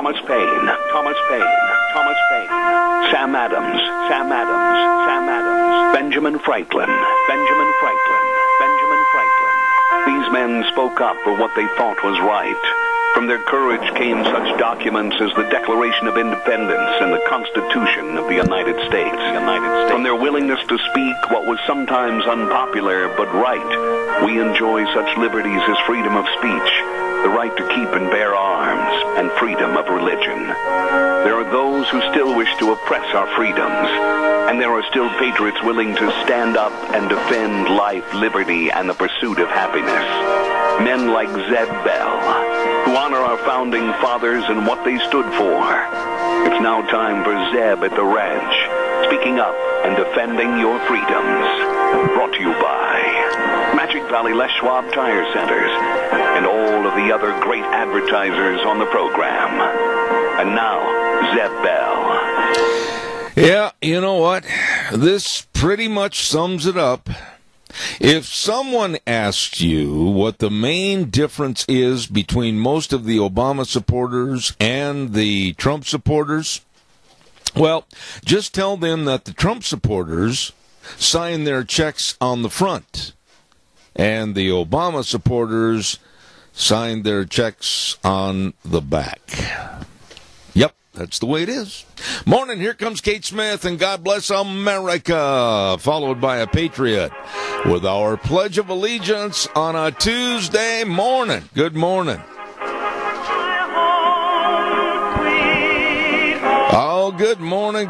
Thomas Paine, Thomas Paine, Thomas Paine, Sam Adams, Sam Adams, Sam Adams, Benjamin Franklin, Benjamin Franklin, Benjamin Franklin. These men spoke up for what they thought was right. From their courage came such documents as the Declaration of Independence and the Constitution of the United States. From their willingness to speak what was sometimes unpopular but right, we enjoy such liberties as freedom of speech, the right to keep and bear arms, and freedom of religion. There are those who still wish to oppress our freedoms, and there are still patriots willing to stand up and defend life, liberty, and the pursuit of happiness. Men like Zeb Bell, who honor our founding fathers and what they stood for. It's now time for Zeb at the ranch, speaking up and defending your freedoms. Brought to you by Magic Valley Les Schwab Tire Centers and all of the other great advertisers on the program. And now, Zeb Bell. Yeah, you know what? This pretty much sums it up. If someone asks you what the main difference is between most of the Obama supporters and the Trump supporters, well, just tell them that the Trump supporters sign their checks on the front, and the Obama supporters sign their checks on the back. Yep, that's the way it is. Morning, here comes Kate Smith, and God Bless America, followed by a Patriot with our Pledge of Allegiance on a Tuesday morning. Good morning. Oh, good morning,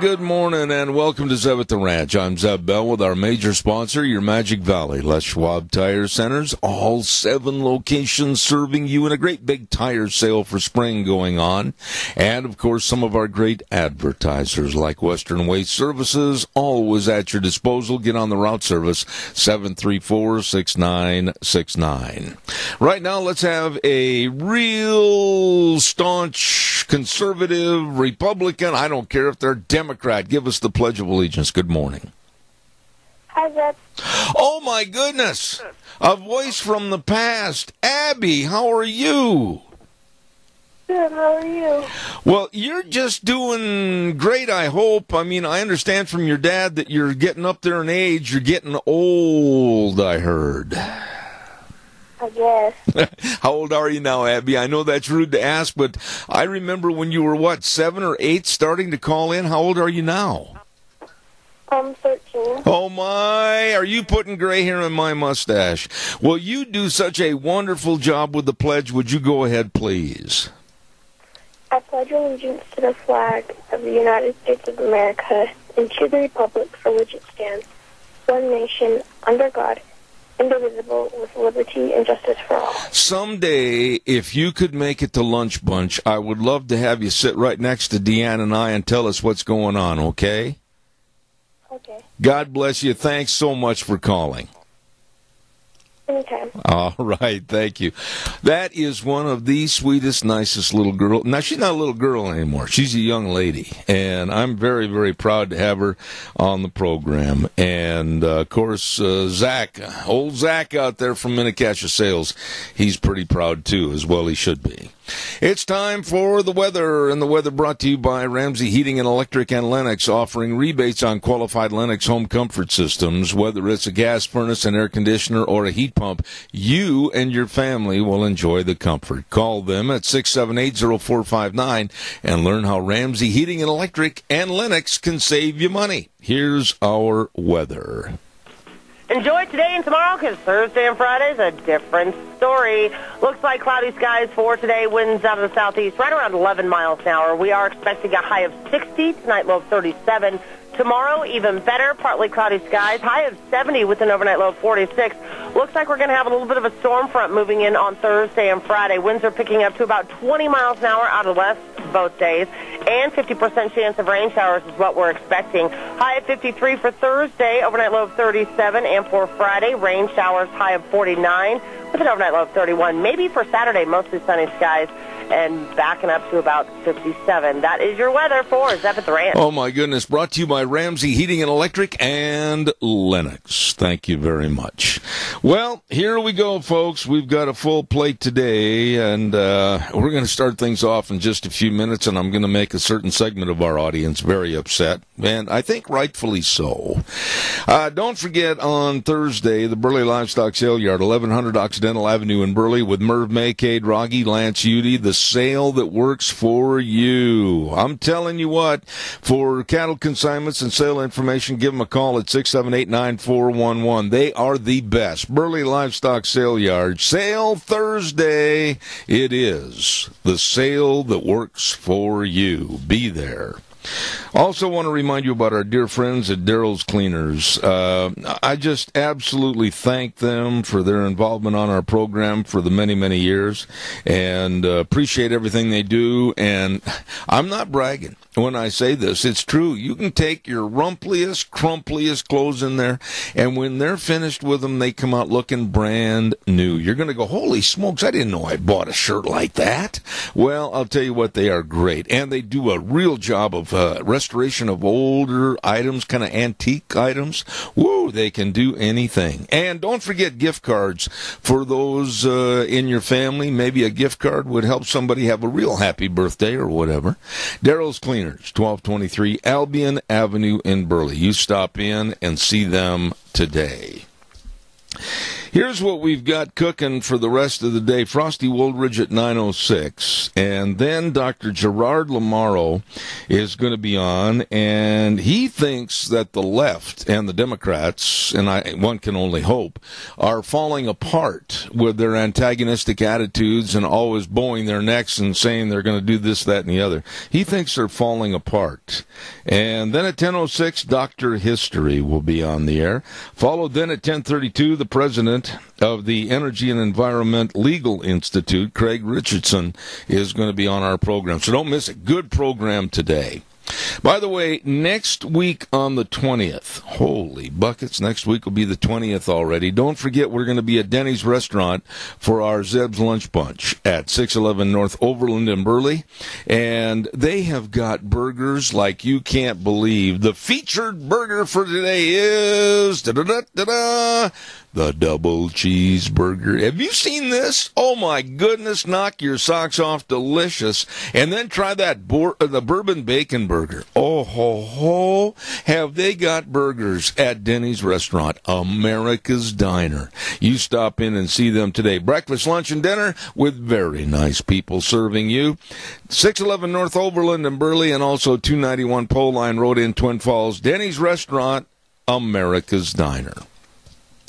and welcome to Zeb at the Ranch. I'm Zeb Bell with our major sponsor, your Magic Valley Les Schwab Tire Centers. All 7 locations serving you, in a great big tire sale for spring going on. And, of course, some of our great advertisers like Western Waste Services, always at your disposal. Get on the route service, 734-6969. Right now, let's have a real staunch conservative, Republican, I don't care if they're Democrat, give us the Pledge of Allegiance. Good morning. Hi, Zeb. Oh, my goodness. A voice from the past. Abby, how are you? Good, how are you? Well, you're just doing great, I hope. I mean, I understand from your dad that you're getting up there in age. You're getting old, I heard. I guess. How old are you now, Abby? I know that's rude to ask, but I remember when you were, 7 or 8 starting to call in. How old are you now? I'm 13. Oh, my. Are you putting gray hair in my mustache? Well, you do such a wonderful job with the pledge. Would you go ahead, please? I pledge allegiance to the flag of the United States of America and to the republic for which it stands, one nation, under God, indivisible, with liberty and justice for all. Someday, if you could make it to Lunch Bunch, I would love to have you sit right next to Deanne and I and tell us what's going on, okay? Okay. God bless you. Thanks so much for calling. Anytime. All right, thank you. That is one of the sweetest, nicest little girl. Now, she's not a little girl anymore. She's a young lady, and I'm very, very proud to have her on the program. And, of course, Zach, old Zach out there from Mini-Cash Sales, he's pretty proud, too, as well he should be. It's time for the weather, and the weather brought to you by Ramsey Heating and Electric and Lennox, offering rebates on qualified Lennox home comfort systems. Whether it's a gas furnace, an air conditioner, or a heat pump, you and your family will enjoy the comfort. Call them at 678-0459 and learn how Ramsey Heating and Electric and Lennox can save you money. Here's our weather. Enjoy today and tomorrow, because Thursday and Friday's a different story. Looks like cloudy skies for today. Winds out of the southeast right around 11 miles an hour. We are expecting a high of 60, tonight low of 37. Tomorrow, even better, partly cloudy skies, high of 70 with an overnight low of 46. Looks like we're going to have a little bit of a storm front moving in on Thursday and Friday. Winds are picking up to about 20 miles an hour out of the west both days, and 50% chance of rain showers is what we're expecting. High of 53 for Thursday, overnight low of 37, and for Friday, rain showers high of 49 with an overnight low of 31. Maybe for Saturday, mostly sunny skies and backing up to about 57. That is your weather for Zep at the Ranch. Oh, my goodness. Brought to you by Ramsey Heating and Electric and Lennox. Thank you very much. Well, here we go, folks. We've got a full plate today, and we're going to start things off in just a few minutes, and I'm going to make a certain segment of our audience very upset, and I think rightfully so. Don't forget, on Thursday, the Burley Livestock Sale Yard, 1100 Occidental Avenue in Burley, with Merv May, Cade Rogge, Lance Udy, the sale that works for you. I'm telling you what, for cattle consignments and sale information, give them a call at 678-9411. They are the best. Burley Livestock Sale Yard, Sale Thursday. It is the sale that works for you. Be there. Also want to remind you about our dear friends at Daryl's Cleaners. I just absolutely thank them for their involvement on our program for the many, many years, and appreciate everything they do. And I'm not bragging when I say this. It's true. You can take your rumpliest, crumpliest clothes in there, and when they're finished with them, they come out looking brand new. You're going to go, holy smokes, I didn't know I bought a shirt like that. Well, I'll tell you what, they are great, and they do a real job of restoration of older items, kind of antique items. Woo, they can do anything. And don't forget gift cards for those in your family. Maybe a gift card would help somebody have a real happy birthday or whatever. Daryl's Cleaners, 1223 Albion Avenue in Burley. You stop in and see them today. Here's what we've got cooking for the rest of the day. Frosty Woolridge at 9:06, and then Dr. Gerard Lamaro is going to be on, and he thinks that the left and the Democrats, and one can only hope, are falling apart with their antagonistic attitudes and always bowing their necks and saying they're going to do this, that, and the other. He thinks they're falling apart. And then at 10:06, Dr. History will be on the air. Followed then at 10:32, the president of the Energy and Environment Legal Institute, Craig Richardson, is going to be on our program. So don't miss it. Good program today. By the way, next week on the 20th, holy buckets, next week will be the 20th already. Don't forget, we're going to be at Denny's Restaurant for our Zeb's Lunch Bunch at 611 North Overland in Burley. And they have got burgers like you can't believe. The featured burger for today is the double cheeseburger. Have you seen this? Oh, my goodness, knock your socks off, delicious. And then try that the bourbon bacon burger. Oh, ho, ho. Have they got burgers at Denny's Restaurant, America's Diner. You stop in and see them today. Breakfast, lunch, and dinner with very nice people serving you. 611 North Overland in Burley, and also 291 Pole Line Road in Twin Falls. Denny's Restaurant, America's Diner.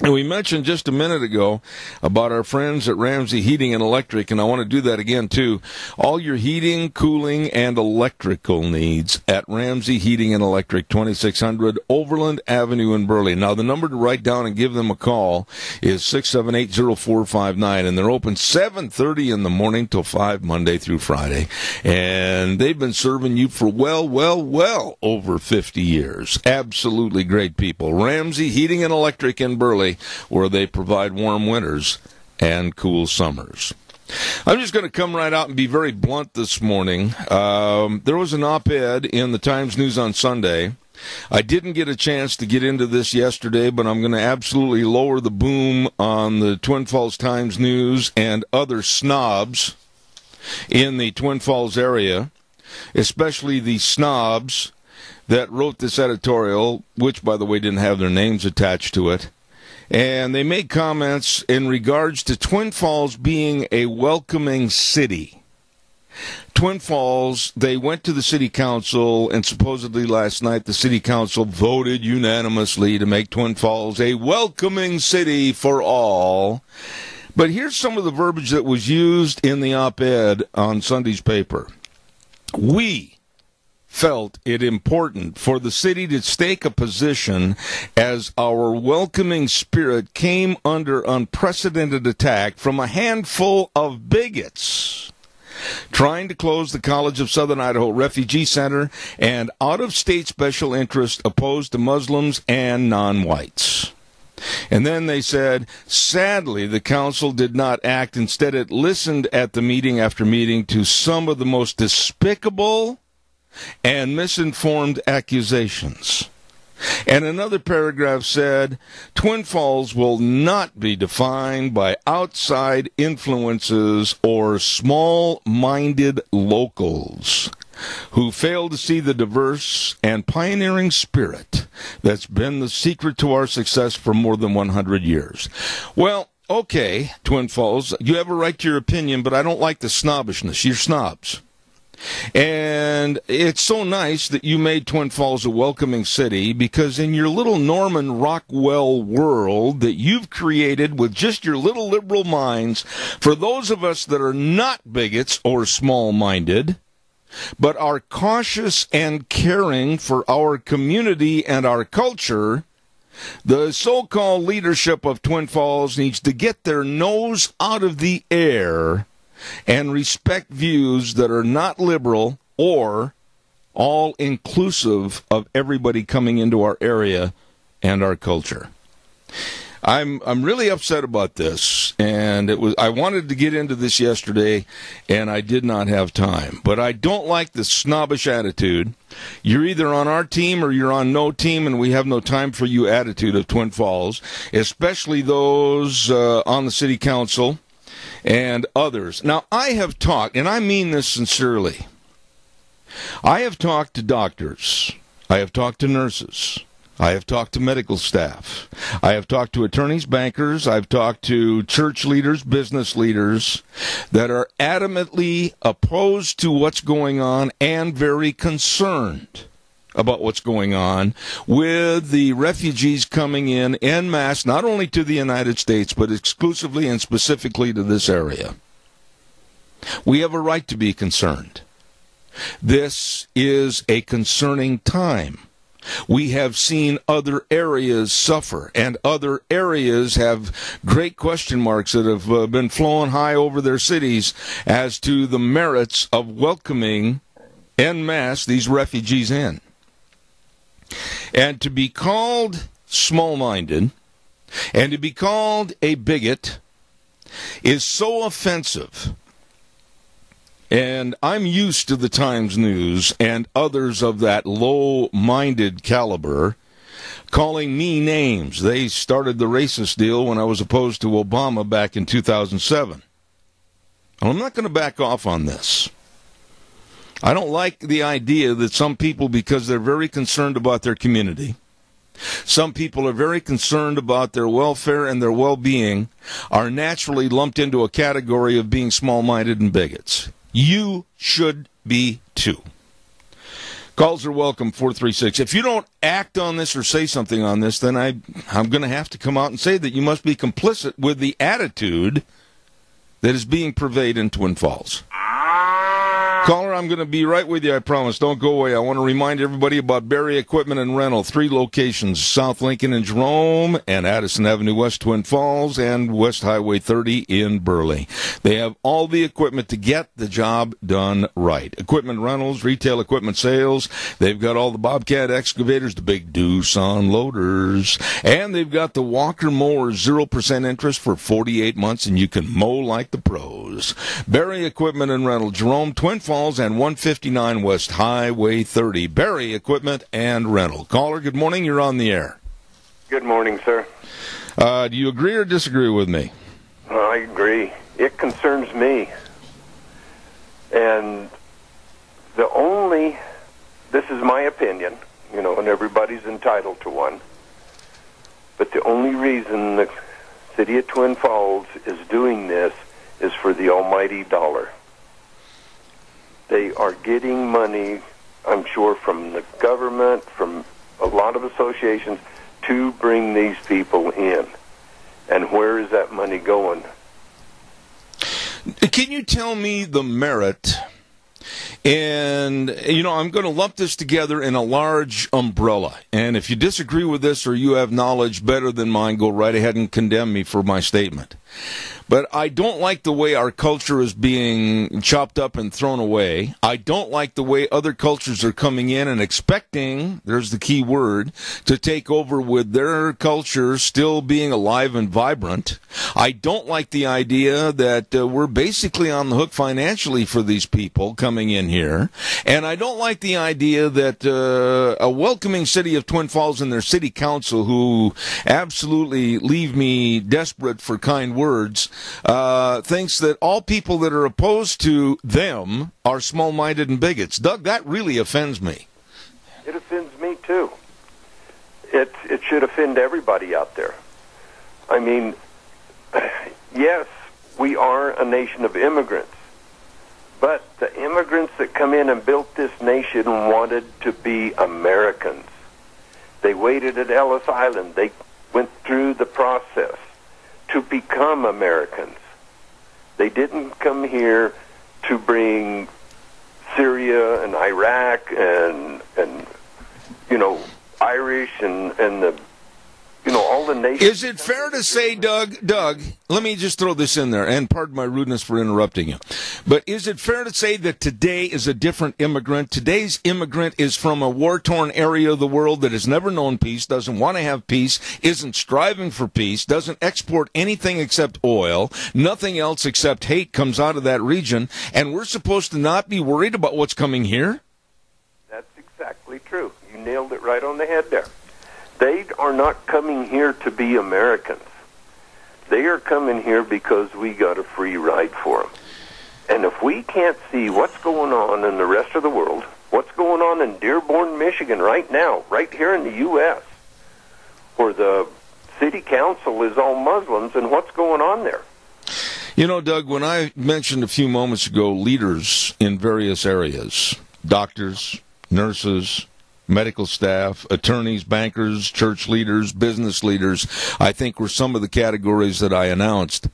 And we mentioned just a minute ago about our friends at Ramsey Heating and Electric, and I want to do that again, too. All your heating, cooling, and electrical needs at Ramsey Heating and Electric, 2600 Overland Avenue in Burley. Now, the number to write down and give them a call is 678-0459, and they're open 7:30 in the morning till 5 Monday through Friday. And they've been serving you for well over 50 years. Absolutely great people. Ramsey Heating and Electric in Burley, where they provide warm winters and cool summers. I'm just going to come right out and be very blunt this morning. There was an op-ed in the Times News on Sunday. I didn't get a chance to get into this yesterday, but I'm going to absolutely lower the boom on the Twin Falls Times News and other snobs in the Twin Falls area, especially the snobs that wrote this editorial, which, by the way, didn't have their names attached to it. And they made comments in regards to Twin Falls being a welcoming city. Twin Falls, they went to the city council, and supposedly last night the city council voted unanimously to make Twin Falls a welcoming city for all. But here's some of the verbiage that was used in the op-ed on Sunday's paper. We felt it important for the city to stake a position as our welcoming spirit came under unprecedented attack from a handful of bigots trying to close the College of Southern Idaho Refugee Center and out-of-state special interests opposed to Muslims and non-whites. And then they said, sadly, the council did not act. Instead, it listened at the meeting after meeting to some of the most despicable and misinformed accusations. And another paragraph said, Twin Falls will not be defined by outside influences or small-minded locals who fail to see the diverse and pioneering spirit that's been the secret to our success for more than 100 years. Well, okay, Twin Falls, you have a right to your opinion, but I don't like the snobbishness. You're snobs. And it's so nice that you made Twin Falls a welcoming city, because in your little Norman Rockwell world that you've created with just your little liberal minds, for those of us that are not bigots or small-minded, but are cautious and caring for our community and our culture, the so-called leadership of Twin Falls needs to get their nose out of the air and respect views that are not liberal or all-inclusive of everybody coming into our area and our culture. I'm really upset about this, and I wanted to get into this yesterday, and I did not have time. But I don't like the snobbish attitude. You're either on our team or you're on no team, and we have no time for you attitude of Twin Falls, especially those on the city council and others. Now, I have talked, and I mean this sincerely, I have talked to doctors, I have talked to nurses, I have talked to medical staff, I have talked to attorneys, bankers, I've talked to church leaders, business leaders that are adamantly opposed to what's going on and very concerned about what's going on with the refugees coming in en masse, not only to the United States, but exclusively and specifically to this area. We have a right to be concerned. This is a concerning time. We have seen other areas suffer, and other areas have great question marks that have been flown high over their cities as to the merits of welcoming en masse these refugees in. And to be called small-minded and to be called a bigot is so offensive. And I'm used to the Times News and others of that low-minded caliber calling me names. They started the racist deal when I was opposed to Obama back in 2007. Well, I'm not going to back off on this. I don't like the idea that some people, because they're very concerned about their community, some people are very concerned about their welfare and their well-being, are naturally lumped into a category of being small-minded and bigots. You should be too. Calls are welcome, 436. If you don't act on this or say something on this, then I'm going to have to come out and say that you must be complicit with the attitude that is being purveyed in Twin Falls. Caller, I'm going to be right with you, I promise. Don't go away. I want to remind everybody about Barry Equipment and Rental. 3 locations, South Lincoln and Jerome, and Addison Avenue West, Twin Falls, and West Highway 30 in Burley. They have all the equipment to get the job done right. Equipment rentals, retail equipment sales. They've got all the Bobcat excavators, the big Doosan loaders, and they've got the Walker mowers, 0% interest for 48 months, and you can mow like the pros. Barry Equipment and Rental, Jerome, Twin Falls, and 159 West Highway 30. Barry Equipment and Rental. Caller, good morning. You're on the air. Good morning, sir. Do you agree or disagree with me? I agree. It concerns me. And this is my opinion, and everybody's entitled to one, but the only reason the city of Twin Falls is doing this is for the almighty dollar. They are getting money, I'm sure, from the government, from a lot of associations, to bring these people in. And where is that money going? Can you tell me the merit? And, I'm going to lump this together in a large umbrella. And if you disagree with this or you have knowledge better than mine, go right ahead and condemn me for my statement. But I don't like the way our culture is being chopped up and thrown away. I don't like the way other cultures are coming in and expecting, there's the key word, to take over with their culture still being alive and vibrant. I don't like the idea that we're basically on the hook financially for these people coming in here. And I don't like the idea that a welcoming city of Twin Falls and their city council, who absolutely leave me desperate for kind words, thinks that all people that are opposed to them are small-minded and bigots. Doug, that really offends me. It offends me, too. It should offend everybody out there. I mean, yes, we are a nation of immigrants, but the immigrants that come in and built this nation wanted to be Americans. They waited at Ellis Island. They went through the process to become Americans. They didn't come here to bring Syria and Iraq and Irish and the all the nations. Is it fair to say, Doug, let me just throw this in there, and pardon my rudeness for interrupting you, but is it fair to say that today is a different immigrant? Today's immigrant is from a war-torn area of the world that has never known peace, doesn't want to have peace, isn't striving for peace, doesn't export anything except oil, nothing else except hate comes out of that region, and we're supposed to not be worried about what's coming here? That's exactly true. You nailed it right on the head there. They are not coming here to be Americans. They are coming here because we got a free ride for them. And if we can't see what's going on in the rest of the world, what's going on in Dearborn, Michigan right now, right here in the U.S., where the city council is all Muslims, and what's going on there? You know, Doug, when I mentioned a few moments ago leaders in various areas, doctors, nurses, medical staff, attorneys, bankers, church leaders, business leaders, I think were some of the categories that I announced.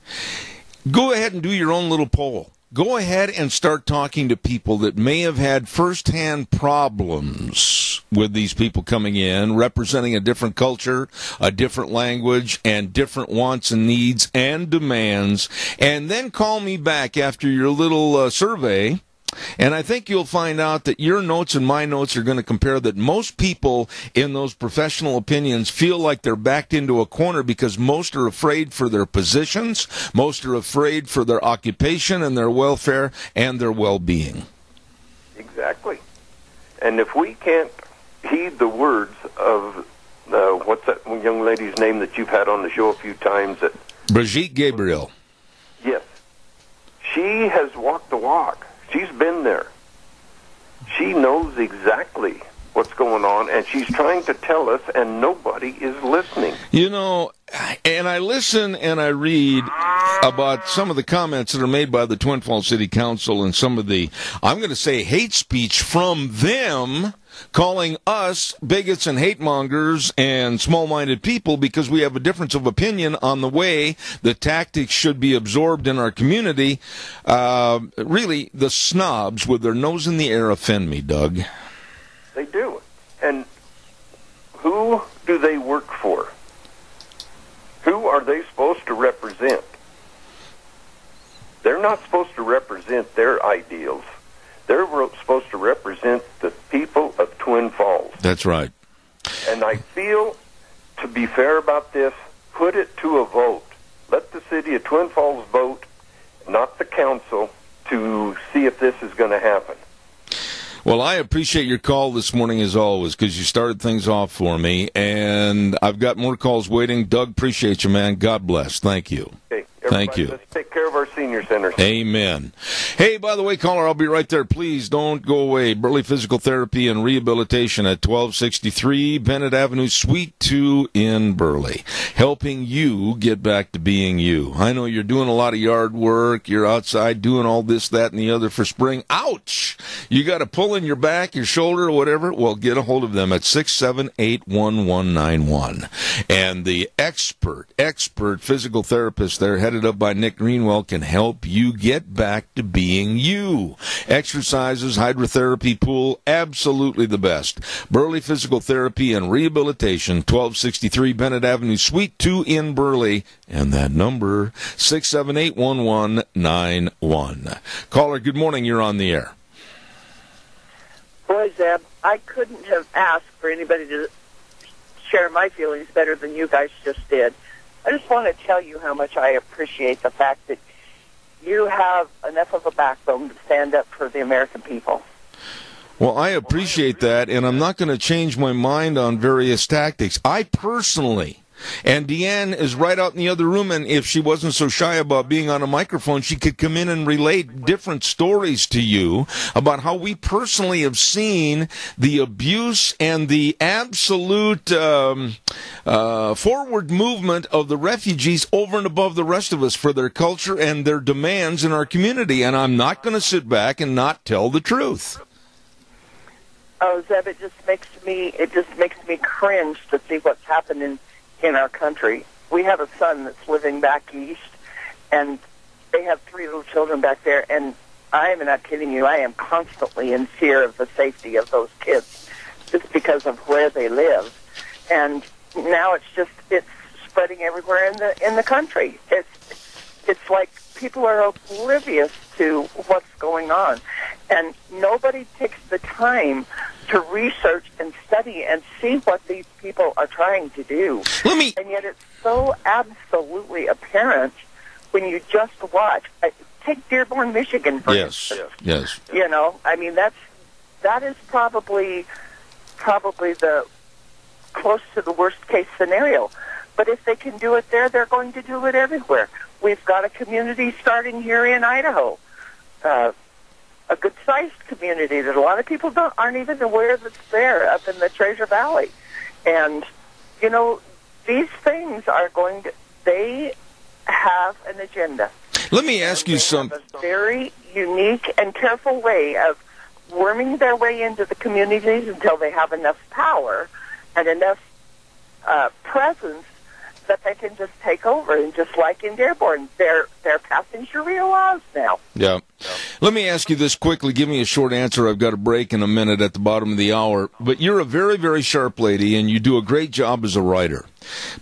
Go ahead and do your own little poll. Go ahead and start talking to people that may have had firsthand problems with these people coming in, representing a different culture, a different language, and different wants and needs and demands, and then call me back after your little survey. And I think you'll find out that your notes and my notes are going to compare that most people in those professional opinions feel like they're backed into a corner because most are afraid for their positions, most are afraid for their occupation and their welfare and their well-being. Exactly. And if we can't heed the words of, what's that young lady's name that you've had on the show a few times? Brigitte Gabriel. Yes. She has walked the walk. She's been there. She knows exactly what's going on, and she's trying to tell us, and nobody is listening. You know, and I listen and I read about some of the comments that are made by the Twin Falls City Council and some of the, I'm going to say, hate speech from them, calling us bigots and hate mongers and small-minded people because we have a difference of opinion on the way the tactics should be absorbed in our community. Really, the snobs with their nose in the air offend me, Doug. They do. And who do they work for? Who are they supposed to represent? They're not supposed to represent their ideals. They're supposed to represent the people of Twin Falls. That's right. And I feel, to be fair about this, put it to a vote. Let the city of Twin Falls vote, not the council, to see if this is going to happen. Well, I appreciate your call this morning as always because you started things off for me, and I've got more calls waiting. Doug, appreciate you, man. God bless. Thank you. Okay, thank you. Let's take care of our senior centers. Amen. Hey, by the way, caller, I'll be right there. Please don't go away. Burley Physical Therapy and Rehabilitation at 1263 Bennett Avenue, Suite 2 in Burley, helping you get back to being you. I know you're doing a lot of yard work. You're outside doing all this, that, and the other for spring. Ouch! You got a pull in your back, your shoulder, or whatever. Well, get a hold of them at 678-1191. And the expert physical therapist there headed headed up by Nick Greenwell, can help you get back to being you. Exercises, hydrotherapy, pool, absolutely the best. Burley Physical Therapy and Rehabilitation, 1263 Bennett Avenue, Suite 2 in Burley, and that number, 678-1191. Caller, good morning, you're on the air. Boy, Zeb, I couldn't have asked for anybody to share my feelings better than you guys just did. I just want to tell you how much I appreciate the fact that you have enough of a backbone to stand up for the American people. Well, I appreciate that, and I'm not going to change my mind on various tactics. I personally, and Deanne is right out in the other room, and if she wasn't so shy about being on a microphone, she could come in and relate different stories to you about how we personally have seen the abuse and the absolute forward movement of the refugees over and above the rest of us for their culture and their demands in our community, and I'm not going to sit back and not tell the truth. Oh, Zeb, it just makes me cringe to see what's happening in our country. We have a son that's living back east, and they have 3 little children back there, and I am not kidding you, I am constantly in fear of the safety of those kids just because of where they live. And now it's spreading everywhere in the country. It's like people are oblivious to what's going on, and nobody takes the time to research and study and see what these people are trying to do. And yet it's so absolutely apparent when you just watch. Take Dearborn, Michigan, for instance. Yes. You know, I mean, that is probably the close to the worst case scenario. But if they can do it there, they're going to do it everywhere. We've got a community starting here in Idaho. A good-sized community that a lot of people aren't even aware that's there up in the Treasure Valley. And, you know, these things they have an agenda. Let me ask you something. A very unique and careful way of worming their way into the communities until they have enough power and enough presence that they can just take over. And just like in Dearborn, they're passing Sharia laws now. Yeah. Let me ask you this quickly. Give me a short answer. I've got a break in a minute at the bottom of the hour. But you're a very, very sharp lady, and you do a great job as a writer.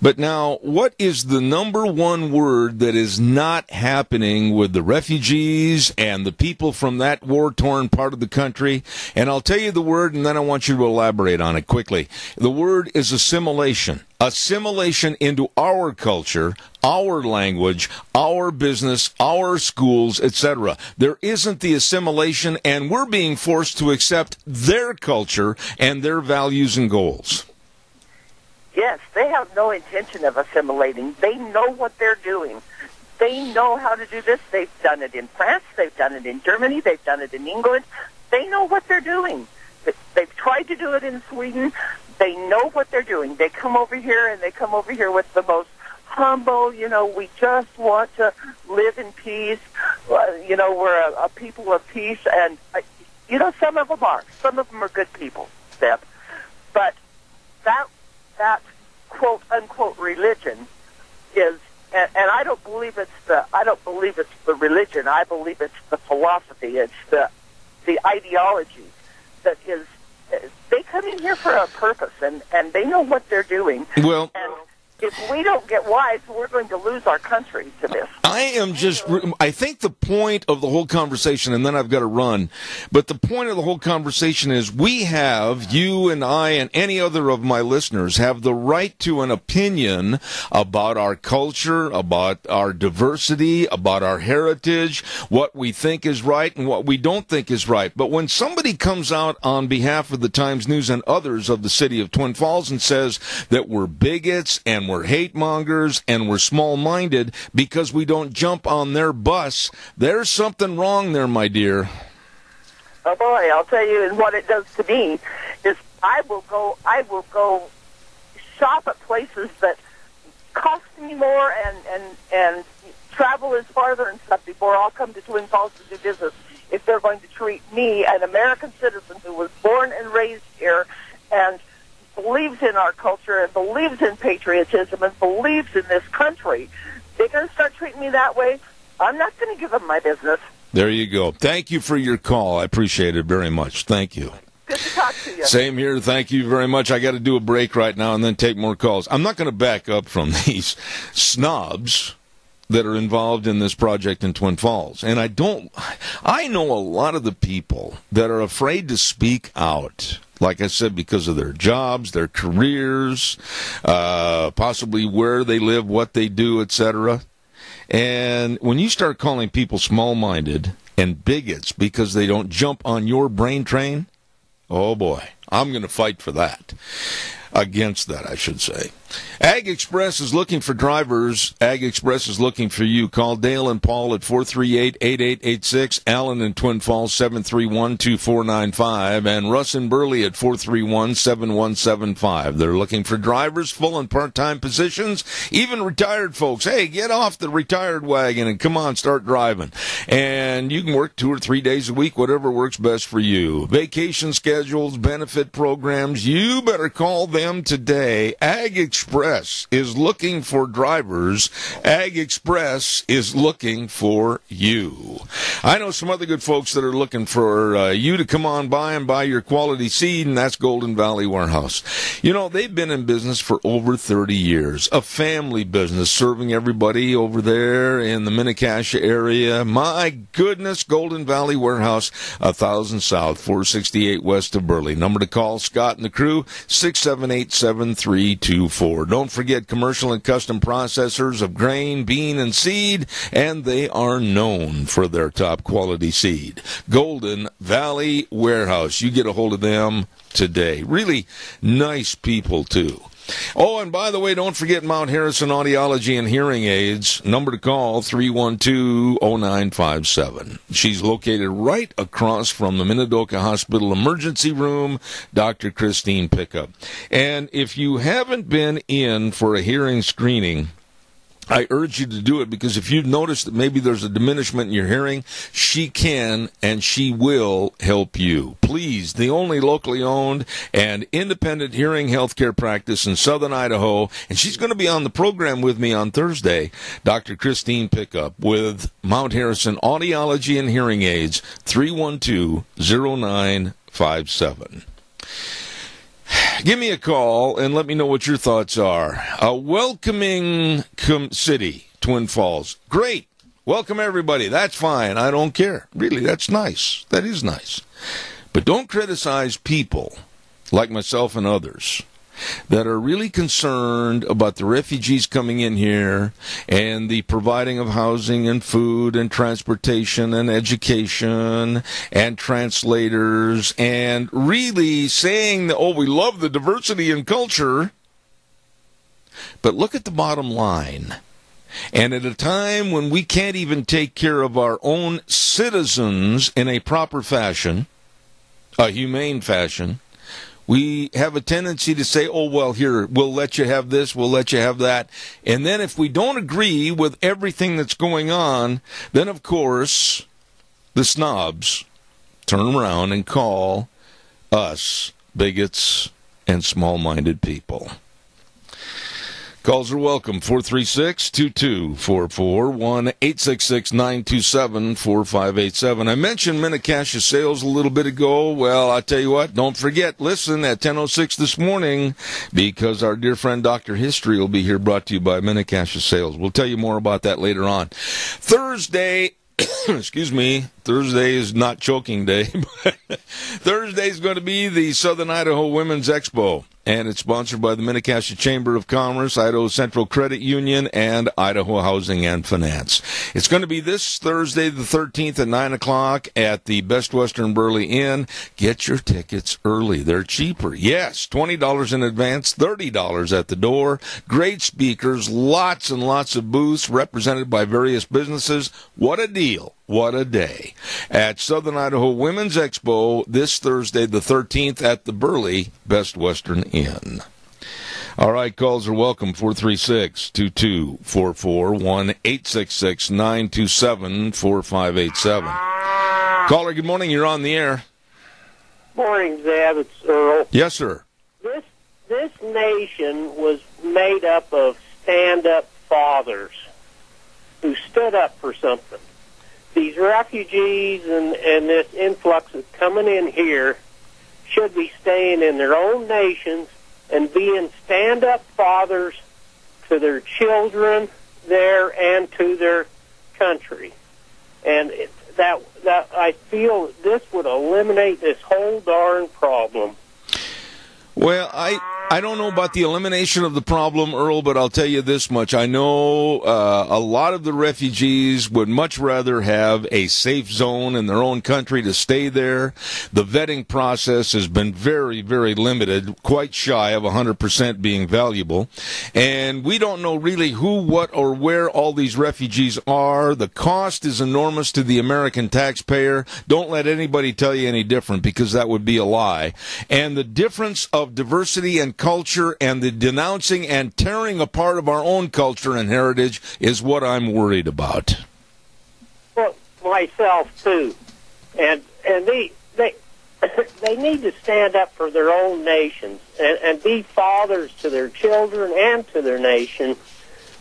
But now, what is the number one word that is not happening with the refugees and the people from that war-torn part of the country? And I'll tell you the word, and then I want you to elaborate on it quickly. The word is assimilation. Assimilation into our culture, our language, our business, our schools, etc. There isn't the assimilation, and we're being forced to accept their culture and their values and goals. Yes, they have no intention of assimilating. They know what they're doing. They know how to do this. They've done it in France. They've done it in Germany. They've done it in England. They know what they're doing. They've tried to do it in Sweden. They know what they're doing. They come over here, and they come over here with the most humble, we just want to live in peace. We're a people of peace. And, some of them are. Some of them are good people, Steph. But that quote unquote religion is, and I don't believe it's the religion. I believe it's the philosophy. It's the ideology that is. They come in here for a purpose, and they know what they're doing. Well, and if we don't get wise, we're going to lose our country to this. I think the point of the whole conversation, and then I've got to run, but the point of the whole conversation is you and I and any other of my listeners have the right to an opinion about our culture, about our diversity, about our heritage, what we think is right and what we don't think is right. But when somebody comes out on behalf of the Times News and others of the city of Twin Falls and says that we're bigots and we're hate mongers and we're small-minded because we don't jump on their bus, there's something wrong there, my dear. Oh boy, I'll tell you, and what it does to me is I will go shop at places that cost me more and travel is farther and stuff before I'll come to Twin Falls to do business if they're going to treat me, an American citizen who was born and raised here and believes in our culture and believes in patriotism and believes in this country, they're going to start treating me that way, I'm not going to give them my business. There you go. Thank you for your call. I appreciate it very much. Thank you. Good to talk to you. Same here. Thank you very much. I got to do a break right now and then take more calls. I'm not going to back up from these snobs that are involved in this project in Twin Falls. And I know a lot of the people that are afraid to speak out, like I said, because of their jobs, their careers, possibly where they live, what they do, etc. And when you start calling people small-minded and bigots because they don't jump on your brain train, oh boy, I'm going to fight for that. Against that, I should say. Ag Express is looking for drivers. Ag Express is looking for you. Call Dale and Paul at 438-8886, Allen in Twin Falls 731-2495, and Russ and Burley at 431-7175. They're looking for drivers, full and part-time positions, even retired folks. Hey, get off the retired wagon and come on, start driving. And you can work 2 or 3 days a week, whatever works best for you. Vacation schedules, benefit programs, you better call them today. Ag Express is looking for drivers. Ag Express is looking for you. I know some other good folks that are looking for you to come on by and buy your quality seed, and that's Golden Valley Warehouse. You know, they've been in business for over 30 years, a family business serving everybody over there in the Mini-Cassia area. My goodness, Golden Valley Warehouse, 1000 South, 468 west of Burley. Number to call, Scott and the crew, 678-7324. Don't forget commercial and custom processors of grain, bean, and seed, and they are known for their top quality seed. Golden Valley Warehouse. You get a hold of them today. Really nice people, too. Oh, and by the way, don't forget Mount Harrison Audiology and Hearing Aids. Number to call, 312-0957. She's located right across from the Minidoka Hospital Emergency Room, Dr. Christine Pickup. And if you haven't been in for a hearing screening, I urge you to do it, because if you've noticed that maybe there's a diminishment in your hearing, she can and she will help you. Please, the only locally owned and independent hearing healthcare practice in southern Idaho, and she's going to be on the program with me on Thursday, Dr. Christine Pickup with Mount Harrison Audiology and Hearing Aids, 312-0957. Give me a call and let me know what your thoughts are. A welcoming city, Twin Falls. Great. Welcome everybody. That's fine. I don't care. Really, that's nice. That is nice. But don't criticize people like myself and others that are really concerned about the refugees coming in here and the providing of housing and food and transportation and education and translators, and really saying that, oh, we love the diversity and culture. But look at the bottom line. And at a time when we can't even take care of our own citizens in a proper fashion, a humane fashion, we have a tendency to say, oh, well, here, we'll let you have this, we'll let you have that. And then if we don't agree with everything that's going on, then, of course, the snobs turn around and call us bigots and small-minded people. Calls are welcome, 436-2244, 1-866-927-4587. I mentioned Mini-Cassia sales a little bit ago. Well, I tell you what, don't forget, listen at 10:06 this morning, because our dear friend Dr. History will be here, brought to you by Mini-Cassia Sales. We'll tell you more about that later on. Thursday, excuse me, Thursday is not choking day, but Thursday is going to be the Southern Idaho Women's Expo, and it's sponsored by the Mini-Cassia Chamber of Commerce, Idaho Central Credit Union, and Idaho Housing and Finance. It's going to be this Thursday, the 13th at 9 o'clock at the Best Western Burley Inn. Get your tickets early. They're cheaper. Yes, $20 in advance, $30 at the door. Great speakers, lots and lots of booths represented by various businesses. What a deal. What a day. At Southern Idaho Women's Expo this Thursday, the 13th, at the Burley Best Western Inn. All right, calls are welcome, 436-2244, 1-866-927-4587. Caller, good morning. You're on the air. Morning, Zeb. It's Earl. Yes, sir. This nation was made up of stand-up fathers. who stood up for something. These refugees and this influx that's coming in here should be staying in their own nations and being stand-up fathers to their children there and to their country. And that I feel this would eliminate this whole darn problem. Well, I don't know about the elimination of the problem, Earl, but I'll tell you this much. I know a lot of the refugees would much rather have a safe zone in their own country to stay there. The vetting process has been very, very limited, quite shy of 100% being valuable. And we don't know really who, what, or where all these refugees are. The cost is enormous to the American taxpayer. Don't let anybody tell you any different, because that would be a lie. And the difference of diversity and culture and the denouncing and tearing apart of our own culture and heritage is what I'm worried about. Well, myself too, and they they need to stand up for their own nations and be fathers to their children and to their nation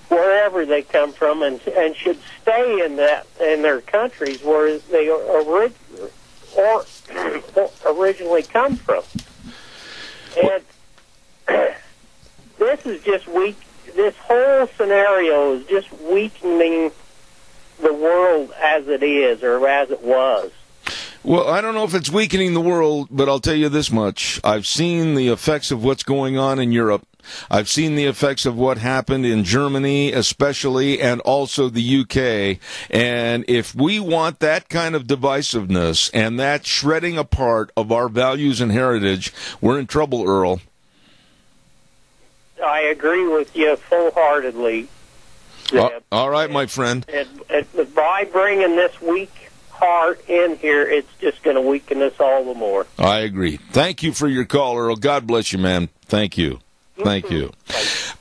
wherever they come from, and should stay in their countries where they originally come from. And this is just weak. This whole scenario is just weakening the world as it is, or as it was. Well, I don't know if it's weakening the world, but I'll tell you this much. I've seen the effects of what's going on in Europe. I've seen the effects of what happened in Germany, especially, and also the UK. And if we want that kind of divisiveness and that shredding apart of our values and heritage, we're in trouble, Earl. I agree with you full-heartedly. All right, my friend. And by bringing this weak heart in here, it's just going to weaken us all the more. I agree. Thank you for your call, Earl. God bless you, man. Thank you. Thank you.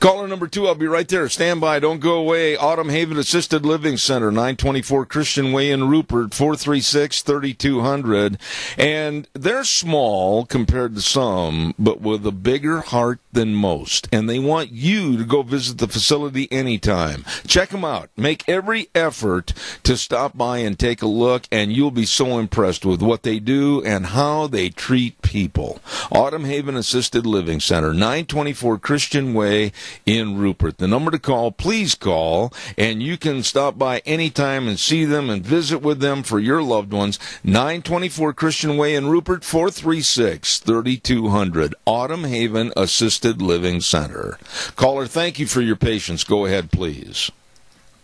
Caller number 2, I'll be right there. Stand by. Don't go away. Autumn Haven Assisted Living Center, 924 Christian Way in Rupert, 436-3200. And they're small compared to some, but with a bigger heart than most. And they want you to go visit the facility anytime. Check them out. Make every effort to stop by and take a look, and you'll be so impressed with what they do and how they treat people. Autumn Haven Assisted Living Center, 924 Christian Way in Rupert. The number to call, please call, and you can stop by anytime and see them and visit with them for your loved ones. 924 Christian Way in Rupert, 436-3200. Autumn Haven Assisted Living Center. Caller, thank you for your patience. Go ahead, please.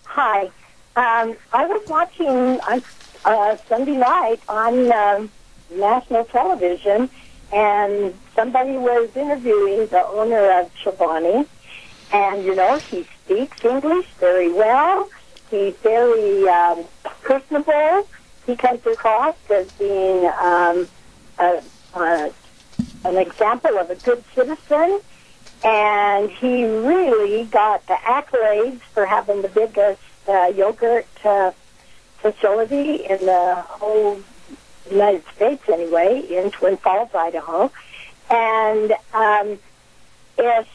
Hi. I was watching Sunday night on national television, and somebody was interviewing the owner of Chobani, and, you know, he speaks English very well. He's very personable. He comes across as being an example of a good citizen, and he really got the accolades for having the biggest yogurt facility in the whole United States, anyway, in Twin Falls, Idaho. And if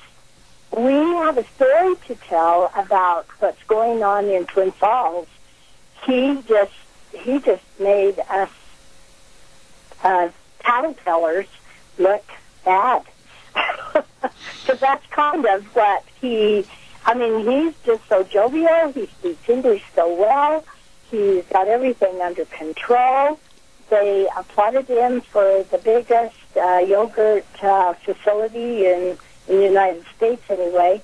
we have a story to tell about what's going on in Twin Falls, he just made us tattletellers look bad. Because that's kind of what he's just so jovial. He speaks English so well. He's got everything under control. They applauded him for the biggest yogurt facility in the United States, anyway.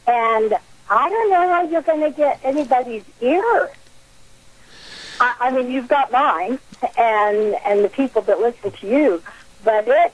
And I don't know how you're going to get anybody's ear. I mean, you've got mine and the people that listen to you, but that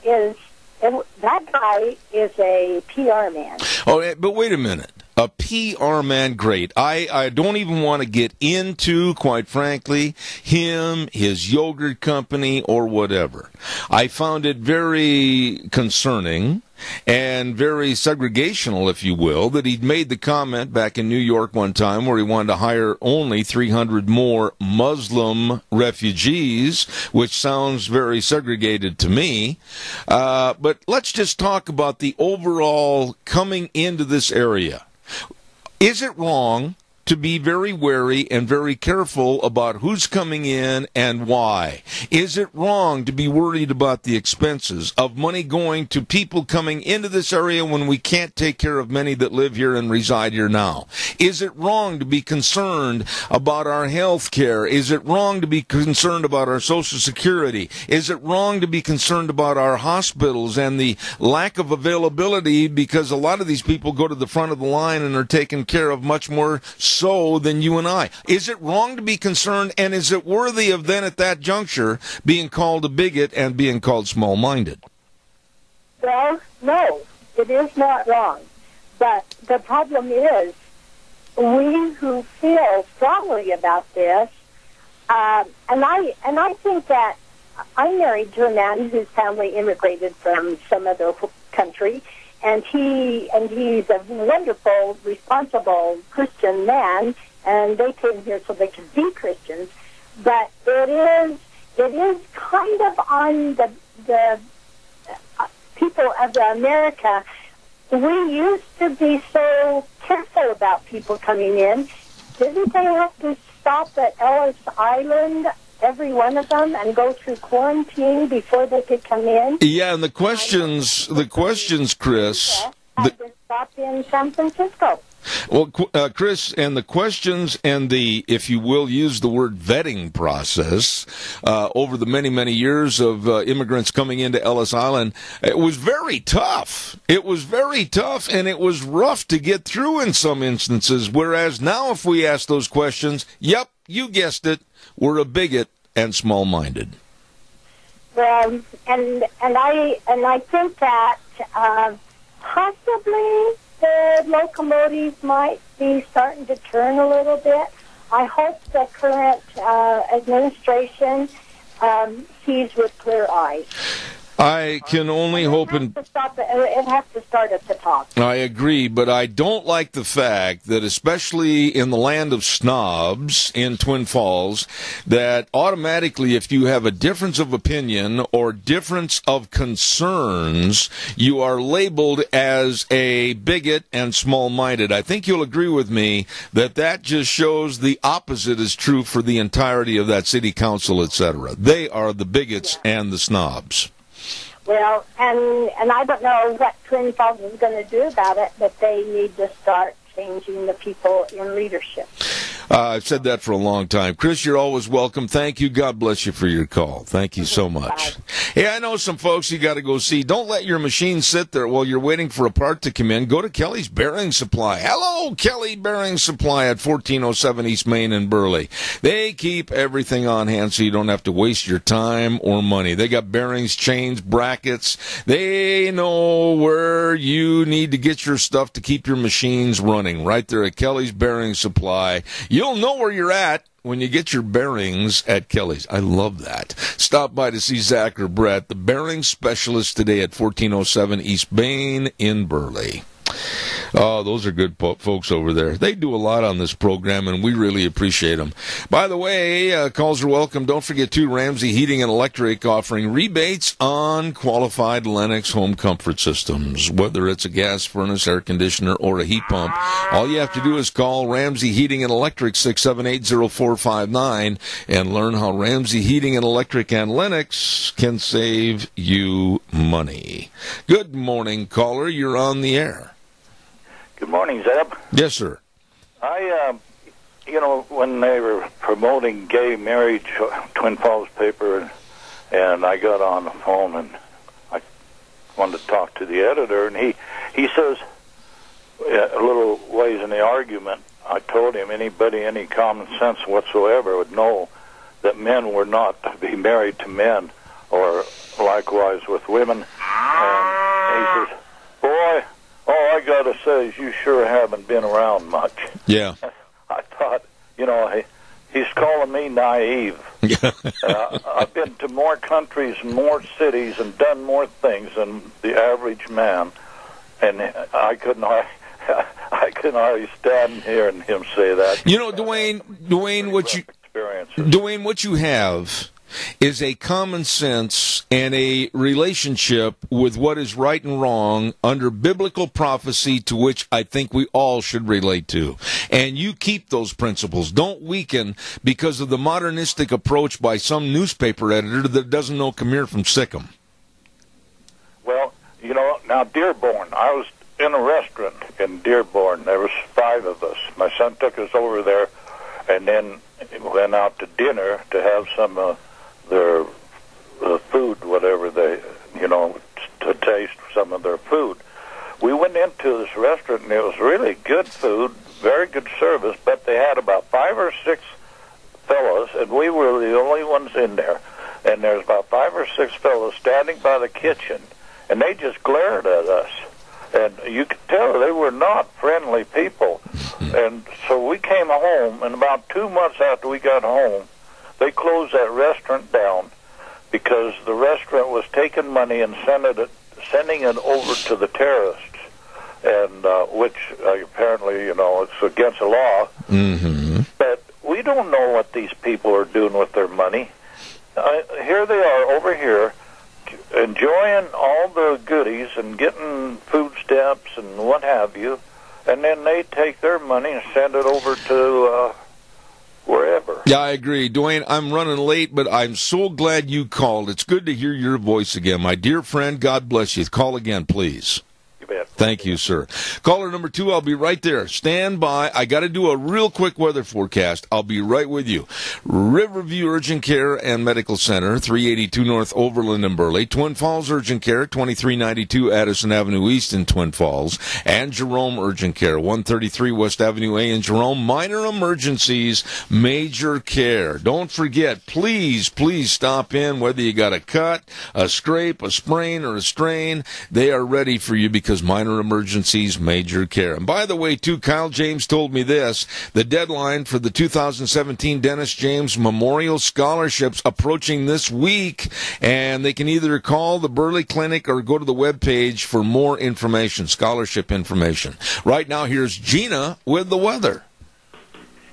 guy is a PR man. Oh, but wait a minute. A PR man, great. I don't even want to get into, quite frankly, him, his yogurt company, or whatever. I found it very concerning and very segregational, if you will, that he'd made the comment back in New York one time where he wanted to hire only 300 more Muslim refugees, which sounds very segregated to me. But let's just talk about the overall coming into this area. Is it wrong to be very wary and very careful about who's coming in and why? Is it wrong to be worried about the expenses of money going to people coming into this area when we can't take care of many that live here and reside here now? Is it wrong to be concerned about our health care? Is it wrong to be concerned about our Social Security? Is it wrong to be concerned about our hospitals and the lack of availability, because a lot of these people go to the front of the line and are taken care of much more so than you and I? Is it wrong to be concerned, and is it worthy of then at that juncture being called a bigot and being called small-minded? Well, no, it is not wrong. But the problem is, we who feel strongly about this, and I think that I'm married to a man whose family immigrated from some other country, and he's a wonderful, responsible Christian man, and they came here so they could be Christians. But it is kind of on the people of America. We used to be so careful about people coming in. Didn't they have to stop at Ellis Island, every one of them, and go through quarantine before they could come in? Yeah, and the questions, Chris. Had to stop in San Francisco. Well, Chris, and the questions and the, if you will, use the word vetting process over the many, many years of immigrants coming into Ellis Island, it was very tough. It was very tough, and it was rough to get through in some instances, whereas now if we ask those questions, yep, you guessed it, we're a bigot and small-minded. Well, and I think that possibly the locomotives might be starting to turn a little bit. I hope the current administration sees with clear eyes. I can only hope and it has to start at the top. I agree, but I don't like the fact that, especially in the land of snobs in Twin Falls, that automatically if you have a difference of opinion or difference of concerns, you are labeled as a bigot and small-minded. I think you'll agree with me that that just shows the opposite is true for the entirety of that city council, etc. They are the bigots and the snobs. Well, and I don't know what Twin Falls is going to do about it, but they need to start changing the people in leadership. I've said that for a long time. Chris, you're always welcome. Thank you. God bless you for your call. Thank you so much. Bye. Hey, I know some folks you got to go see. Don't let your machine sit there while you're waiting for a part to come in. Go to Kelly's Bearing Supply. Hello, Kelly Bearing Supply at 1407 East Main in Burley. They keep everything on hand so you don't have to waste your time or money. They got bearings, chains, brackets. They know where you need to get your stuff to keep your machines running. Right there at Kelly's Bearing Supply. You'll know where you're at when you get your bearings at Kelly's. I love that. Stop by to see Zach or Brett, the bearing specialist, today at 1407 East Main in Burley. Oh, those are good folks over there. They do a lot on this program, and we really appreciate them. By the way, calls are welcome. Don't forget, too, Ramsey Heating and Electric offering rebates on qualified Lennox home comfort systems, whether it's a gas furnace, air conditioner, or a heat pump. All you have to do is call Ramsey Heating and Electric, 678-0459, and learn how Ramsey Heating and Electric and Lennox can save you money. Good morning, caller. You're on the air. Good morning, Zeb. Yes, sir. When they were promoting gay marriage, Twin Falls paper, and I got on the phone and I wanted to talk to the editor, and he says, a little ways in the argument, I told him anybody, any common sense whatsoever would know that men were not to be married to men, or likewise with women. And he says, boy, all I got to say is you sure haven't been around much. Yeah. I thought, he's calling me naive. I've been to more countries and more cities and done more things than the average man, and I couldn't hardly stand hearing him say that. Dwayne, what you have is a common sense and a relationship with what is right and wrong under biblical prophecy to which I think we all should relate to. And you keep those principles. Don't weaken because of the modernistic approach by some newspaper editor that doesn't know Khmer from Sikkim. Well, now Dearborn, I was in a restaurant in Dearborn. There was 5 of us. My son took us over there and then went out to dinner to have some of their food, whatever they, to taste some of their food. We went into this restaurant, and it was really good food, very good service, but they had about 5 or 6 fellows, and we were the only ones in there. And there's about 5 or 6 fellows standing by the kitchen, and they just glared at us. And you could tell they were not friendly people. And so we came home, and about 2 months after we got home, they closed that restaurant down because the restaurant was taking money and sending it over to the terrorists, and which apparently, it's against the law. Mm-hmm. But we don't know what these people are doing with their money. Here they are over here enjoying all the goodies and getting food stamps and what have you, and then they take their money and send it over to wherever. Yeah, I agree. Dwayne, I'm running late, but I'm so glad you called. It's good to hear your voice again. My dear friend, God bless you. Call again, please. Thank you, sir. Caller number 2, I'll be right there. Stand by. I got to do a real quick weather forecast. I'll be right with you. Riverview Urgent Care and Medical Center, 382 North Overland in Burley. Twin Falls Urgent Care, 2392 Addison Avenue East in Twin Falls. And Jerome Urgent Care, 133 West Avenue A in Jerome. Minor emergencies, major care. Don't forget, please stop in, whether you got a cut, a scrape, a sprain, or a strain. They are ready for you because minor emergencies, major care. And by the way, too, Kyle James told me this, the deadline for the 2017 Dennis James Memorial Scholarships approaching this week, and they can either call the Burley Clinic or go to the webpage for more information, scholarship information. Right now, here's Gina with the weather.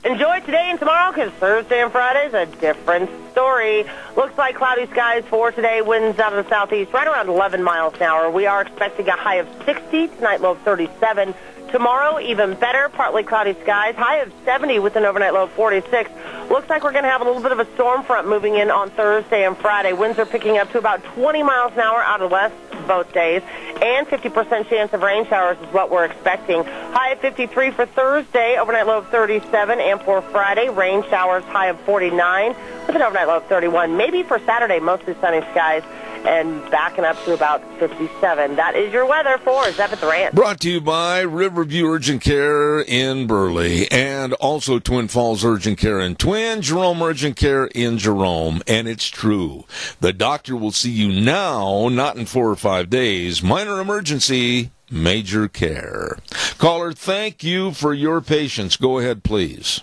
Enjoy today and tomorrow because Thursday and Friday is a different story. Looks like cloudy skies for today. Winds out of the southeast right around 11 miles an hour. We are expecting a high of 60, tonight low of 37. Tomorrow, even better, partly cloudy skies, high of 70 with an overnight low of 46. Looks like we're going to have a little bit of a storm front moving in on Thursday and Friday. Winds are picking up to about 20 miles an hour out of west both days, and 50% chance of rain showers is what we're expecting. High of 53 for Thursday, overnight low of 37, and for Friday, rain showers, high of 49 with an overnight low of 31. Maybe for Saturday, mostly sunny skies, and backing up to about 57. That is your weather for Zep at the Ranch. Brought to you by Riverview Urgent Care in Burley, and also Twin Falls Urgent Care in Twin, Jerome Urgent Care in Jerome. And it's true. The doctor will see you now, not in 4 or 5 days. Minor emergency, major care. Caller, thank you for your patience. Go ahead, please.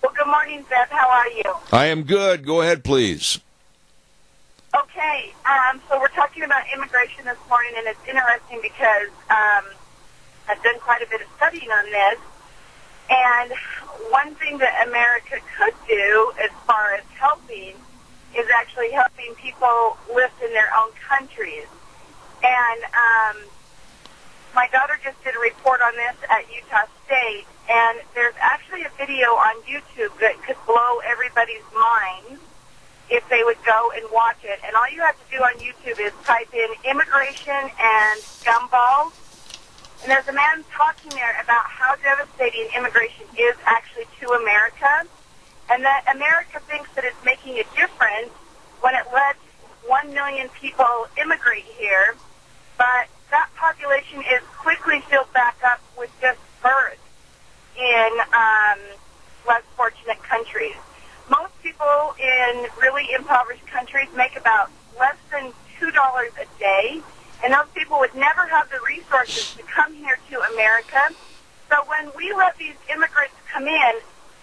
Well, good morning, Zep. How are you? I am good. Go ahead, please. Okay, so we're talking about immigration this morning, and it's interesting because I've done quite a bit of studying on this, and one thing that America could do as far as helping is actually helping people live in their own countries. And my daughter just did a report on this at Utah State, and there's actually a video on YouTube that could blow everybody's minds if they would go and watch it. And all you have to do on YouTube is type in immigration and gumballs. And there's a man talking there about how devastating immigration is actually to America, and that America thinks that it's making a difference when it lets 1 million people immigrate here, but that population is quickly filled back up with just births in less fortunate countries. Most people in really impoverished countries make about less than $2 a day, and those people would never have the resources to come here to America. So when we let these immigrants come in,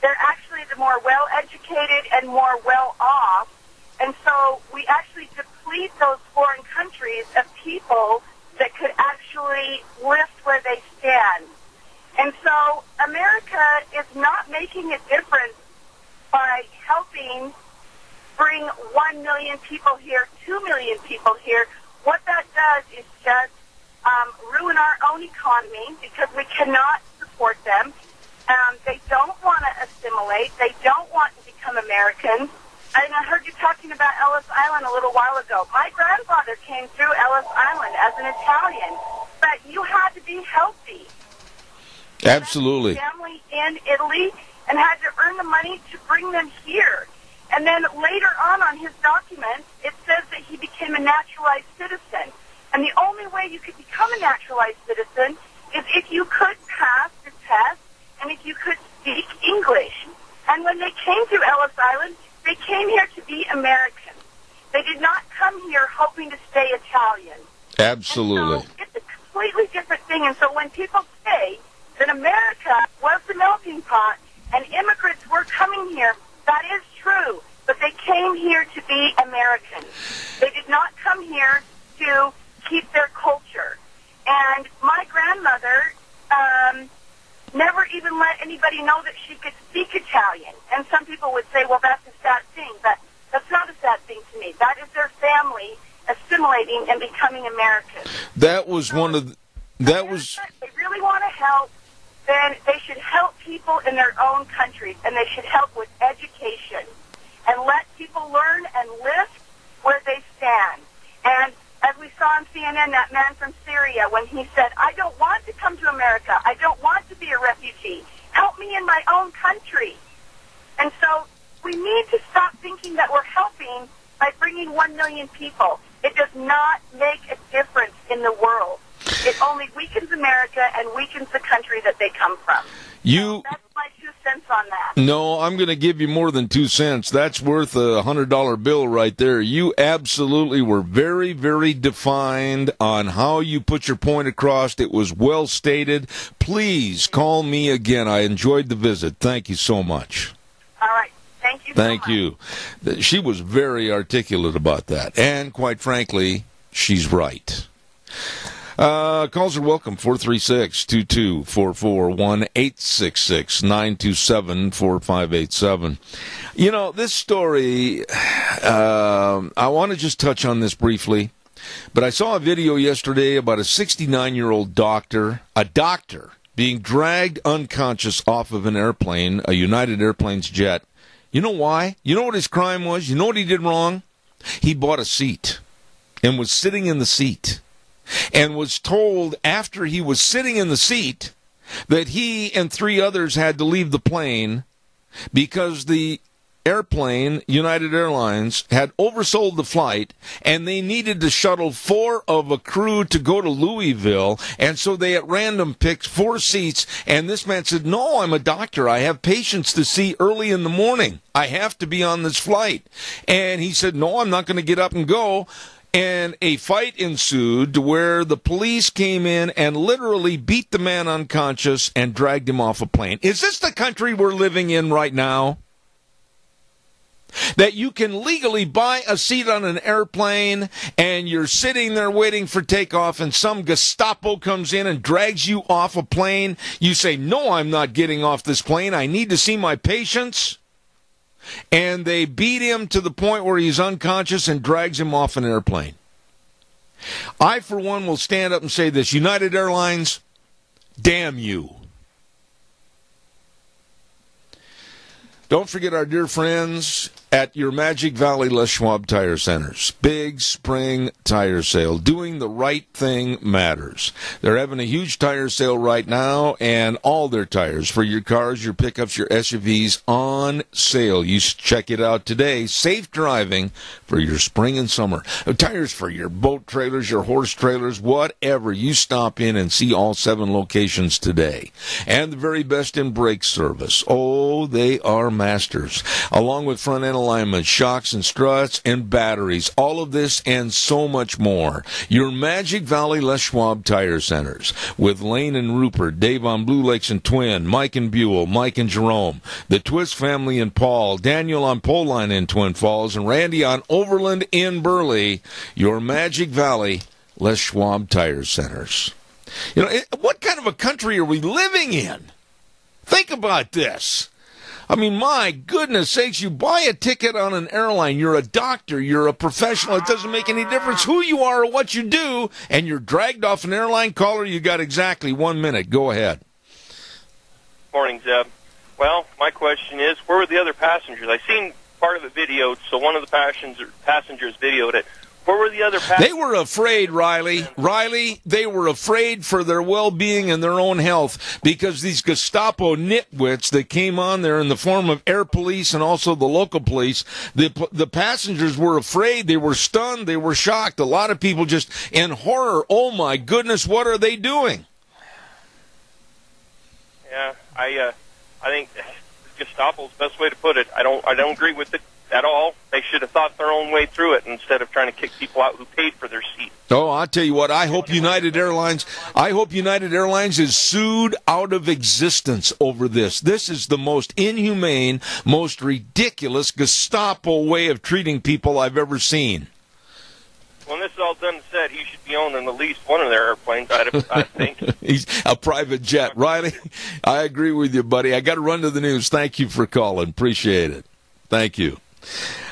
they're actually the more well-educated and more well-off, and so we actually deplete those foreign countries of people that could actually lift where they stand. And so America is not making a difference by helping million people here, 2 million people here, what that does is just ruin our own economy because we cannot support them. They don't want to assimilate. They don't want to become Americans. And I heard you talking about Ellis Island a little while ago. My grandfather came through Ellis Island as an Italian, but you had to be healthy. Absolutely. Family in Italy and had to earn the money to bring them here. And then later on his documents, it says that he became a naturalized citizen. And the only way you could become a naturalized citizen is if you could pass the test and if you could speak English. And when they came to Ellis Island, they came here to be Americans. They did not come here hoping to stay Italian. Absolutely. And so it's a completely different thing. And so when people say that America was the melting pot and immigrants were coming here, that is true. But they came here to be Americans. They did not come here to keep their culture. And my grandmother never even let anybody know that she could speak Italian. And some people would say, well, that's a sad thing. But that's not a sad thing to me. That is their family assimilating and becoming Americans. That was one of the... If they really want to help, then they should help people in their own countries, and they should help with education and let people learn and live where they stand. And as we saw on CNN, that man from Syria, when he said, I don't want to come to America. I don't want to be a refugee. Help me in my own country. And so we need to stop thinking that we're helping by bringing 1 million people. It does not make a difference in the world. It only weakens America and weakens the country that they come from. So that's my 2 cents on that. No, I'm going to give you more than 2 cents. That's worth a $100 bill right there. You absolutely were very, very defined on how you put your point across. It was well stated. Please call me again. I enjoyed the visit. Thank you so much. All right. Thank you so much. Thank you. She was very articulate about that. And quite frankly, she's right. Calls are welcome, 436-2244, 1-866-927-4587. You know, this story, I want to just touch on this briefly, but I saw a video yesterday about a 69-year-old doctor, being dragged unconscious off of an airplane, a United Airlines jet. You know why? You know what his crime was? You know what he did wrong? He bought a seat and was sitting in the seat. And was told after he was sitting in the seat that he and 3 others had to leave the plane because the airplane, United Airlines, had oversold the flight and they needed to shuttle 4 of a crew to go to Louisville. And so they at random picked 4 seats. And this man said, no, I'm a doctor. I have patients to see early in the morning. I have to be on this flight. And he said, no, I'm not going to get up and go. And a fight ensued to where the police came in and literally beat the man unconscious and dragged him off a plane. Is this the country we're living in right now? That you can legally buy a seat on an airplane and you're sitting there waiting for takeoff and some Gestapo comes in and drags you off a plane. You say, no, I'm not getting off this plane. I need to see my patients. And they beat him to the point where he's unconscious and drags him off an airplane. I, for one, will stand up and say this. United Airlines, damn you. Don't forget our dear friends at your Magic Valley Les Schwab Tire Centers. Big spring tire sale. Doing the right thing matters. They're having a huge tire sale right now, and all their tires for your cars, your pickups, your SUVs on sale. You check it out today. Safe driving for your spring and summer. Tires for your boat trailers, your horse trailers, whatever. You stop in and see all 7 locations today. And the very best in brake service. Oh, they are masters. Along with front end alignment, shocks and struts, and batteries. All of this and so much more. Your Magic Valley Les Schwab Tire Centers with Lane and Rupert, Dave on Blue Lakes and Twin, Mike and Buell, Mike and Jerome, the Twist family and Paul, Daniel on Pole Line in Twin Falls, and Randy on Overland in Burley. Your Magic Valley Les Schwab Tire Centers. You know, what kind of a country are we living in? Think about this. I mean, my goodness sakes, you buy a ticket on an airline, you're a doctor, you're a professional, it doesn't make any difference who you are or what you do, and you're dragged off an airline. Caller, you got exactly 1 minute. Go ahead. Morning, Zeb. Well, my question is, where were the other passengers? I seen part of the video, so one of the passengers videoed it. Where were the other passengers? They were afraid, Riley. Riley, they were afraid for their well-being and their own health because these Gestapo nitwits that came on there in the form of air police and also the local police, the passengers were afraid. They were stunned. They were shocked. A lot of people just in horror. Oh, my goodness, what are they doing? Yeah, I think Gestapo's the best way to put it. I don't agree with it at all. They should have thought their own way through it instead of trying to kick people out who paid for their seat. Oh, I'll tell you what, I hope United Airlines is sued out of existence over this. This is the most inhumane, most ridiculous Gestapo way of treating people I've ever seen. When this is all done and said, he should be owning at least one of their airplanes, I think. He's a private jet. Riley, I agree with you, buddy. I got to run to the news. Thank you for calling. Appreciate it. Thank you.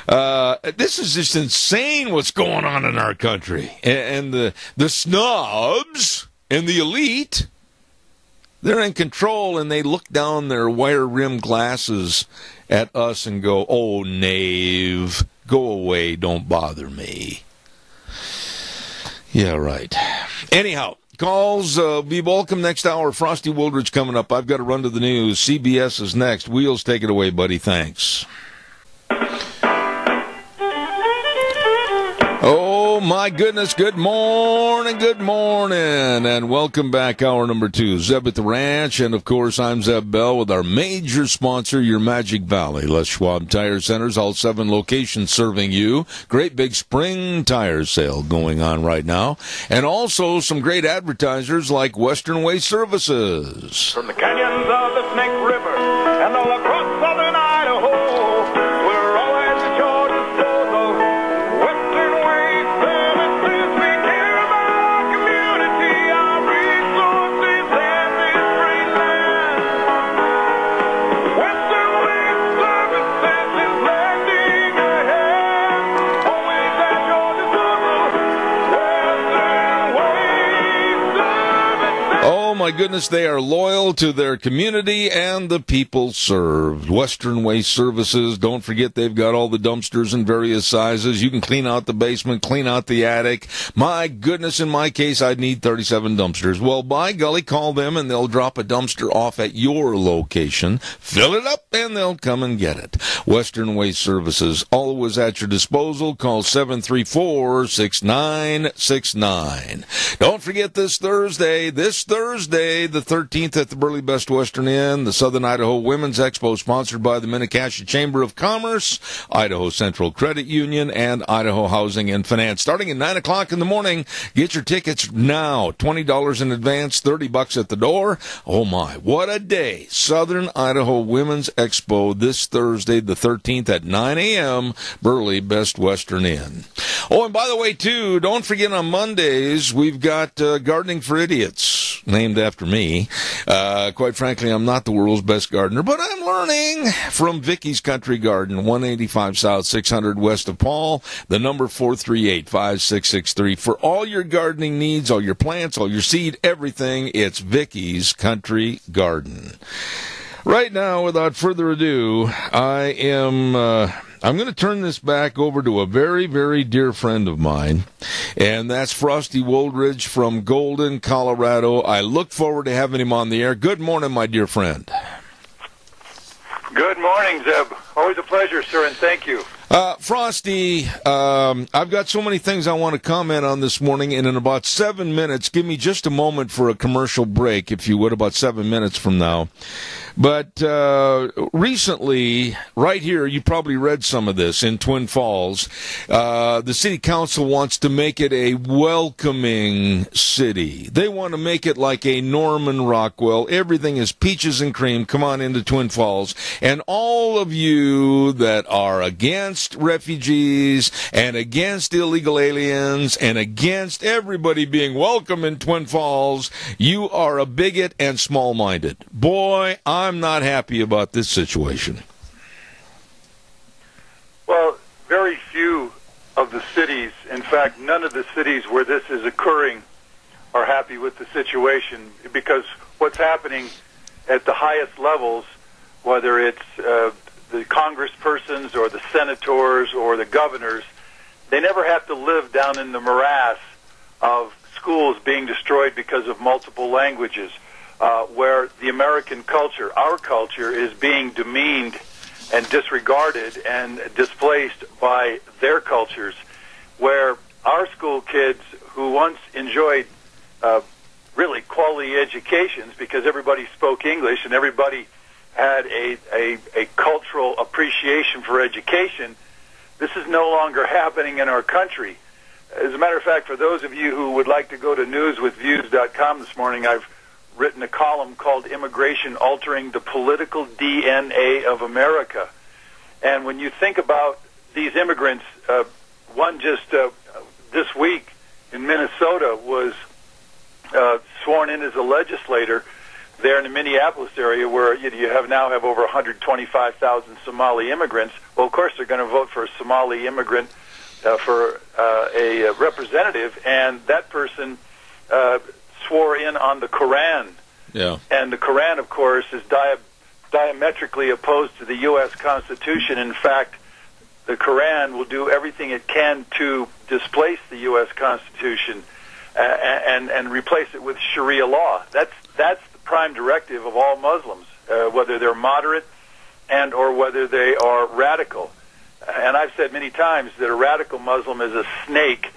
This is just insane what's going on in our country. And the snobs and the elite, they're in control, and they look down their wire-rimmed glasses at us and go, oh, knave, go away, don't bother me. Yeah, right. Anyhow, calls be welcome next hour. Frosty Wooldridge coming up. I've got to run to the news. CBS is next. Wheels, take it away, buddy. Thanks. Oh, my goodness. Good morning, and welcome back. Hour number 2. Zeb at the Ranch, and, of course, I'm Zeb Bell with our major sponsor, your Magic Valley. Les Schwab Tire Centers, all 7 locations serving you. Great big spring tire sale going on right now. And also some great advertisers like Western Way Services. From the canyons of the Snake River and all across southern Idaho, we're always at your disposal. Western Way Services, we care about our community, our resources, and this great land. Western Way Services is lending a hand, always at your disposal. Western Way Services. Oh, my goodness, they are loyal to their community and the people served. Western Way Services, don't forget they've got all the dumpsters in various sizes. You can clean out the basement, clean out the attic. My goodness, in my case, I'd need 37 dumpsters. Well, by golly, call them and they'll drop a dumpster off at your location. Fill it up and they'll come and get it. Western Way Services, always at your disposal. Call 734-6969. Don't forget this Thursday, the 13th at the Burley Best Western Inn, the Southern Idaho Women's Expo, sponsored by the Mini-Cassia Chamber of Commerce, Idaho Central Credit Union, and Idaho Housing and Finance. Starting at 9 o'clock in the morning, get your tickets now. $20 in advance, $30 at the door. Oh my, what a day. Southern Idaho Women's Expo this Thursday, the 13th at 9 a.m., Burley Best Western Inn. Oh, and by the way, too, don't forget on Mondays, we've got Gardening for Idiots, named after me. Quite frankly, I'm not the world's best gardener, but I'm learning from Vicky's Country Garden, 185 South, 600 west of Paul, the number 438-5663. For all your gardening needs, all your plants, all your seed, everything, it's Vicky's Country Garden. Right now, without further ado, I'm going to turn this back over to a very, very dear friend of mine, and that's Frosty Wooldridge from Golden, Colorado. I look forward to having him on the air. Good morning, my dear friend. Good morning, Zeb. Always a pleasure, sir, and thank you. Frosty, I've got so many things I want to comment on this morning, and in about 7 minutes, give me just a moment for a commercial break, if you would, about 7 minutes from now. But recently, right here, you probably read some of this in Twin Falls, the city council wants to make it a welcoming city. They want to make it like a Norman Rockwell. Everything is peaches and cream. Come on into Twin Falls. And all of you that are against against refugees and against illegal aliens and against everybody being welcome in Twin Falls, you are a bigot and small-minded. Boy, I'm not happy about this situation. Well, very few of the cities, in fact, none of the cities where this is occurring are happy with the situation, because what's happening at the highest levels, whether it's the congresspersons or the senators or the governors, they never have to live down in the morass of schools being destroyed because of multiple languages, where the American culture, our culture, is being demeaned and disregarded and displaced by their cultures, where our school kids who once enjoyed really quality educations because everybody spoke English and everybody had a cultural appreciation for education, this is no longer happening in our country. As a matter of fact, for those of you who would like to go to newswithviews.com this morning, I've written a column called Immigration Altering the Political DNA of America. And when you think about these immigrants, one just this week in Minnesota was sworn in as a legislator there in the Minneapolis area, where you now have over 125,000 Somali immigrants. Well, of course, they're going to vote for a Somali immigrant for a representative, and that person swore in on the Koran. Yeah. And the Koran, of course, is diametrically opposed to the U.S. Constitution. In fact, the Koran will do everything it can to displace the U.S. Constitution and replace it with Sharia law. That's the prime directive of all Muslims, whether they're moderate and or whether they are radical. And I've said many times that a radical Muslim is a snake,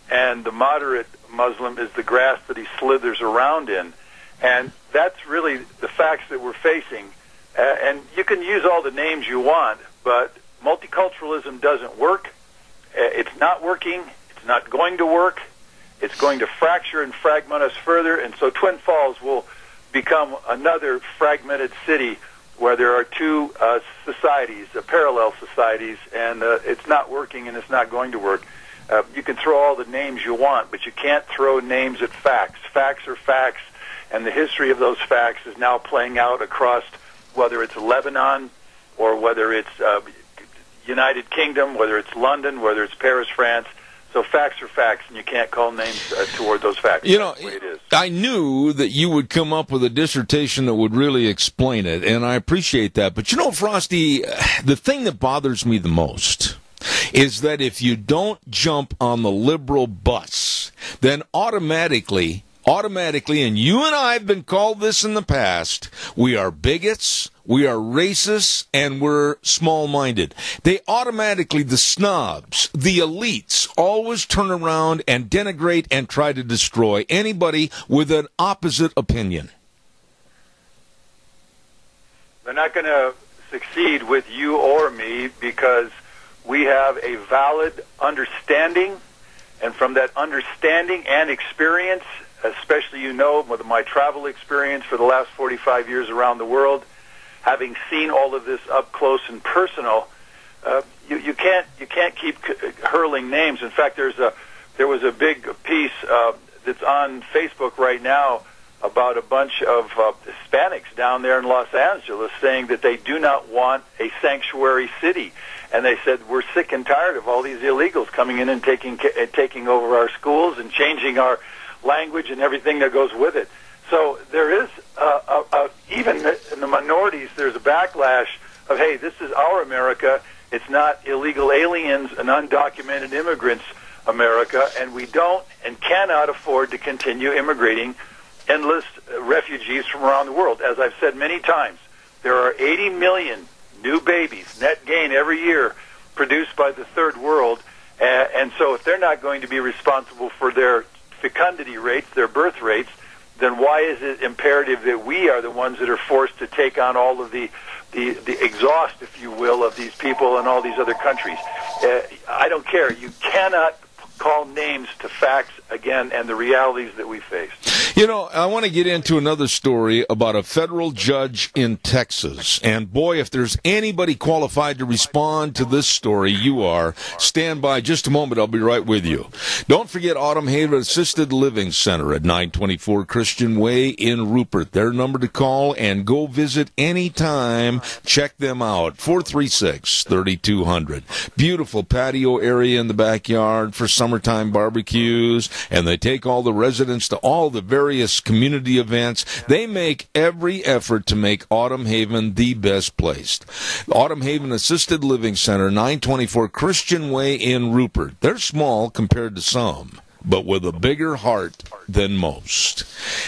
and the moderate Muslim is the grass that he slithers around in. And that's really the facts that we're facing. And you can use all the names you want, but multiculturalism doesn't work. It's not working. It's not going to work. It's going to fracture and fragment us further. And so Twin Falls will become another fragmented city where there are two societies, parallel societies, and it's not working and it's not going to work. You can throw all the names you want, but you can't throw names at facts. Facts are facts, and the history of those facts is now playing out across whether it's Lebanon or whether it's United Kingdom, whether it's London, whether it's Paris, France. So facts are facts, and you can't call names toward those facts. You know, that's the way it is. I knew that you would come up with a dissertation that would really explain it, and I appreciate that. But you know, Frosty, the thing that bothers me the most is that if you don't jump on the liberal bus, then automatically, and you and I have been called this in the past, we are bigots, we are racists, and we're small-minded. They automatically, the snobs, the elites, always turn around and denigrate and try to destroy anybody with an opposite opinion. They're not going to succeed with you or me because we have a valid understanding, and from that understanding and experience, especially with my travel experience for the last 45 years around the world, having seen all of this up close and personal, you can't keep hurling names. In fact, there was a big piece that's on Facebook right now about a bunch of Hispanics down there in Los Angeles saying that they do not want a sanctuary city, and they said we're sick and tired of all these illegals coming in and taking over our schools and changing our language and everything that goes with it. So there is, even in the minorities, there's a backlash of, hey, this is our America. It's not illegal aliens and undocumented immigrants America, and we don't and cannot afford to continue immigrating endless refugees from around the world. As I've said many times, there are 80 million new babies, net gain every year, produced by the third world, and so if they're not going to be responsible for their fecundity rates, their birth rates, then why is it imperative that we are the ones that are forced to take on all of the exhaust, if you will, of these people in all these other countries? I don't care. You cannot call names to facts again and the realities that we face. You know, I want to get into another story about a federal judge in Texas. And boy, if there's anybody qualified to respond to this story, you are. Stand by just a moment. I'll be right with you. Don't forget Autumn Haven Assisted Living Center at 924 Christian Way in Rupert. Their number to call, and go visit anytime. Check them out. 436-3200. Beautiful patio area in the backyard for summertime barbecues. And they take all the residents to all the various community events. They make every effort to make Autumn Haven the best place. Autumn Haven Assisted Living Center, 924 Christian Way in Rupert. They're small compared to some, but with a bigger heart than most.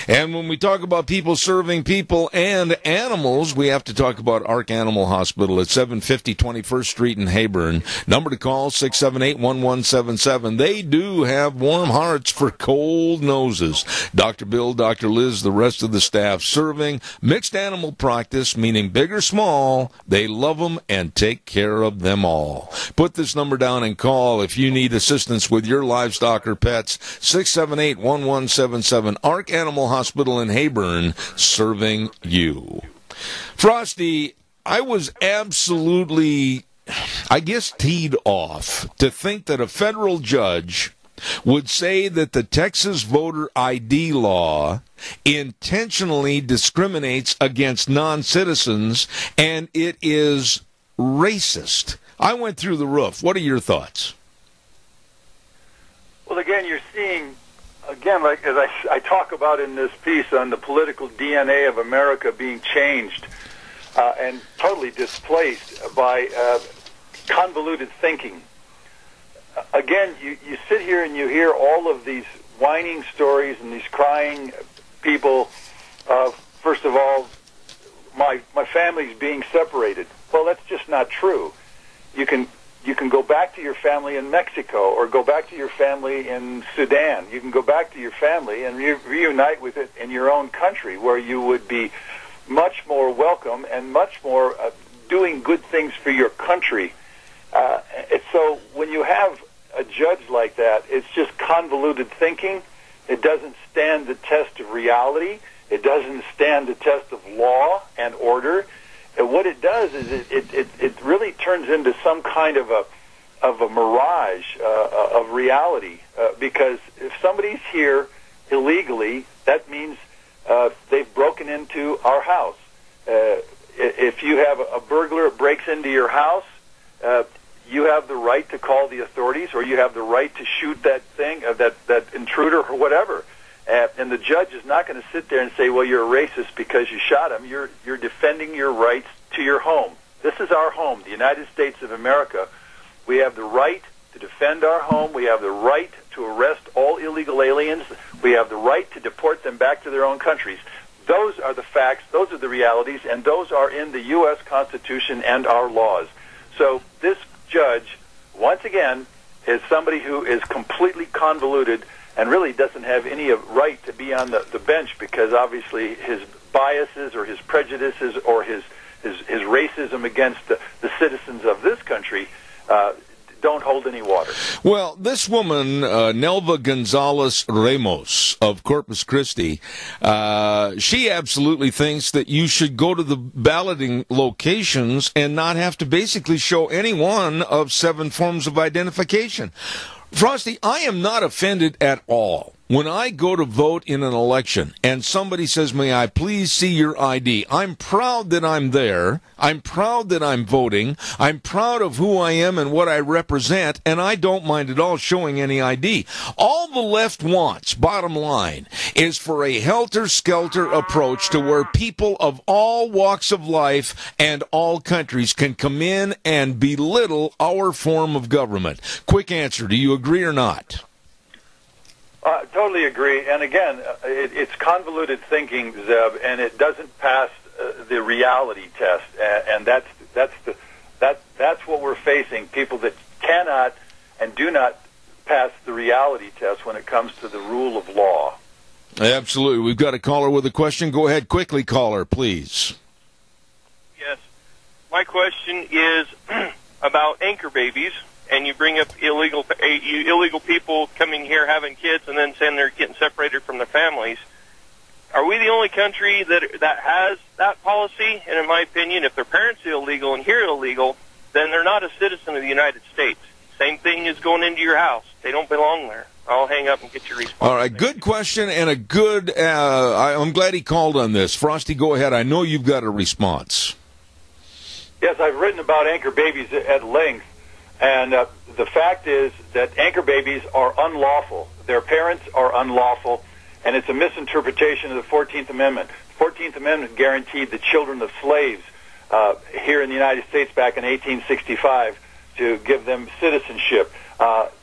And when we talk about people serving people and animals, we have to talk about Ark Animal Hospital at 750 21st Street in Hayburn. Number to call, 678-1177. They do have warm hearts for cold noses. Dr. Bill, Dr. Liz, the rest of the staff serving mixed animal practice, meaning big or small. They love them and take care of them all. Put this number down and call if you need assistance with your livestock or pets. 678-1177. Ark Animal Hospital in Hayburn, serving you. Frosty, I was absolutely, I guess, teed off to think that a federal judge would say that the Texas voter ID law intentionally discriminates against non-citizens and it is racist. I went through the roof. What are your thoughts? Well, again, you're seeing, like as I talk about in this piece on the political DNA of America being changed and totally displaced by convoluted thinking. Again, you sit here and you hear all of these whining stories and these crying people. First of all, my family's being separated. Well, that's just not true. You can go back to your family in Mexico or go back to your family in Sudan. You can go back to your family and reunite with it in your own country where you would be much more welcome and much more doing good things for your country. So when you have a judge like that, it's just convoluted thinking. It doesn't stand the test of reality. It doesn't stand the test of law and order. And what it does is it really turns into some kind of a mirage of reality. Because if somebody's here illegally, that means they've broken into our house. If you have a burglar breaks into your house, you have the right to call the authorities, or you have the right to shoot that thing, that intruder, or whatever. And the judge is not going to sit there and say, well, you're a racist because you shot him. You're defending your rights to your home. This is our home, the United States of America. We have the right to defend our home. We have the right to arrest all illegal aliens. We have the right to deport them back to their own countries. Those are the facts. Those are the realities. And those are in the U.S. Constitution and our laws. So this judge, once again, is somebody who is completely convoluted and really doesn't have any right to be on the bench because obviously his biases or his prejudices or his racism against the citizens of this country don't hold any water. Well, this woman, Nelva Gonzalez Ramos of Corpus Christi, she absolutely thinks that you should go to the balloting locations and not have to basically show any one of 7 forms of identification. Frosty, I am not offended at all when I go to vote in an election and somebody says, may I please see your ID? I'm proud that I'm there. I'm proud that I'm voting. I'm proud of who I am and what I represent, and I don't mind at all showing any ID. All the left wants, bottom line, is for a helter-skelter approach to where people of all walks of life and all countries can come in and belittle our form of government. Quick answer, do you agree or not? Totally agree. And again, it's convoluted thinking, Zeb, and it doesn't pass the reality test. And that's what we're facing. People that cannot and do not pass the reality test when it comes to the rule of law. Absolutely. We've got a caller with a question. Go ahead quickly, caller, please. Yes. My question is about anchor babies. And you bring up illegal people coming here having kids and then saying they're getting separated from their families. Are we the only country that has that policy? And in my opinion, if their parents are illegal and here illegal, then they're not a citizen of the United States. Same thing as going into your house. They don't belong there. I'll hang up and get your response. All right, good question and a good, I'm glad he called on this. Frosty, go ahead. I know you've got a response. Yes, I've written about anchor babies at length, and the fact is that anchor babies are unlawful. Their parents are unlawful, and it's a misinterpretation of the 14th Amendment. The 14th Amendment guaranteed the children of slaves here in the United States back in 1865 to give them citizenship.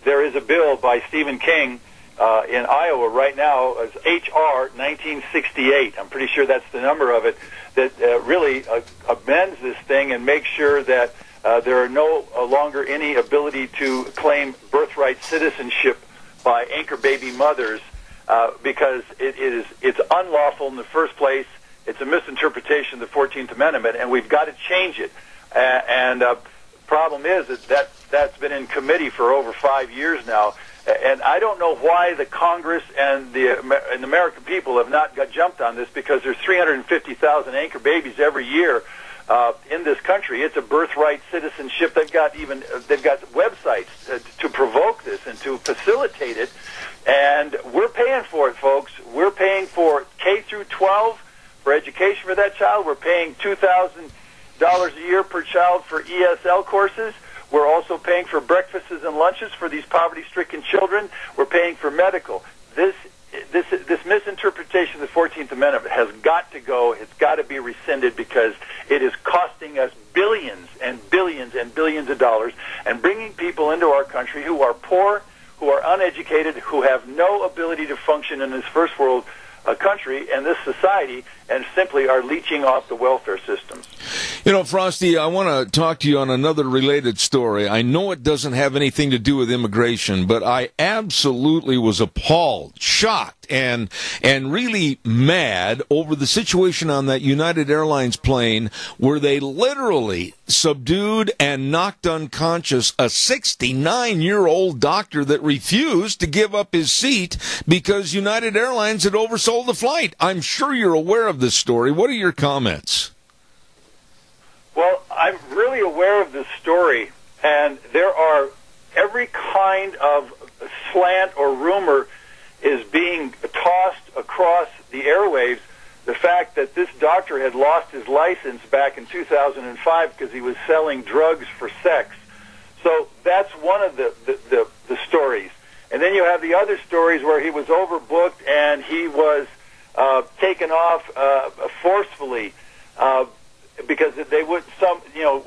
There is a bill by Stephen King in Iowa right now, as H.R. 1968. I'm pretty sure that's the number of it, that really amends this thing and makes sure that there are no longer any ability to claim birthright citizenship by anchor baby mothers because it's unlawful in the first place. It's a misinterpretation of the 14th Amendment, and we've got to change it. Problem is that that's been in committee for over 5 years now, and I don't know why the Congress and the American people have not got jumped on this, because there's 350,000 anchor babies every year in this country. It's a birthright citizenship. They've got websites to provoke this and to facilitate it, and we're paying for it, folks. We're paying for K through 12 for education for that child. We're paying $2,000 a year per child for ESL courses. We're also paying for breakfasts and lunches for these poverty-stricken children. We're paying for medical. This misinterpretation of the 14th Amendment has got to go. It's got to be rescinded, because it is costing us billions and billions and billions of dollars and bringing people into our country who are poor, who are uneducated, who have no ability to function in this first world country and this society, and simply are leeching off the welfare systems. You know, Frosty, I want to talk to you on another related story. I know it doesn't have anything to do with immigration, but I absolutely was appalled, shocked, and really mad over the situation on that United Airlines plane where they literally subdued and knocked unconscious a 69-year-old doctor that refused to give up his seat because United Airlines had oversold the flight. I'm sure you're aware of this story. What are your comments? Well, I'm really aware of this story, and there are every kind of slant or rumor is being tossed across the airwaves. The fact that this doctor had lost his license back in 2005 because he was selling drugs for sex. So that's one of the stories. And then you have the other stories where he was overbooked and he was taken off forcefully because they would,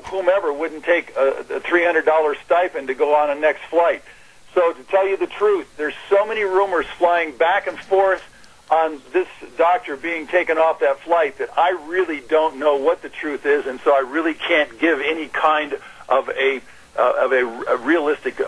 whomever wouldn't take a $300 stipend to go on a next flight. So to tell you the truth, there's so many rumors flying back and forth on this doctor being taken off that flight that I really don't know what the truth is, and so I really can't give any kind of a realistic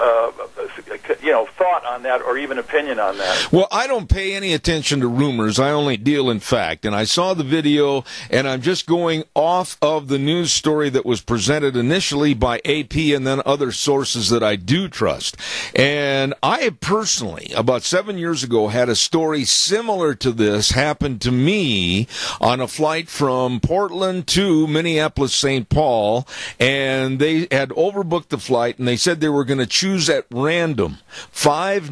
thought on that, or even opinion on that. Well, I don't pay any attention to rumors. I only deal in fact. And I saw the video, and I'm just going off of the news story that was presented initially by AP and then other sources that I do trust. And I personally, about 7 years ago, had a story similar to this happen to me on a flight from Portland to Minneapolis-St. Paul, and they had overbooked the flight, and they said they were going to choose at random 5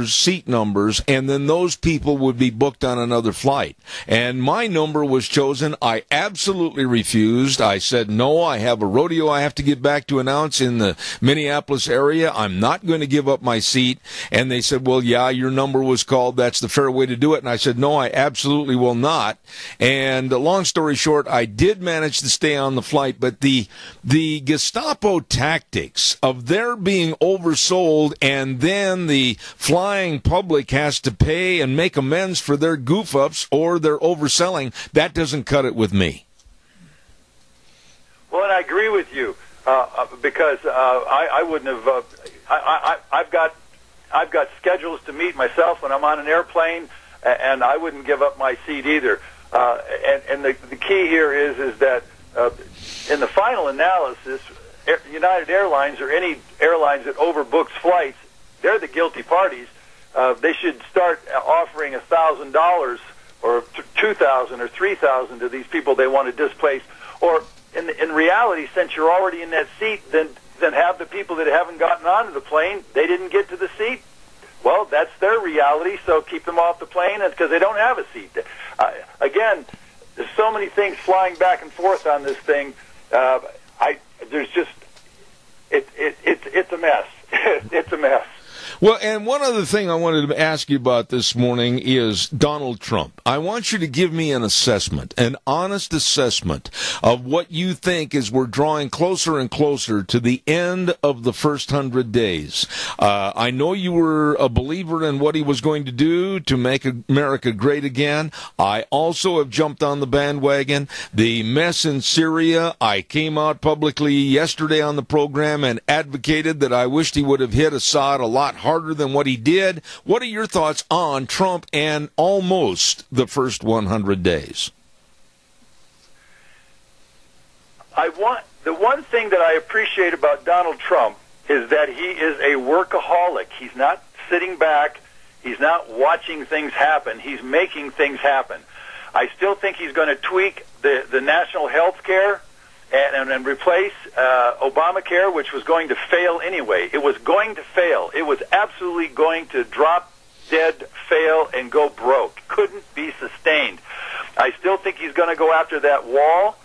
seat numbers, and then those people would be booked on another flight. And my number was chosen. I absolutely refused. I said, no, I have a rodeo I have to get back to announce in the Minneapolis area. I'm not going to give up my seat. And they said, well, yeah, your number was called. That's the fair way to do it. And I said, no, I absolutely will not. And long story short, I did manage to stay on the flight, but the Gestapo tactics of their being oversold, and then the flying public has to pay and make amends for their goof-ups or their overselling, that doesn't cut it with me. Well, and I agree with you because I wouldn't have. I've got schedules to meet myself when I'm on an airplane, and I wouldn't give up my seat either. And the key here is that in the final analysis, United Airlines or any airlines that overbooks flights, they're the guilty parties. They should start offering $1,000 or 2,000 or 3,000 of these people they want to displace. Or in reality, since you're already in that seat, then have the people that haven't gotten onto the plane, they didn't get to the seat. Well, that's their reality, so keep them off the plane because they don't have a seat. Again, there's so many things flying back and forth on this thing. It's a mess. It's a mess. Well, and one other thing I wanted to ask you about this morning is Donald Trump. I want you to give me an assessment, an honest assessment of what you think as we're drawing closer and closer to the end of the first 100 days. I know you were a believer in what he was going to do to make America great again. I also have jumped on the bandwagon. The mess in Syria, I came out publicly yesterday on the program and advocated that I wished he would have hit Assad a lot harder than what he did. What are your thoughts on Trump and almost the first 100 days? The one thing that I appreciate about Donald Trump is that he is a workaholic. He's not sitting back. He's not watching things happen. He's making things happen. I still think he's going to tweak the national health care and replace Obamacare, which was going to fail anyway. It was going to fail. It was absolutely going to drop dead, fail, and go broke. Couldn't be sustained. I still think he's going to go after that wall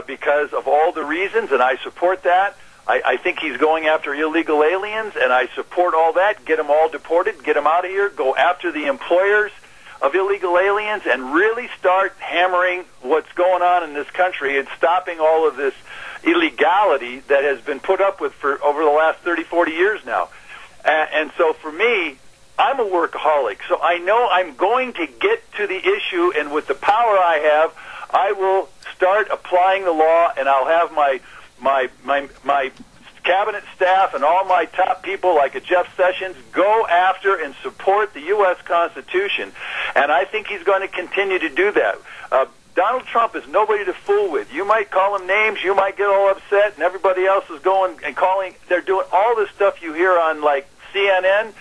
because of all the reasons, and I support that. I think he's going after illegal aliens, and I support all that. Get them all deported, get them out of here, go after the employers of illegal aliens, and really start hammering what's going on in this country and stopping all of this illegality that has been put up with for over the last 30, 40 years now. And so for me, I'm a workaholic, so I know I'm going to get to the issue, and with the power I have, I will start applying the law, and I'll have my cabinet staff and all my top people like a Jeff Sessions go after and support the U.S. Constitution, and I think he's going to continue to do that. Donald Trump is nobody to fool with. You might call him names, you might get all upset, and everybody else is going and calling. They're doing all this stuff you hear on like CNN.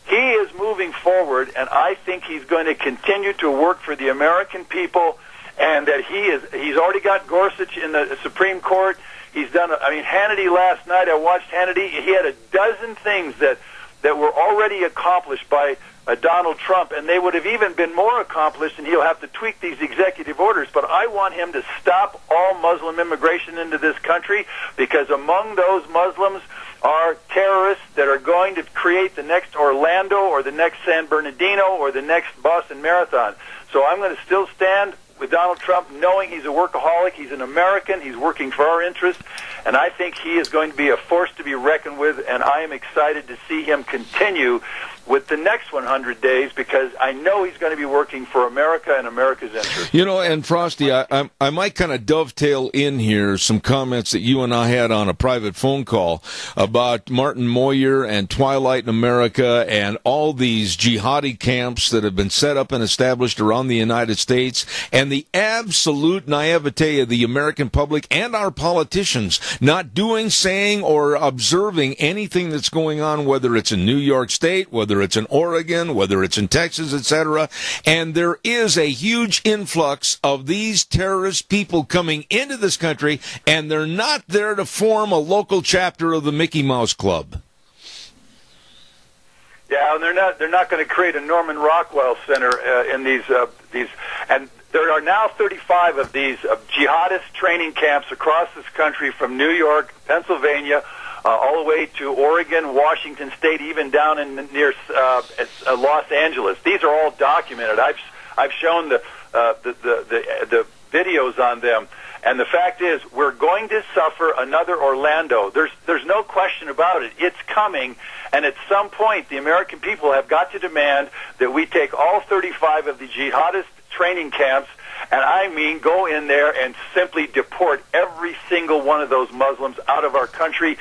He is moving forward, and I think he's going to continue to work for the American people, and that he's already got Gorsuch in the Supreme Court. He's done, Hannity last night, I watched Hannity. He had a dozen things that were already accomplished by Donald Trump, and they would have even been more accomplished, and he'll have to tweak these executive orders. But I want him to stop all Muslim immigration into this country, because among those Muslims are terrorists that are going to create the next Orlando or the next San Bernardino or the next Boston Marathon. So I'm going to still stand with Donald Trump, knowing he's a workaholic, he's an American, he's working for our interests, and I think he is going to be a force to be reckoned with, and I am excited to see him continue with the next 100 days, because I know he's going to be working for America and America's interests. You know, and Frosty, I might kind of dovetail in here some comments that you and I had on a private phone call about Martin Moyer and Twilight in America and all these jihadi camps that have been set up and established around the United States, and the absolute naivete of the American public and our politicians not doing, saying, or observing anything that's going on, whether it's in New York State, whether it's in Oregon, whether it's in Texas, etc. And there is a huge influx of these terrorist people coming into this country, and they're not there to form a local chapter of the Mickey Mouse Club. Yeah, and they're not going to create a Norman Rockwell Center in these, and there are now 35 of these jihadist training camps across this country, from New York, Pennsylvania, all the way to Oregon, Washington State, even down in near Los Angeles. These are all documented. I've shown the videos on them, and the fact is, we're going to suffer another Orlando. There's no question about it. It's coming, and at some point, the American people have got to demand that we take all 35 of the jihadist training camps, and I mean go in there and simply deport every single one of those Muslims out of our country.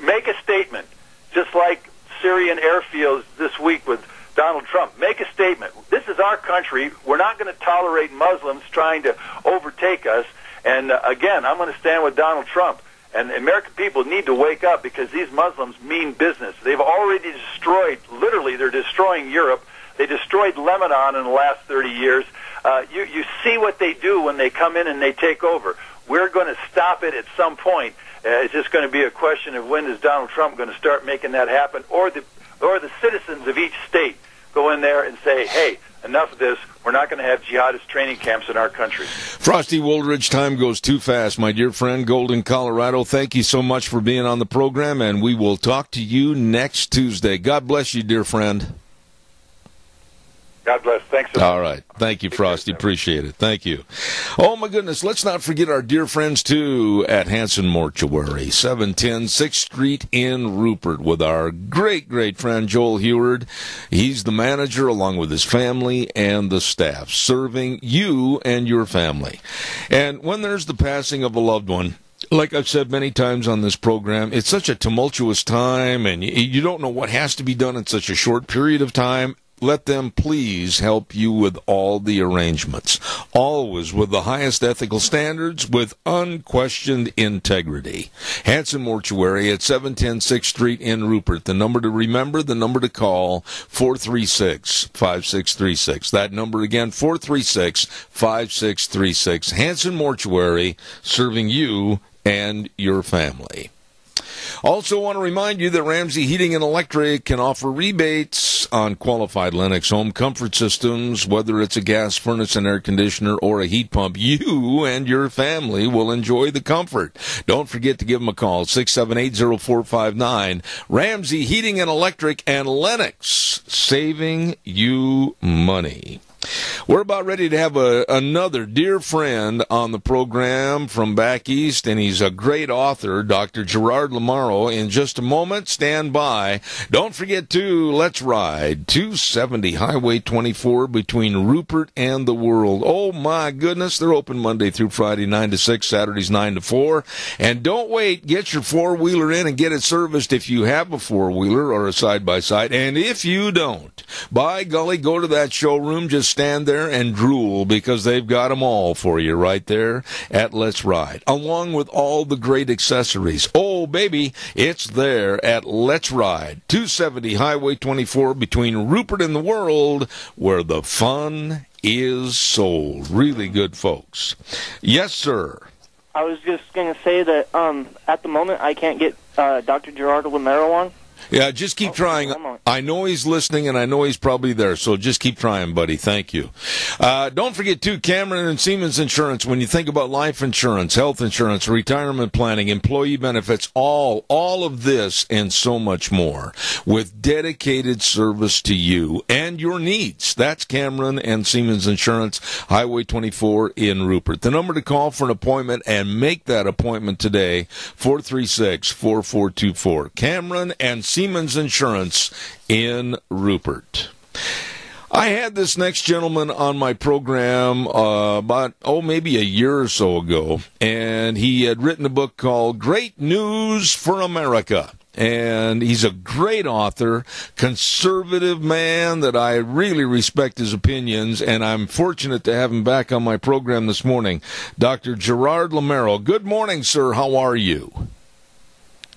Make a statement, just like Syrian airfields this week with Donald Trump. Make a statement. This is our country. We're not going to tolerate Muslims trying to overtake us. And again, I'm going to stand with Donald Trump. And American people need to wake up, because these Muslims mean business. They've already destroyed, literally, they're destroying Europe. They destroyed Lebanon in the last 30 years. You see what they do when they come in and they take over. We're going to stop it at some point. It's just going to be a question of when is Donald Trump going to start making that happen, or the citizens of each state go in there and say, hey, enough of this. We're not going to have jihadist training camps in our country. Frosty Woolridge, time goes too fast, my dear friend. Golden, Colorado, thank you so much for being on the program, and we will talk to you next Tuesday. God bless you, dear friend. God bless. Thanks so much. All right. Thank you, Frosty. Appreciate it. Thank you. Oh, my goodness. Let's not forget our dear friends, too, at Hanson Mortuary, 710 6th Street in Rupert, with our great, great friend, Joel Heward. He's the manager, along with his family and the staff, serving you and your family. And when there's the passing of a loved one, like I've said many times on this program, it's such a tumultuous time, and you don't know what has to be done in such a short period of time. Let them please help you with all the arrangements, always with the highest ethical standards, with unquestioned integrity. Hanson Mortuary at 710 6th Street in Rupert. The number to remember, the number to call, 436-5636. That number again, 436-5636. Hanson Mortuary, serving you and your family. Also want to remind you that Ramsey Heating and Electric can offer rebates on qualified Lennox home comfort systems, whether it's a gas furnace and air conditioner or a heat pump. You and your family will enjoy the comfort. Don't forget to give them a call, 678-0459. Ramsey Heating and Electric and Lennox, saving you money. We're about ready to have another dear friend on the program from back east, and he's a great author, Dr. Gerard Lamaro. In just a moment, stand by. Don't forget to Let's Ride, 270 Highway 24 between Rupert and the World. Oh, my goodness, they're open Monday through Friday, 9 to 6, Saturdays 9 to 4. And don't wait, get your four-wheeler in and get it serviced if you have a four-wheeler or a side-by-side. And if you don't, by golly, go to that showroom, just stand there and drool, because they've got them all for you right there at Let's Ride, along with all the great accessories. Oh, baby, it's there at Let's Ride, 270 Highway 24 between Rupert and the World, where the fun is sold. Really good folks. Yes, sir. I was just going to say that at the moment I can't get Dr. Gerard Lamaro on. Yeah, just keep trying. I know he's listening, and I know he's probably there, so just keep trying, buddy. Thank you. Don't forget, too, Cameron and Siemens Insurance. When you think about life insurance, health insurance, retirement planning, employee benefits, all of this and so much more, with dedicated service to you and your needs. That's Cameron and Siemens Insurance, Highway 24 in Rupert. The number to call for an appointment, and make that appointment today, 436-4424. Cameron and Siemens Insurance in Rupert. I had this next gentleman on my program about, maybe a year or so ago, and he had written a book called Great News for America. And he's a great author, conservative man that I really respect his opinions, and I'm fortunate to have him back on my program this morning. Dr. Gerard Lamaro. Good morning, sir. How are you?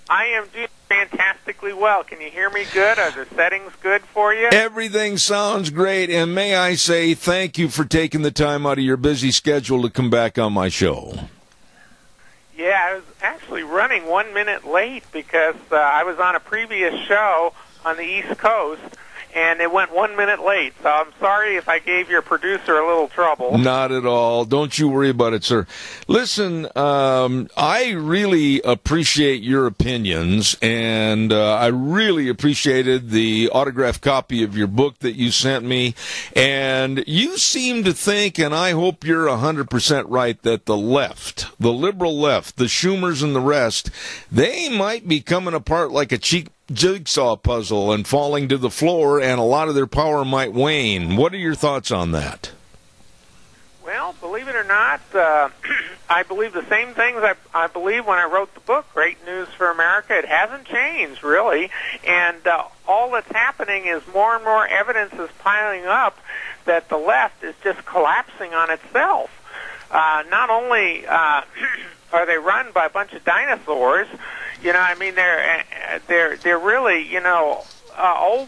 I am doing fantastically well. Can you hear me good? Are the settings good for you? Everything sounds great, and may I say thank you for taking the time out of your busy schedule to come back on my show. Yeah, I was actually running 1 minute late because I was on a previous show on the East Coast, and it went 1 minute late. So I'm sorry if I gave your producer a little trouble. Not at all. Don't you worry about it, sir. Listen, I really appreciate your opinions, and I really appreciated the autographed copy of your book that you sent me. And you seem to think, and I hope you're 100% right, that the left, the liberal left, the Schumers and the rest, they might be coming apart like a cheap jigsaw puzzle and falling to the floor, and a lot of their power might wane. What are your thoughts on that? Well, believe it or not, I believe the same things I believe when I wrote the book, Great News for America. It hasn't changed, really. And all that's happening is more and more evidence is piling up that the left is just collapsing on itself. Not only are they run by a bunch of dinosaurs, you know, I mean, they're really, you know,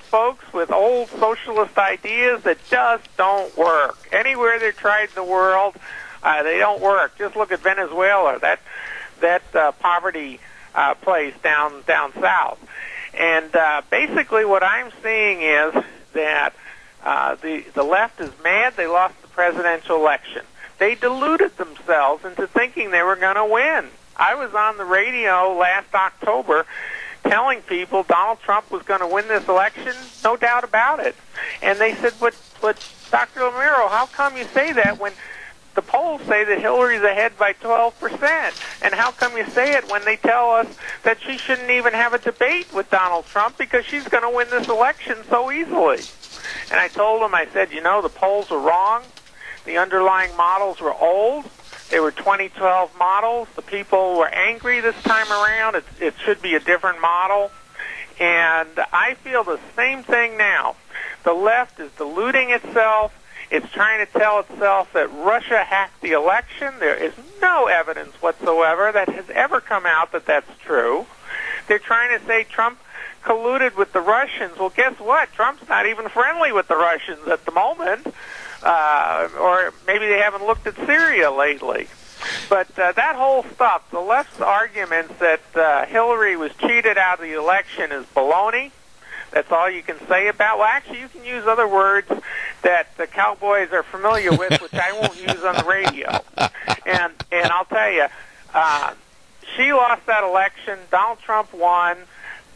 folks with old socialist ideas that just don't work. Anywhere they're tried in the world, they don't work. Just look at Venezuela, that poverty place down south. And basically what I'm seeing is that the left is mad they lost the presidential election. They deluded themselves into thinking they were going to win. I was on the radio last October telling people Donald Trump was going to win this election, no doubt about it. And they said, but Dr. Romero, how come you say that when the polls say that Hillary's ahead by 12%? And how come you say it when they tell us that she shouldn't even have a debate with Donald Trump because she's going to win this election so easily? And I told them, I said, the polls were wrong. The underlying models were old. They were 2012 models. The people were angry this time around. It should be a different model. And I feel the same thing now. The left is deluding itself. It's trying to tell itself that Russia hacked the election. There is no evidence whatsoever that has ever come out that that's true. They're trying to say Trump colluded with the Russians. Well, guess what? Trump's not even friendly with the Russians at the moment. Or maybe they haven't looked at Syria lately. But that whole stuff, the left's arguments that Hillary was cheated out of the election is baloney. That's all you can say about. Well, actually, you can use other words that the cowboys are familiar with, which I won't use on the radio. And I'll tell you, she lost that election. Donald Trump won.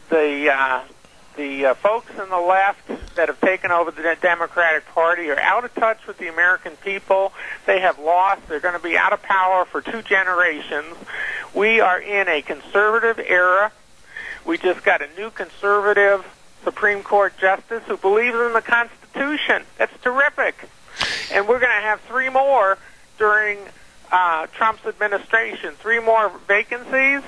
The folks on the left that have taken over the Democratic Party are out of touch with the American people. They have lost. They're going to be out of power for 2 generations. We are in a conservative era. We just got a new conservative Supreme Court justice who believes in the Constitution. That's terrific. And we're going to have 3 more during Trump's administration, 3 more vacancies,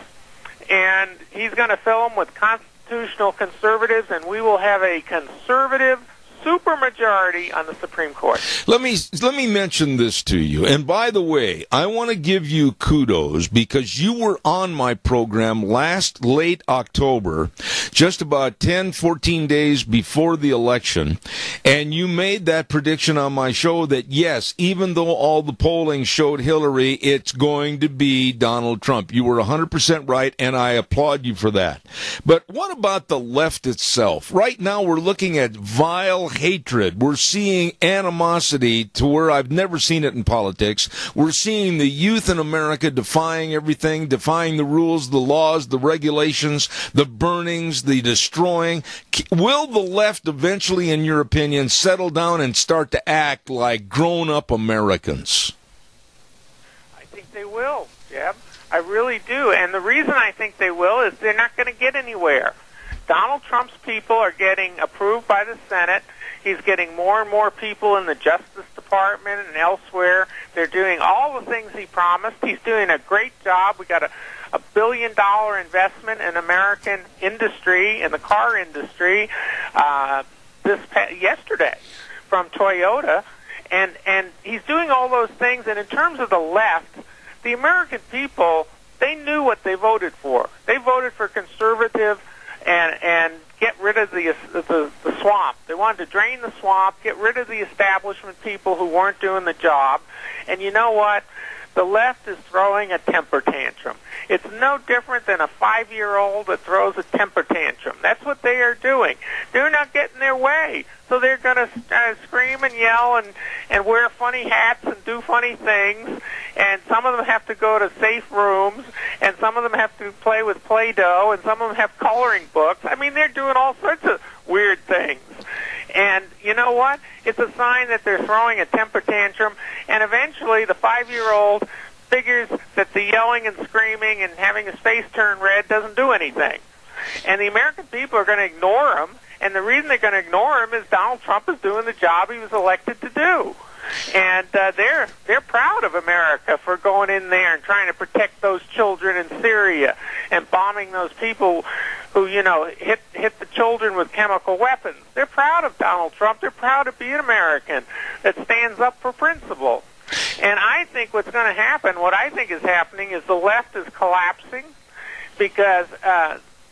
and he's going to fill them with constitutional conservatives, and we will have a conservative supermajority on the Supreme Court. Let me mention this to you. And by the way, I want to give you kudos because you were on my program late October, just about 10, 14 days before the election, and you made that prediction on my show that yes, even though all the polling showed Hillary, it's going to be Donald Trump. You were 100% right, and I applaud you for that. But what about the left itself? Right now we're looking at vile hatred. We're seeing animosity to where I've never seen it in politics. We're seeing the youth in America defying everything, defying the rules, the laws, the regulations, the burnings, the destroying. Will the left eventually, in your opinion, settle down and start to act like grown-up Americans? I think they will, Jeb. I really do. And the reason I think they will is they're not going to get anywhere. Donald Trump's people are getting approved by the Senate. He's getting more and more people in the Justice Department and elsewhere. They're doing all the things he promised. He's doing a great job. We got a $1 billion investment in American industry, in the car industry, yesterday from Toyota. And he's doing all those things. And in terms of the left, the American people, they knew what they voted for. They voted for conservative and get rid of the swamp. They wanted to drain the swamp, get rid of the establishment people who weren't doing the job. And you know what? The left is throwing a temper tantrum. It's no different than a 5-year-old that throws a temper tantrum. That's what they are doing. They're not getting their way. So they're going to scream and yell and wear funny hats and do funny things. And some of them have to go to safe rooms. And some of them have to play with Play-Doh. And some of them have coloring books. I mean, they're doing all sorts of weird things. And you know what? It's a sign that they're throwing a temper tantrum. And eventually the 5-year-old figures that the yelling and screaming and having his face turn red doesn't do anything. And the American people are going to ignore him. And the reason they're going to ignore him is Donald Trump is doing the job he was elected to do. And they're proud of America for going in there and trying to protect those children in Syria and bombing those people who, hit the children with chemical weapons. They're proud of Donald Trump. They're proud to be an American that stands up for principle. And I think what's going to happen, what I think is happening, is the left is collapsing because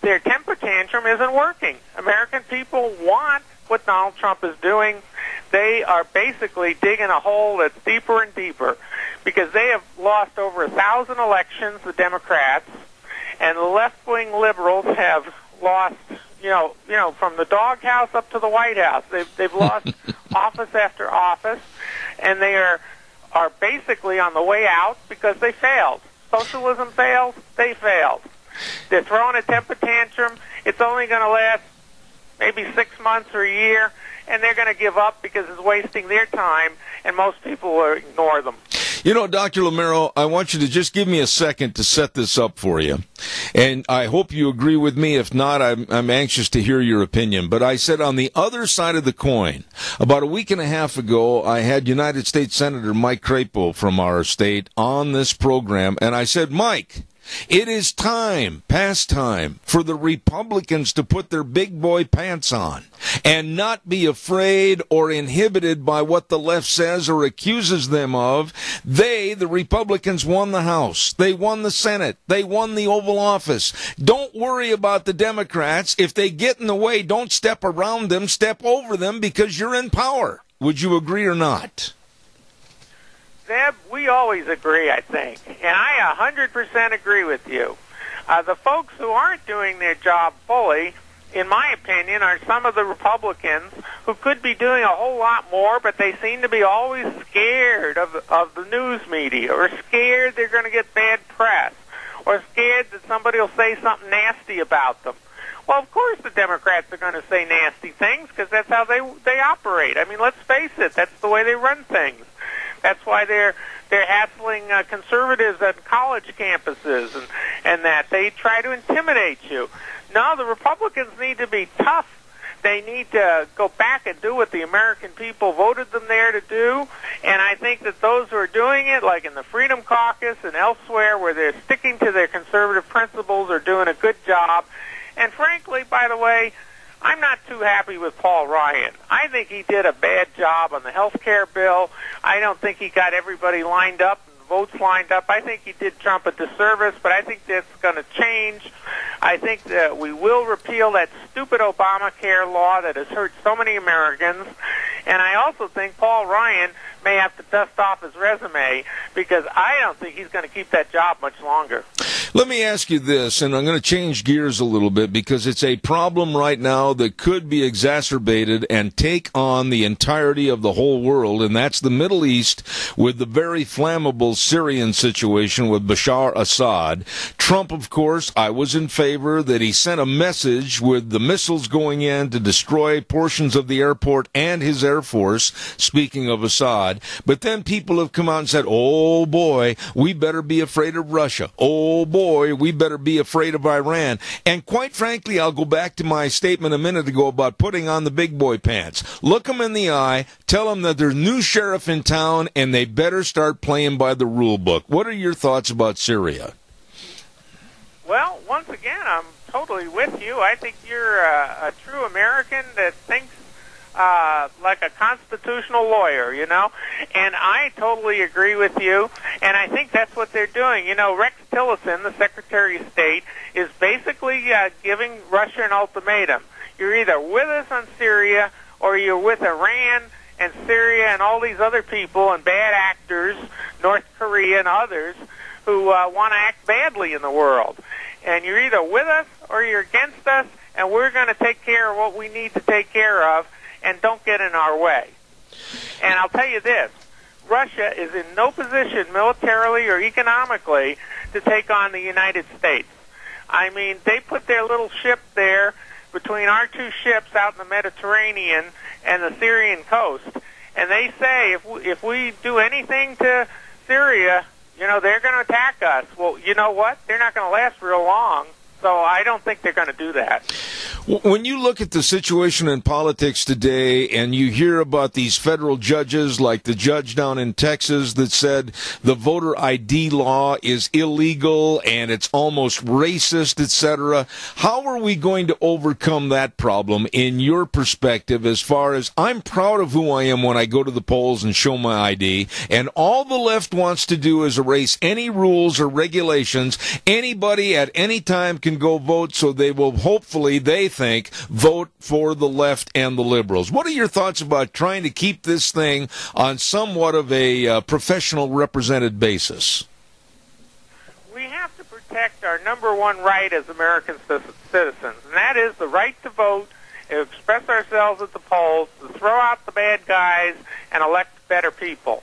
their temper tantrum isn't working. American people want what Donald Trump is doing. They are basically digging a hole that's deeper and deeper because they have lost over 1,000 elections, the Democrats, and the left-wing liberals have lost, from the doghouse up to the White House. They've lost office after office, and they are basically on the way out because they failed. Socialism fails, they failed. They're throwing a temper tantrum. It's only going to last maybe 6 months or a year, and they're going to give up because it's wasting their time, and most people will ignore them. Dr. Lamero, I want you to just give me a second to set this up for you. And I hope you agree with me. If not, I'm anxious to hear your opinion. But I said on the other side of the coin, about a week and a half ago, I had United States Senator Mike Crapo from our state on this program. And I said, Mike, it is past time, for the Republicans to put their big boy pants on and not be afraid or inhibited by what the left says or accuses them of. The Republicans, won the House. They won the Senate. They won the Oval Office. Don't worry about the Democrats. If they get in the way, don't step around them, step over them, because you're in power. Would you agree or not? Zeb, we always agree, I think, and I 100% agree with you. The folks who aren't doing their job fully, in my opinion, are some of the Republicans who could be doing a whole lot more, but they seem to be always scared of the news media, or scared they're going to get bad press, or scared that somebody will say something nasty about them. Well, of course the Democrats are going to say nasty things because that's how they operate. I mean, let's face it, that's the way they run things. That's why they're hassling conservatives at college campuses and that. They try to intimidate you. No, the Republicans need to be tough. They need to go back and do what the American people voted them there to do. And I think that those who are doing it, like in the Freedom Caucus and elsewhere, where they're sticking to their conservative principles, are doing a good job. And frankly, by the way, I'm not too happy with Paul Ryan. I think he did a bad job on the health care bill. I don't think he got everybody lined up and votes lined up. I think he did Trump a disservice, but I think that's going to change. I think that we will repeal that stupid Obamacare law that has hurt so many Americans. And I also think Paul Ryan may have to dust off his resume because I don't think he's going to keep that job much longer. Let me ask you this, and I'm going to change gears a little bit because it's a problem right now that could be exacerbated and take on the entirety of the whole world, and that's the Middle East with the very flammable Syrian situation with Bashar Assad. Trump, of course, I was in favor that he sent a message with the missiles going in to destroy portions of the airport and his Air Force, speaking of Assad. But then people have come out and said, oh boy, we better be afraid of Russia. Oh boy, we better be afraid of Iran. And quite frankly, I'll go back to my statement a minute ago about putting on the big boy pants. Look them in the eye, tell them that there's a new sheriff in town, and they better start playing by the rule book. What are your thoughts about Syria? Well, once again, I'm totally with you. I think you're a true American that thinks like a constitutional lawyer, and I totally agree with you, and I think that's what they're doing. Rex Tillerson, the Secretary of State, is basically giving Russia an ultimatum. You're either with us on Syria or you're with Iran and Syria and all these other people and bad actors, North Korea and others, who want to act badly in the world. And you're either with us or you're against us, and we're going to take care of what we need to take care of, and don't get in our way. And I'll tell you this, Russia is in no position militarily or economically to take on the United States. I mean, they put their little ship there between our two ships out in the Mediterranean and the Syrian coast, and they say if we do anything to Syria, they're going to attack us. Well, you know what? They're not going to last real long, so I don't think they're going to do that. When you look at the situation in politics today and you hear about these federal judges, like the judge down in Texas that said the voter ID law is illegal and it's almost racist, etc., how are we going to overcome that problem in your perspective? As far as I'm proud of who I am when I go to the polls and show my ID, and all the left wants to do is erase any rules or regulations anybody at any time can go vote, so they will hopefully, they think, vote for the left and the liberals. What are your thoughts about trying to keep this thing on somewhat of a professional represented basis? We have to protect our number one right as American citizens, and that is the right to vote, to express ourselves at the polls, to throw out the bad guys, and elect better people.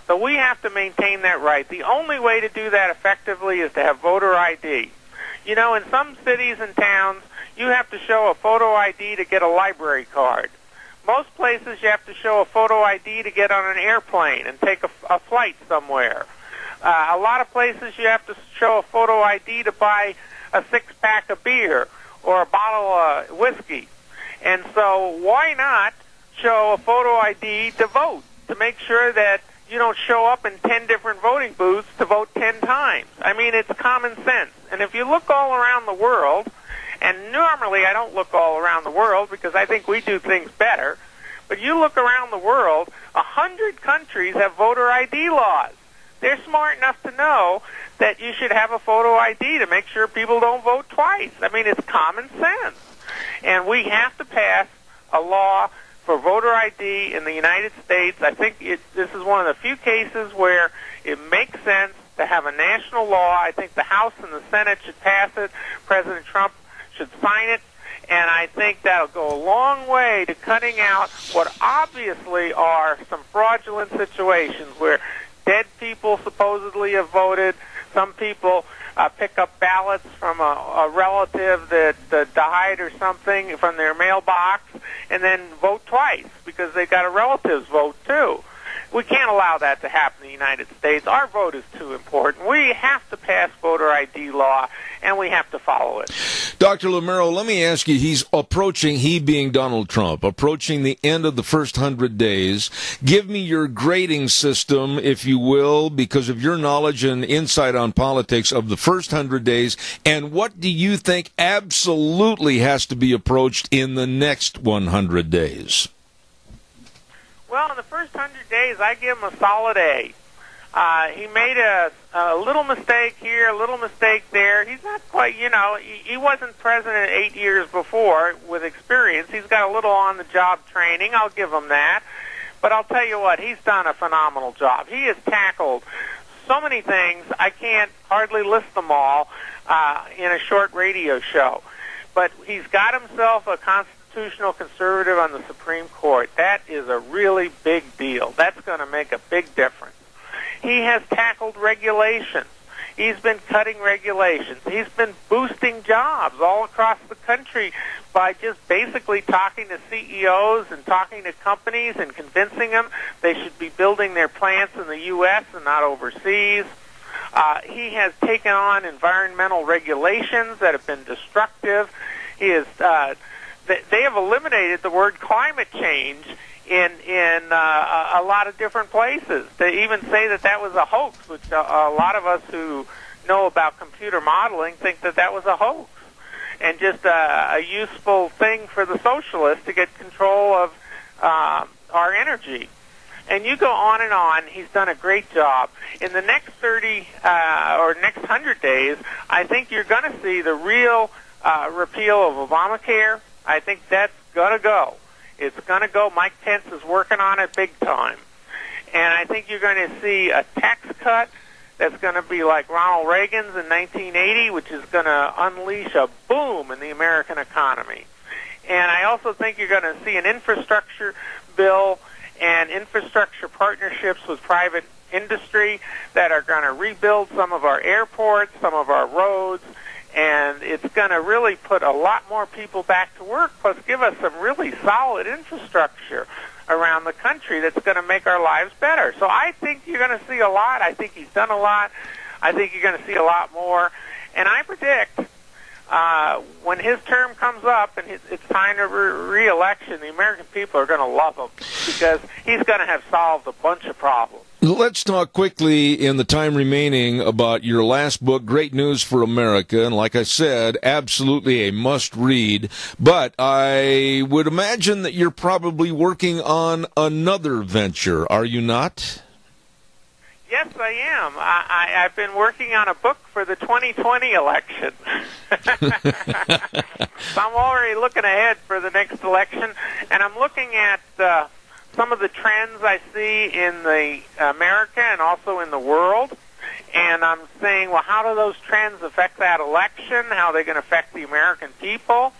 So we have to maintain that right. The only way to do that effectively is to have voter ID. You know, in some cities and towns, you have to show a photo ID to get a library card. Most places you have to show a photo ID to get on an airplane and take a flight somewhere. A lot of places you have to show a photo ID to buy a six-pack of beer or a bottle of whiskey. And so why not show a photo ID to vote, to make sure that you don't show up in 10 different voting booths to vote 10 times? I mean, it's common sense. And if you look all around the world, and normally I don't look all around the world because I think we do things better, but you look around the world, 100 countries have voter ID laws. They're smart enough to know that you should have a photo ID to make sure people don't vote twice. I mean, it's common sense. And we have to pass a law for voter ID in the United States. I think this is one of the few cases where it makes sense to have a national law. I think the House and the Senate should pass it. President Trump should sign it. And I think that'll go a long way to cutting out what obviously are some fraudulent situations where dead people supposedly have voted. Some people pick up ballots from a relative that died or something from their mailbox and then vote twice because they got a relative's vote too. We can't allow that to happen in the United States. Our vote is too important. We have to pass voter ID law, and we have to follow it. Dr. Lamero, let me ask you, he being Donald Trump, approaching the end of the first 100 days. Give me your grading system, if you will, because of your knowledge and insight on politics of the first 100 days, and what do you think absolutely has to be approached in the next 100 days? Well, in the first 100 days, I give him a solid A. He made a little mistake here, a little mistake there. He's not quite, he wasn't president 8 years before with experience. He's got a little on-the-job training. I'll give him that. But I'll tell you what, he's done a phenomenal job. He has tackled so many things, I can't hardly list them all in a short radio show. But he's got himself a constitutional conservative on the Supreme Court. That is a really big deal. That's going to make a big difference. He has tackled regulations. He's been cutting regulations. He's been boosting jobs all across the country by just basically talking to CEOs and talking to companies and convincing them they should be building their plants in the U.S. and not overseas. He has taken on environmental regulations that have been destructive. He has they have eliminated the word climate change in a lot of different places. They even say that was a hoax, which a lot of us who know about computer modeling think that was a hoax and just a useful thing for the socialists to get control of our energy. And you go on and on. He's done a great job. In the next 30 or next 100 days, I think you're going to see the real repeal of Obamacare. I think that's going to go. It's going to go. Mike Pence is working on it big time. And I think you're going to see a tax cut that's going to be like Ronald Reagan's in 1980, which is going to unleash a boom in the American economy. And I also think you're going to see an infrastructure bill and infrastructure partnerships with private industry that are going to rebuild some of our airports, some of our roads, and it's going to really put a lot more people back to work, plus give us some really solid infrastructure around the country that's going to make our lives better. So I think you're going to see a lot. I think he's done a lot. I think you're going to see a lot more. And I predict when his term comes up and it's time to re-election, the American people are going to love him because he's going to have solved a bunch of problems. Let's talk quickly in the time remaining about your last book, Great News for America. And like I said, absolutely a must-read. But I would imagine that you're probably working on another venture, are you not? Yes, I am. I've been working on a book for the 2020 election. So I'm already looking ahead for the next election, and I'm looking at some of the trends I see in the America and also in the world. And I'm saying, well, how do those trends affect that election? How are they going to affect the American people?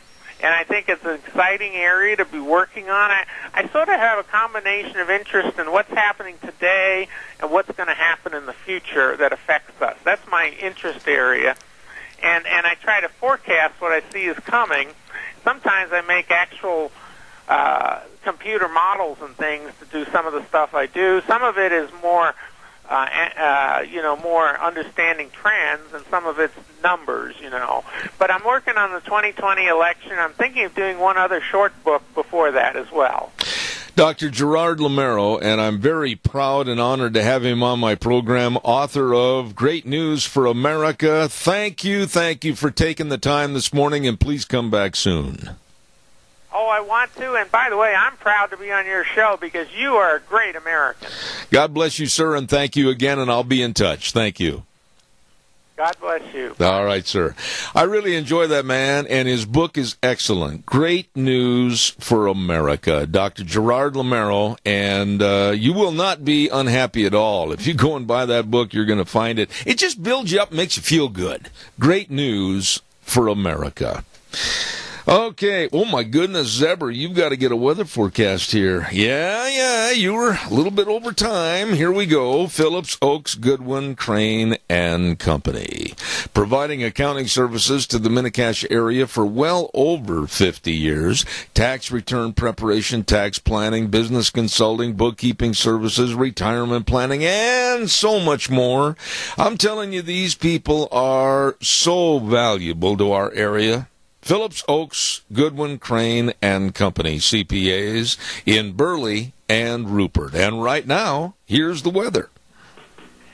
And I think it's an exciting area to be working on. I sort of have a combination of interest in what's happening today and what's going to happen in the future that affects us. That's my interest area. And I try to forecast what I see is coming. Sometimes I make actual computer models and things to do some of the stuff I do. Some of it is more more understanding trends, and some of it's numbers, But I'm working on the 2020 election. I'm thinking of doing one other short book before that as well. Dr. Gerard Lamero, and I'm very proud and honored to have him on my program, author of Great News for America. Thank you for taking the time this morning, and please come back soon. Oh, I want to, and by the way, I'm proud to be on your show because you are a great American. God bless you, sir, and thank you again, and I'll be in touch. Thank you. God bless you. All right, sir. I really enjoy that man, and his book is excellent. Great News for America. Dr. Gerard Lamero, and you will not be unhappy at all. If you go and buy that book, you're going to find it. It just builds you up, makes you feel good. Great News for America. Okay. Oh, my goodness, Zebra, you've got to get a weather forecast here. Yeah, you were a little bit over time. Here we go. Phillips, Oaks, Goodwin, Crane, and Company. Providing accounting services to the Mini-Cash area for well over 50 years. Tax return preparation, tax planning, business consulting, bookkeeping services, retirement planning, and so much more. I'm telling you, these people are so valuable to our area. Phillips, Oaks, Goodwin, Crane, and Company, CPAs in Burley and Rupert. And right now, here's the weather.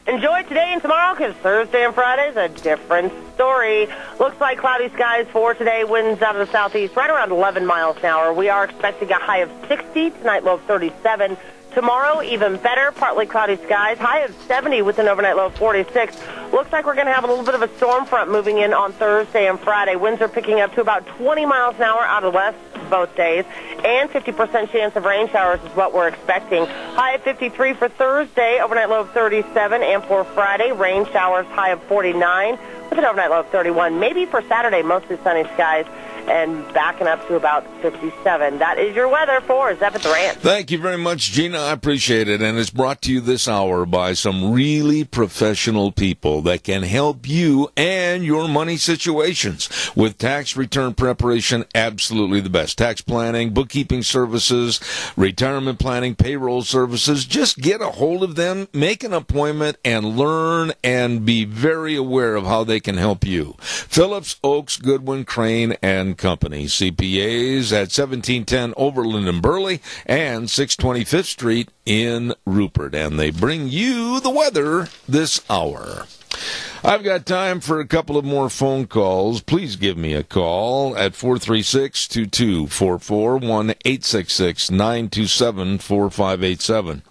Enjoy today and tomorrow because Thursday and Friday is a different story. Looks like cloudy skies for today. Winds out of the southeast right around 11 miles an hour. We are expecting a high of 60, tonight low of 37. Tomorrow, even better, partly cloudy skies, high of 70 with an overnight low of 46. Looks like we're going to have a little bit of a storm front moving in on Thursday and Friday. Winds are picking up to about 20 miles an hour out of the west both days, and 50% chance of rain showers is what we're expecting. High of 53 for Thursday, overnight low of 37, and for Friday, rain showers, high of 49 with an overnight low of 31. Maybe for Saturday, mostly sunny skies, and backing up to about 57. That is your weather for Zep at the Ranch. Thank you very much, Gina. I appreciate it. And it's brought to you this hour by some really professional people that can help you and your money situations. With tax return preparation, absolutely the best. Tax planning, bookkeeping services, retirement planning, payroll services. Just get a hold of them, make an appointment, and learn and be very aware of how they can help you. Phillips, Oaks, Goodwin, Crane, and Company, CPAs at 1710 Overland in Burley and 625th Street in Rupert. And they bring you the weather this hour. I've got time for a couple of more phone calls. Please give me a call at 436-2244, 1-866-927-4587.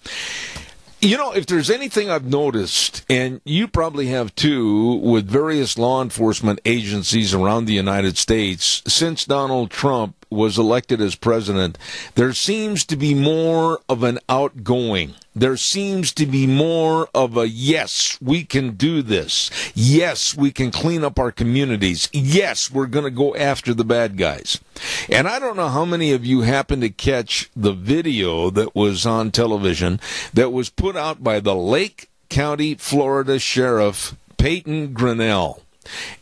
You know, if there's anything I've noticed, and you probably have too, with various law enforcement agencies around the United States, since Donald Trump was elected as president, there seems to be more of an outgoing. There seems to be more of a, yes, we can do this. Yes, we can clean up our communities. Yes, we're going to go after the bad guys. And I don't know how many of you happened to catch the video that was on television that was put out by the Lake County, Florida Sheriff Peyton Grinnell.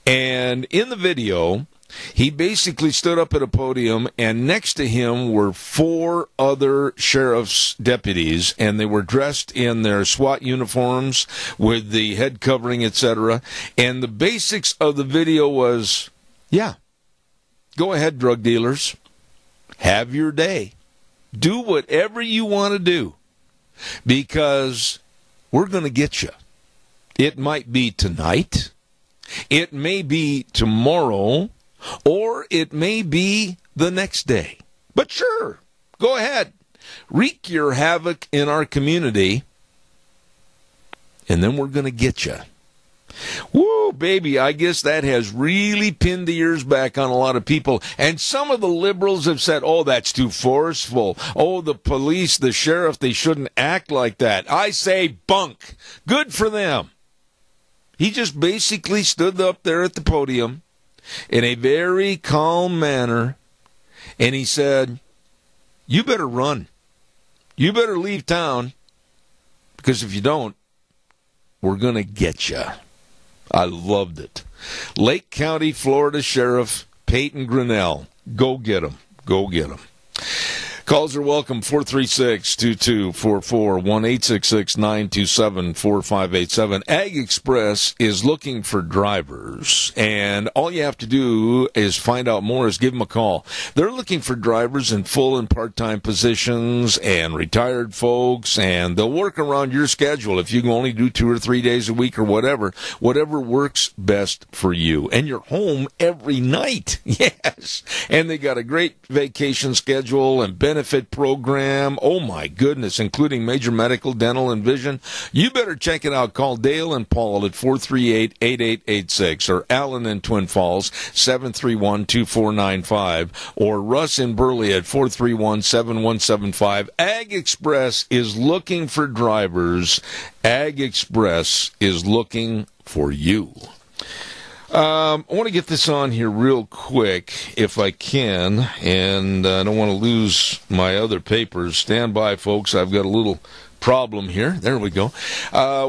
And in the video, he basically stood up at a podium, and next to him were 4 other sheriff's deputies, and they were dressed in their SWAT uniforms with the head covering, etc. And the basics of the video was, yeah, go ahead, drug dealers. Have your day. Do whatever you want to do, because we're going to get you. It might be tonight. It may be tomorrow. Or it may be the next day. But sure, go ahead. Wreak your havoc in our community, and then we're going to get you. Woo, baby, I guess that has really pinned the ears back on a lot of people. And some of the liberals have said, oh, that's too forceful. Oh, the police, the sheriff, they shouldn't act like that. I say bunk. Good for them. He just basically stood up there at the podium in a very calm manner, and he said, you better run. You better leave town, because if you don't, we're going to get you. I loved it. Lake County, Florida Sheriff Peyton Grinnell. Go get him. Go get him. Calls are welcome, 436-2244, 1-866-927-4587. Ag Express is looking for drivers, and all you have to do is find out more is give them a call. They're looking for drivers in full and part-time positions and retired folks, and they'll work around your schedule if you can only do 2 or 3 days a week or whatever works best for you. And you're home every night, yes. And they got a great vacation schedule and benefit program. Oh my goodness, including major medical, dental, and vision. You better check it out. Call Dale and Paul at 438-8886 or Alan in Twin Falls 731-2495 or Russ in Burley at 431-7175. Ag Express is looking for drivers. Ag Express is looking for you. I want to get this on here real quick, if I can, and I don't want to lose my other papers. Stand by, folks. I've got a little problem here. There we go.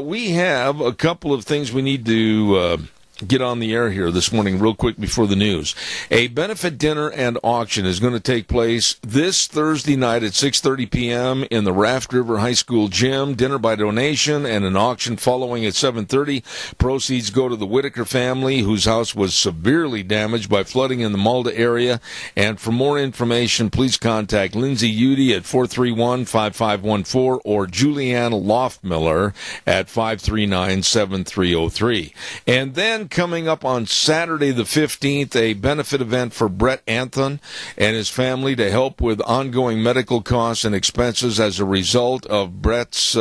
We have a couple of things we need to get on the air here this morning real quick before the news. A benefit dinner and auction is going to take place this Thursday night at 6:30 p.m. in the Raft River High School gym. Dinner by donation and an auction following at 7:30. Proceeds go to the Whitaker family, whose house was severely damaged by flooding in the Malda area. And for more information, please contact Lindsay Udy at 431-5514 or Julianne Loftmiller at 539-7303. And then coming up on Saturday the 15th, a benefit event for Brett Anthon and his family to help with ongoing medical costs and expenses as a result of Brett's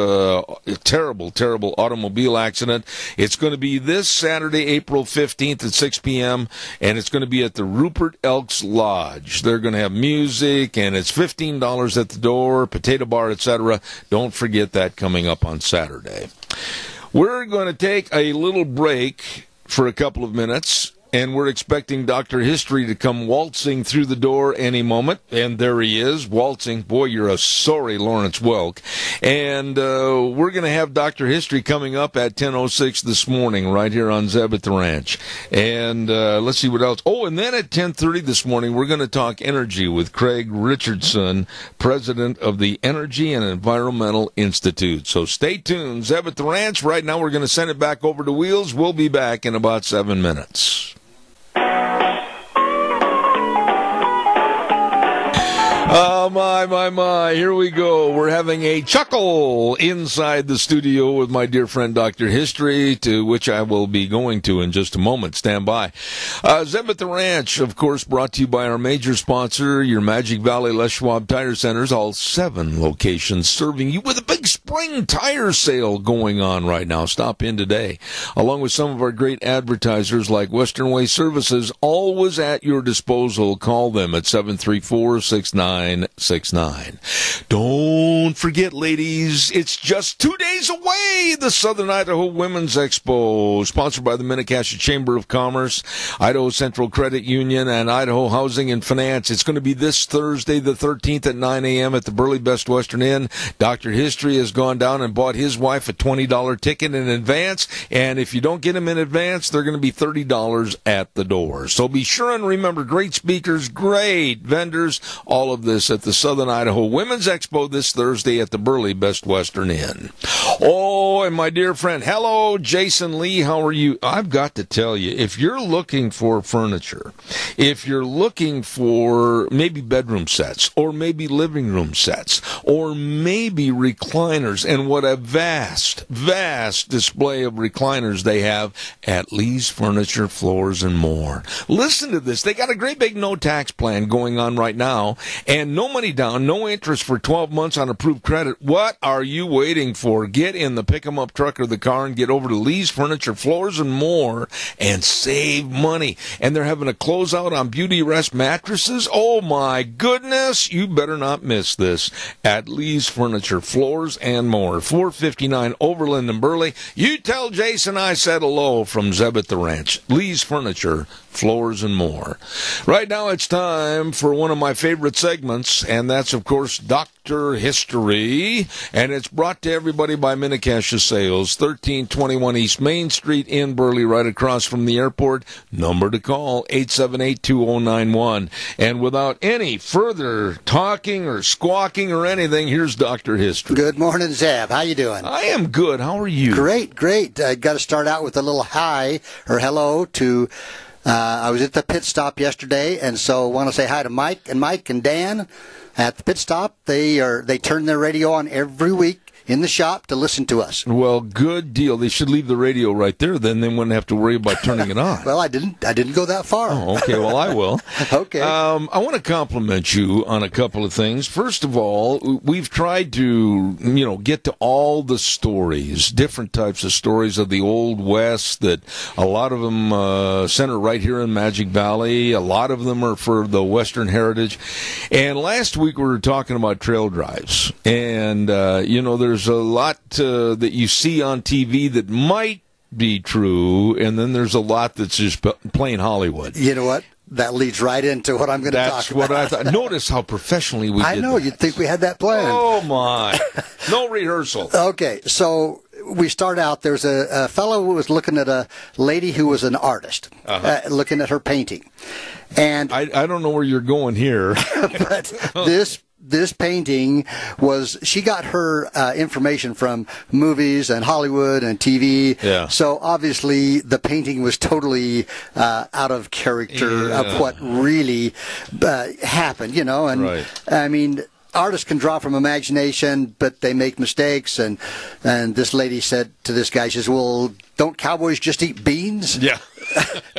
terrible automobile accident. It's going to be this Saturday, April 15th at 6 p.m., and it's going to be at the Rupert Elks Lodge. They're going to have music, and it's $15 at the door, potato bar, etc. Don't forget that coming up on Saturday. We're going to take a little break for a couple of minutes, and we're expecting Dr. History to come waltzing through the door any moment, and there he is, waltzing. Boy, you're a sorry Lawrence Welk. And we're going to have Dr. History coming up at 10:06 this morning right here on Zeb at the Ranch. And let's see what else. Oh, and then at 10:30 this morning, we're going to talk energy with Craig Richardson, president of the Energy and Environmental Institute. So stay tuned. Zeb at the Ranch. Right now, we're going to send it back over to Wheels. We'll be back in about 7 minutes. Oh, my. Here we go. We're having a chuckle inside the studio with my dear friend Dr. History, to which I will be going to in just a moment. Stand by. Zeb at the Ranch, of course, brought to you by our major sponsor, your Magic Valley Les Schwab Tire Centers, all 7 locations serving you with a big spring tire sale going on right now. Stop in today. Along with some of our great advertisers like Western Way Services, always at your disposal. Call them at 734-6969. Don't forget, ladies, it's just 2 days away, the Southern Idaho Women's Expo, sponsored by the Mini-Cassia Chamber of Commerce, Idaho Central Credit Union, and Idaho Housing and Finance. It's going to be this Thursday, the 13th at 9 a.m. at the Burley Best Western Inn. Dr. History has gone down and bought his wife a $20 ticket in advance, and if you don't get them in advance, they're going to be $30 at the door. So be sure and remember, great speakers, great vendors, all of this at the Southern Idaho Women's Expo this Thursday at the Burley Best Western Inn. Oh, and my dear friend, hello, Jason Lee, how are you? I've got to tell you, if you're looking for furniture, if you're looking for maybe bedroom sets, or maybe living room sets, or maybe recliners, and what a vast display of recliners they have at Lee's Furniture, Floors, and More. Listen to this. They got a great big no-tax plan going on right now, and no money down, no interest for 12 months on approved credit. What are you waiting for? Give get in the pick-em-up truck or the car and get over to Lee's Furniture, Floors and More and save money. And they're having a closeout on Beauty Rest mattresses. Oh, my goodness. You better not miss this at Lee's Furniture, Floors and More, 459 Overland and Burley. You tell Jason I said hello from Zeb at the Ranch. Lee's Furniture, Floors and More. Right now it's time for one of my favorite segments, and that's, of course, Dr. History, and it's brought to everybody by Minicash Sales, 1321 East Main Street in Burley, right across from the airport. Number to call, 878-2091. And without any further talking or squawking or anything, here's Dr. History. Good morning, Zeb. How you doing? I am good. How are you? Great, great. I got to start out with a little hi or hello to... I was at the pit stop yesterday, and so I want to say hi to Mike and Dan at the pit stop. They turn their radio on every week in the shop to listen to us. Well, good deal. They should leave the radio right there. Then they wouldn't have to worry about turning it on. Well, I didn't go that far. Oh, okay. Well, I will. Okay. I want to compliment you on a couple of things. First of all, we've tried to, get to all the stories, different types of stories of the Old West that a lot of them center right here in Magic Valley. A lot of them are for the Western heritage. And last week we were talking about trail drives. And, there's a lot that you see on TV that might be true, and then there's a lot that's just plain Hollywood. You know what? That leads right into what I'm going to talk about. That's what I thought. Notice how professionally we did I know. that. You'd think we had that planned. Oh, my. No rehearsal. Okay, so we start out. There's a fellow who was looking at a lady who was an artist, looking at her painting. And I don't know where you're going here. But this painting she got her information from movies and Hollywood and TV. Yeah. So obviously the painting was totally out of character of what really happened, And right. I mean, artists can draw from imagination, but they make mistakes. And this lady said to this guy, she says, "Well, don't cowboys just eat beans?" Yeah.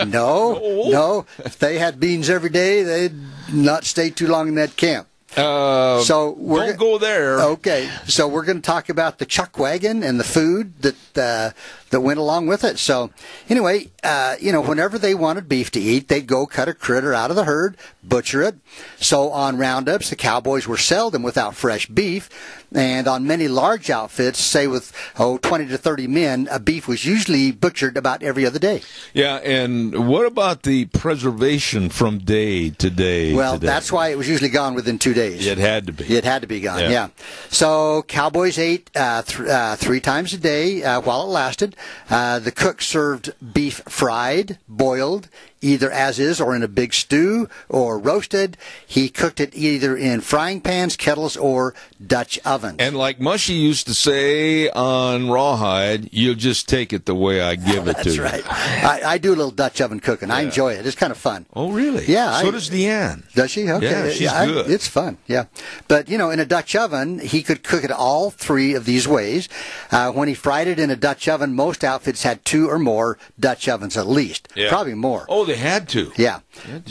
No. If they had beans every day, they'd not stay too long in that camp. So don't go there. Okay, so we're going to talk about the chuck wagon and the food that went along with it. So anyway, whenever they wanted beef to eat, they'd go cut a critter out of the herd, butcher it. So on roundups, the cowboys were seldom without fresh beef, and on many large outfits, say with 20 to 30 men, a beef was usually butchered about every other day. Yeah, and what about the preservation from day to day? Well, that's why it was usually gone within 2 days. It had to be. It had to be gone, yeah. So cowboys ate 3 times a day while it lasted. The cook served beef fried, boiled, either as is or in a big stew, or roasted. He cooked it either in frying pans, kettles, or Dutch ovens. And like Mushy used to say on Rawhide, you'll just take it the way I give it to you. That's right. I do a little Dutch oven cooking. I enjoy it. It's kind of fun. Oh, really? Yeah. So does Deanne. Does she? Okay. Yeah, she's good. It's fun, yeah. But, in a Dutch oven, he could cook it all 3 of these ways. When he fried it in a Dutch oven, most outfits had 2 or more Dutch ovens at least. Yeah. Probably more. Oh, they had to. Yeah.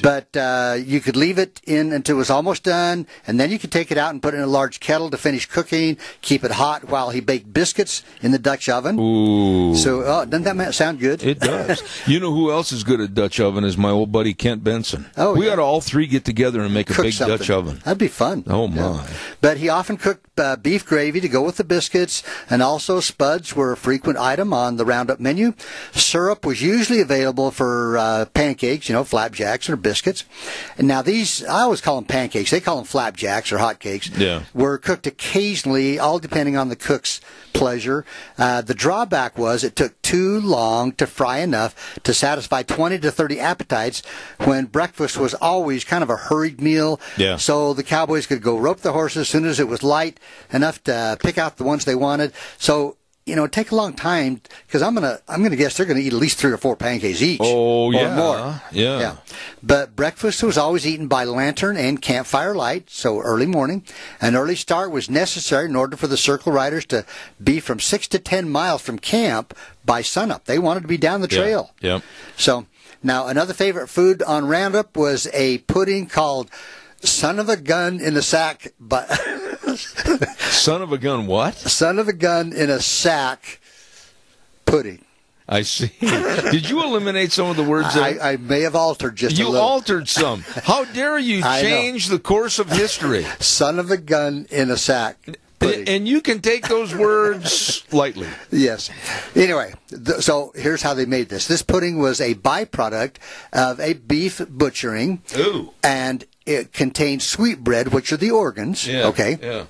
But you could leave it in until it was almost done, and then you could take it out and put it in a large kettle to finish cooking, keep it hot while he baked biscuits in the Dutch oven. Ooh. So doesn't that sound good? It does. You know who else is good at Dutch oven is my old buddy Kent Benson. Oh, we ought to all 3 get together and make a big something. Dutch oven. That'd be fun. Oh, my. Yeah. But he often cooked beef gravy to go with the biscuits, and also spuds were a frequent item on the Roundup menu. Syrup was usually available for pancakes, flapjacks or biscuits. And now these, I always call them pancakes. They call them flapjacks or hotcakes. Yeah. Were cooked occasionally, all depending on the cook's pleasure. The drawback was it took too long to fry enough to satisfy 20 to 30 appetites when breakfast was always kind of a hurried meal. Yeah. So the cowboys could go rope the horses as soon as it was light enough to pick out the ones they wanted. So it'd take a long time because I'm gonna guess they're gonna eat at least 3 or 4 pancakes each. Oh, yeah. Or more. Yeah. But breakfast was always eaten by lantern and campfire light, so early morning. An early start was necessary in order for the circle riders to be from 6 to 10 miles from camp by sunup. They wanted to be down the trail. Yeah. So now another favorite food on Roundup was a pudding called son of a gun in a sack. But Son of a gun what? Son of a gun in a sack pudding. I see. Did you eliminate some of the words there? I may have altered just a You little. altered some. How dare you change the course of history? Son of a gun in a sack. And you can take those words lightly. Yes. Anyway, so here's how they made this. This pudding was a byproduct of a beef butchering. Ooh. And it contained sweetbread, which are the organs. Yeah, okay. Yeah.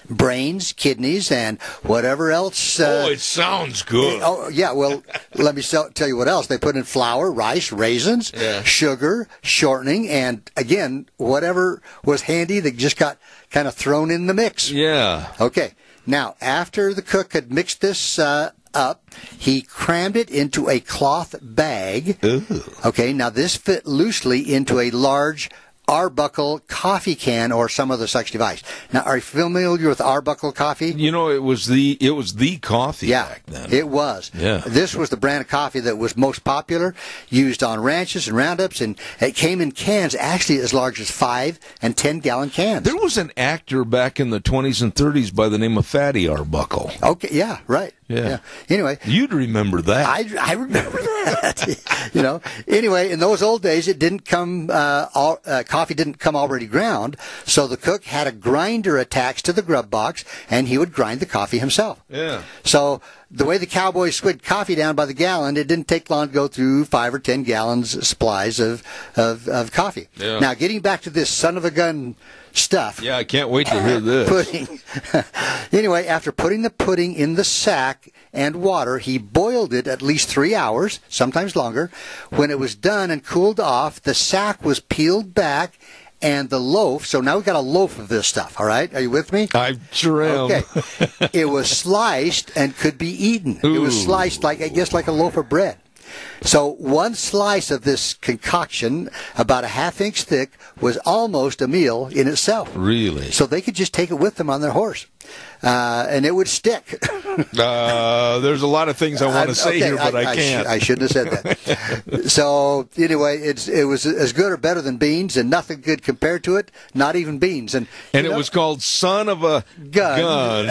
Brains, kidneys, and whatever else. It sounds good. Oh, yeah. Well, let me tell you what else. They put in flour, rice, raisins, sugar, shortening, and, again, whatever was handy that just got kind of thrown in the mix. Yeah. Okay. Now, after the cook had mixed this up, he crammed it into a cloth bag. Ooh. Okay. Now, this fit loosely into a large Arbuckle coffee can or some other such device. Now, are you familiar with Arbuckle coffee? You know, it was the coffee back then. It was. Yeah. This was the brand of coffee that was most popular, used on ranches and roundups, and it came in cans actually as large as 5 and 10-gallon cans. There was an actor back in the 20s and 30s by the name of Fatty Arbuckle. Okay, yeah, right. Yeah. Anyway. You'd remember that. I remember that. Anyway, in those old days, it didn't come, coffee didn't come already ground, so the cook had a grinder attached to the grub box, and he would grind the coffee himself. Yeah. So the way the cowboys squigged coffee down by the gallon, it didn't take long to go through 5 or 10 gallons supplies of coffee. Yeah. Now, getting back to this son of a gun stuff. Yeah, I can't wait to hear this. Pudding. Anyway, after putting the pudding in the sack and water, he boiled it at least 3 hours, sometimes longer. When it was done and cooled off, the sack was peeled back and the loaf, so now we've got a loaf of this stuff, all right? Are you with me? I sure am. Okay. It was sliced and could be eaten. Ooh. It was sliced like a loaf of bread. So one slice of this concoction, about a half-inch thick, was almost a meal in itself. Really? So they could just take it with them on their horse, and it would stick. There's a lot of things I want to say here, but I can't. I shouldn't have said that. So anyway, it was as good or better than beans, and nothing could compare to it, not even beans. And it was called Son of a Gun.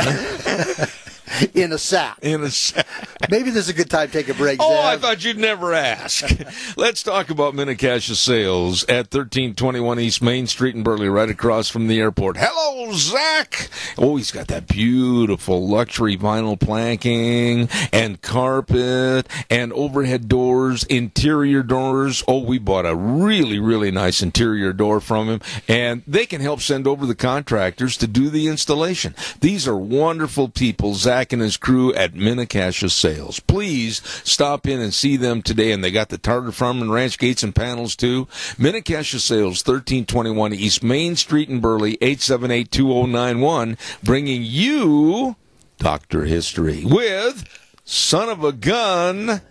In a sack. In a sack. Maybe this is a good time to take a break, Oh, Zab. I thought you'd never ask. Let's talk about Minnecasia Sales at 1321 East Main Street in Burley, right across from the airport. Hello, Zach. Oh, he's got that beautiful luxury vinyl planking and carpet and overhead doors, interior doors. Oh, we bought a really, really nice interior door from him, and they can help send over the contractors to do the installation. These are wonderful people, Zach and his crew at Minnecasia Sales. Please stop in and see them today, and they got the Tartar Farm and Ranch gates and panels too. Minnecasia Sales, 1321 East Main Street in Burley, 878-2091, bringing you Dr. History with Son of a Gun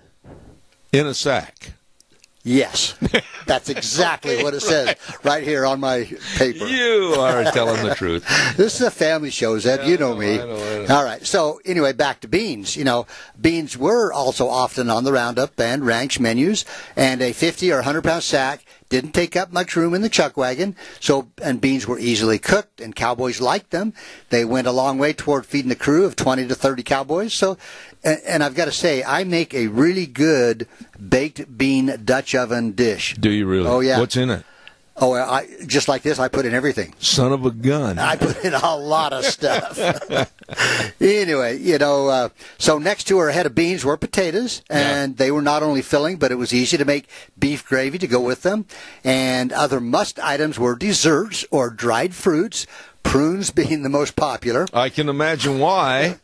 in a Sack. Yes, that's exactly what it says right here on my paper. You are telling the truth. This is a family show, Zeb. You know me. I know. All right. So anyway, back to beans. Beans were also often on the roundup and ranch menus, and a 50 or 100 pound sack didn't take up much room in the chuck wagon. And beans were easily cooked, and cowboys liked them. They went a long way toward feeding a crew of 20 to 30 cowboys. So, and I've got to say, I make a really good baked bean Dutch oven dish. Do you really? Oh, yeah. What's in it? Oh, just like this, I put in everything. Son of a gun. I put in a lot of stuff. Anyway, so next to her head of beans were potatoes, and they were not only filling, but it was easy to make beef gravy to go with them. And other must items were desserts or dried fruits, prunes being the most popular. I can imagine why.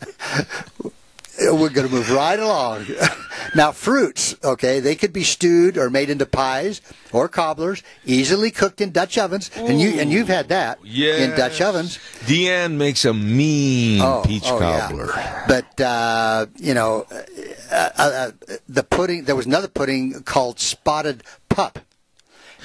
We're going to move right along. Now, fruits, okay, they could be stewed or made into pies or cobblers, easily cooked in Dutch ovens. Ooh. And you've had that in Dutch ovens. Deanne makes a mean peach cobbler. Yeah. But, the pudding, there was another pudding called spotted pup.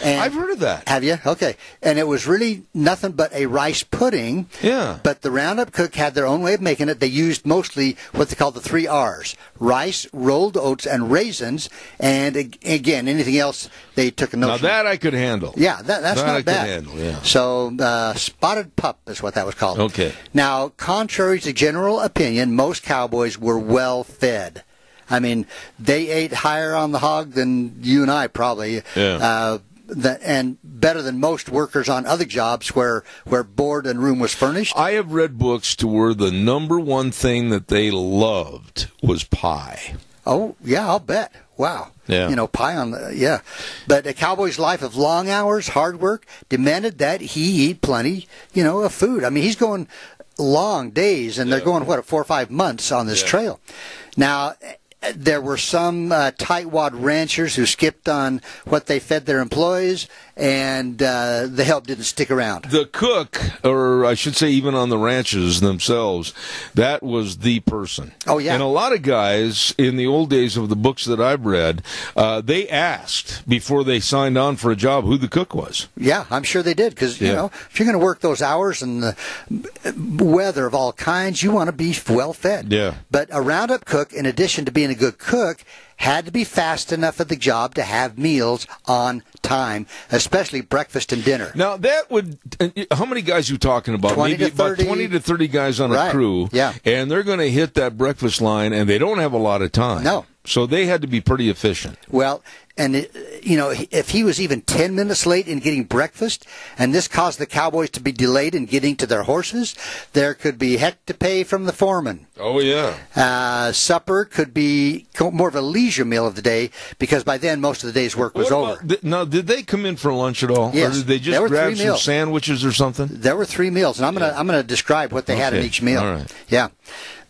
And I've heard of that. Have you? Okay. And it was really nothing but a rice pudding. Yeah. But the Roundup cook had their own way of making it. They used mostly what they call the 3 R's: rice, rolled oats, and raisins. And again, anything else they took a note. Now that I could handle. Yeah, that's that not I bad. Could handle, yeah. So spotted pup is what that was called. Okay. Now, contrary to general opinion, most cowboys were well fed. I mean, they ate higher on the hog than you and I probably. Yeah. And better than most workers on other jobs where board and room was furnished. I have read books to where the number one thing that they loved was pie. Oh, yeah, I'll bet. Wow. Yeah. You know, pie on the, yeah. But a cowboy's life of long hours, hard work, demanded that he eat plenty, of food. I mean, he's going long days, and they're going, 4 or 5 months on this trail. Now, there were some tightwad ranchers who skipped on what they fed their employees, and the help didn't stick around. The cook, or I should say even on the ranches themselves, that was the person. Oh, yeah. And a lot of guys, in the old days of the books that I've read, they asked, before they signed on for a job, who the cook was. Yeah, I'm sure they did, because, if you're going to work those hours and the weather of all kinds, you want to be well fed. Yeah. But a Roundup cook, in addition to being a good cook, had to be fast enough at the job to have meals on time, especially breakfast and dinner. Now, that would... How many guys are you talking about? 20 Maybe to 30. about 20 to 30 guys on a crew. Yeah. And they're going to hit that breakfast line, and they don't have a lot of time. No. So they had to be pretty efficient. Well, and if he was even 10 minutes late in getting breakfast, and this caused the cowboys to be delayed in getting to their horses, there could be heck to pay from the foreman. Oh, yeah. Supper could be more of a leisure meal of the day, because by then most of the day's work was over. Now, did they come in for lunch at all? Yes. Or did they There just were grab 3 some meals. sandwiches or something? There were 3 meals, and I'm gonna describe what they had in each meal. All right. Yeah.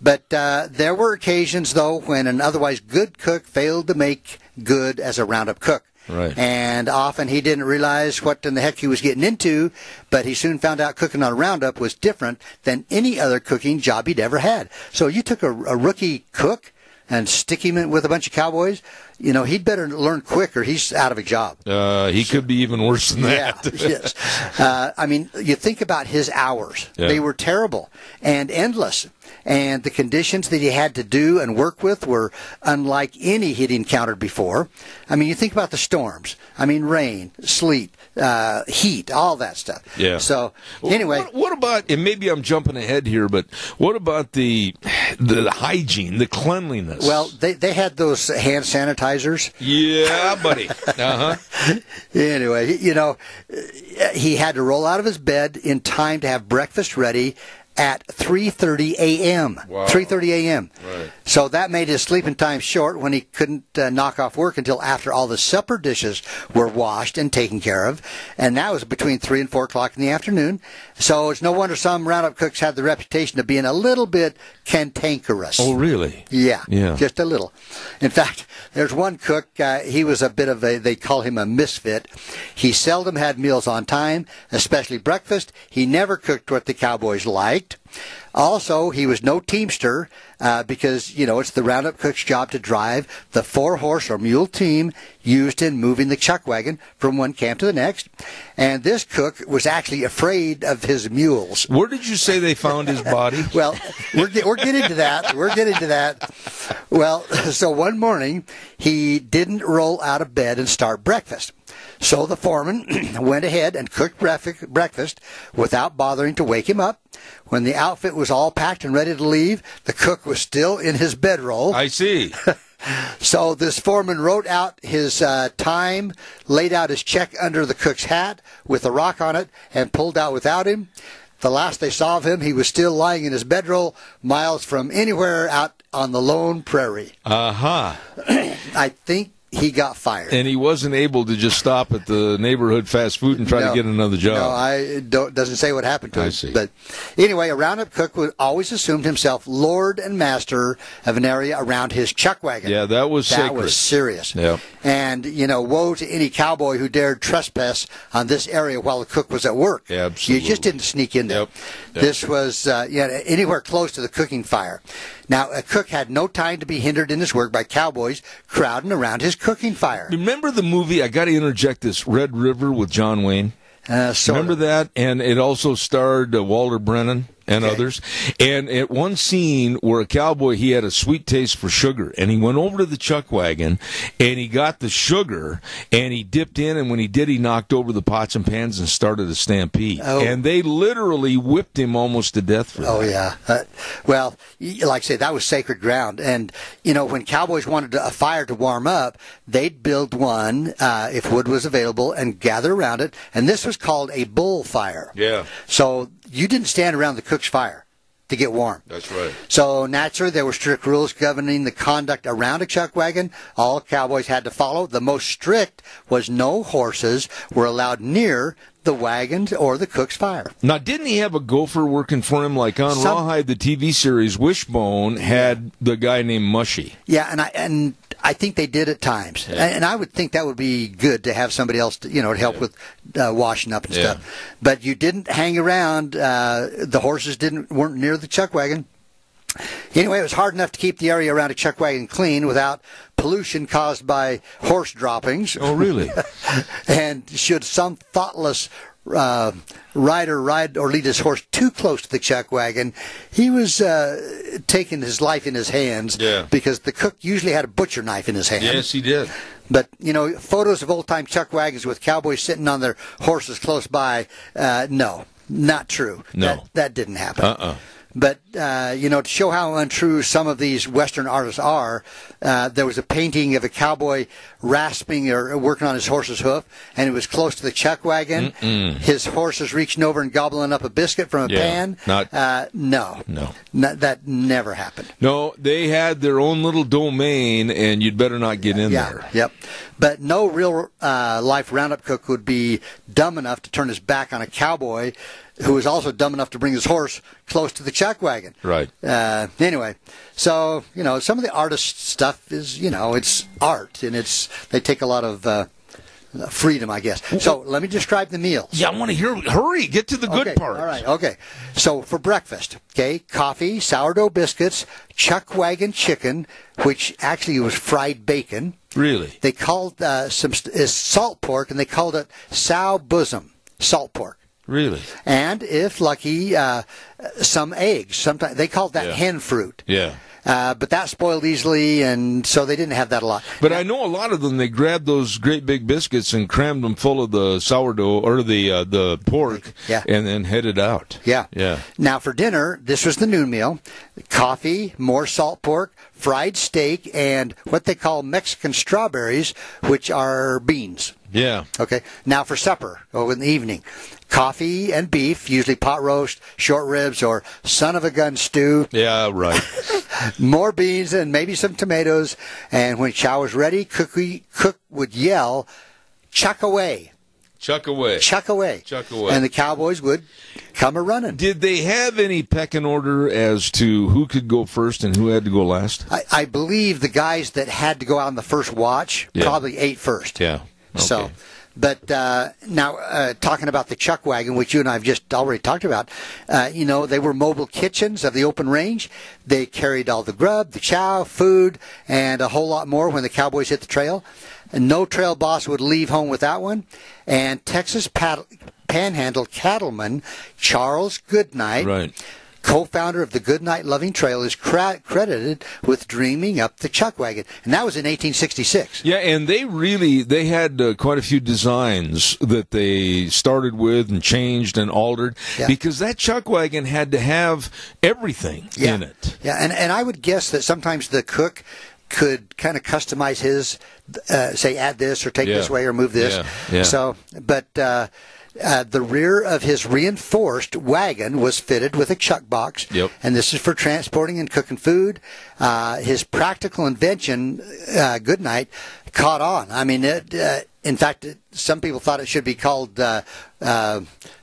But there were occasions, though, when an otherwise good cook failed to make good as a Roundup cook. Right. And often he didn't realize what in the heck he was getting into, but he soon found out cooking on Roundup was different than any other cooking job he'd ever had. So you took a rookie cook and stick him in with a bunch of cowboys, he'd better learn quick or he's out of a job. He could be even worse than that. Yeah, yes. I mean, you think about his hours. Yeah. They were terrible and endless. And the conditions that he had to do and work with were unlike any he'd encountered before. I mean, you think about the storms. I mean, rain, sleet, heat, all that stuff. Yeah. So, anyway. What about, and maybe I'm jumping ahead here, but what about the hygiene, the cleanliness? Well, they had those hand sanitizers. Yeah, buddy. Uh-huh. Anyway, he had to roll out of his bed in time to have breakfast ready at 3:30 a.m. Wow. 3:30 a.m. Right. So that made his sleeping time short when he couldn't knock off work until after all the supper dishes were washed and taken care of. And that was between 3 and 4 o'clock in the afternoon. So it's no wonder some Roundup cooks had the reputation of being a little bit cantankerous. Oh, really? Yeah, Yeah. Just a little. In fact, there's one cook, he was a bit of they call him a misfit. He seldom had meals on time, especially breakfast. He never cooked what the cowboys liked. Also, he was no teamster because, it's the Roundup cook's job to drive the 4-horse or mule team used in moving the chuck wagon from one camp to the next. And this cook was actually afraid of his mules. Where did you say they found his body? Well, we're getting to that. We're getting to that. Well, so one morning, he didn't roll out of bed and start breakfast. So the foreman went ahead and cooked breakfast without bothering to wake him up. When the outfit was all packed and ready to leave, the cook was still in his bedroll. I see. So this foreman wrote out his time, laid out his check under the cook's hat with a rock on it, and pulled out without him. The last they saw of him, he was still lying in his bedroll, miles from anywhere out on the lone prairie. Uh-huh. I think he got fired. And he wasn't able to just stop at the neighborhood fast food and try to get another job. No, doesn't say what happened to him. I see. But anyway, a Roundup cook always assumed himself lord and master of an area around his chuck wagon. Yeah, that was sacred. That was serious. Yeah. And, woe to any cowboy who dared trespass on this area while the cook was at work. Absolutely. You just didn't sneak in there. Yep. This was anywhere close to the cooking fire. Now, a cook had no time to be hindered in his work by cowboys crowding around his cooking fire. Remember the movie, I got to interject this, Red River with John Wayne? Remember that? And it also starred Walter Brennan and others. And at one scene where a cowboy, he had a sweet taste for sugar, and he went over to the chuck wagon, and he got the sugar, and he dipped in, and when he did, he knocked over the pots and pans and started a stampede. And they literally whipped him almost to death for that. Oh, yeah. Well, like I say, that was sacred ground. And, you know, when cowboys wanted a fire to warm up, they'd build one, if wood was available, and gather around it. And this was called a bull fire. Yeah. So you didn't stand around the cook's fire to get warm. That's right. So naturally, there were strict rules governing the conduct around a chuck wagon. All cowboys had to follow. The most strict was no horses were allowed near the wagons or the cook's fire. Now, didn't he have a gopher working for him? Like on Rawhide, the TV series, Wishbone had the guy named Mushy. Yeah, and I think they did at times. Yeah. And I would think that would be good to have somebody else to, to help with washing up and stuff. But you didn't hang around. The horses weren't near the chuck wagon. Anyway, it was hard enough to keep the area around a chuck wagon clean without pollution caused by horse droppings. Oh, really? And should some thoughtless rider ride or lead his horse too close to the chuck wagon, he was taking his life in his hands because the cook usually had a butcher knife in his hand. Yes, he did. But, photos of old-time chuck wagons with cowboys sitting on their horses close by, no, not true. No. That didn't happen. But, to show how untrue some of these Western artists are, there was a painting of a cowboy rasping or working on his horse's hoof, and it was close to the chuck wagon. His horse is reaching over and gobbling up a biscuit from a pan. No. That never happened. No, they had their own little domain, and you'd better not get in there. Yep. But no real life roundup cook would be dumb enough to turn his back on a cowboy who was also dumb enough to bring his horse close to the chuck wagon. Right. Anyway, so, some of the artist stuff is, it's art, and they take a lot of freedom, I guess. So let me describe the meals. Yeah, I want to hear. Hurry, get to the good part. All right, okay. So for breakfast, coffee, sourdough biscuits, chuck wagon chicken, which actually was fried bacon. Really? They called is salt pork, and they called it sow bosom, salt pork. Really? And if lucky, some eggs. Sometimes they called that hen fruit. Yeah. But that spoiled easily, and so they didn't have that a lot. But I know a lot of them, they grabbed those great big biscuits and crammed them full of the sourdough or the pork and then headed out. Yeah. Yeah. Now for dinner, this was the noon meal. Coffee, more salt pork, fried steak, and what they call Mexican strawberries, which are beans. Yeah. Okay. Now for supper, in the evening, coffee and beef, usually pot roast, short ribs, or son of a gun stew. Yeah, right. More beans and maybe some tomatoes. And when chow was ready, cook would yell, "Chuck away." Chuck away. Chuck away. Chuck away. And the cowboys would come a-running. Did they have any pecking order as to who could go first and who had to go last? I believe the guys that had to go out on the first watch probably ate first. Yeah. Okay. So, but now talking about the chuck wagon, which you and I have just already talked about, they were mobile kitchens of the open range. They carried all the grub, the chow, food, and a whole lot more when the cowboys hit the trail. And no trail boss would leave home without one. And Texas Panhandle cattleman Charles Goodnight, co-founder of the Goodnight Loving Trail, is credited with dreaming up the chuck wagon, and that was in 1866. Yeah, and they had quite a few designs that they started with and changed and altered because that chuck wagon had to have everything in it. Yeah, and I would guess that sometimes the cook could kind of customize his, say, add this or take this way or move this. Yeah. So, but the rear of his reinforced wagon was fitted with a chuck box, and this is for transporting and cooking food. His practical invention, Goodnight, caught on. I mean, in fact, some people thought it should be called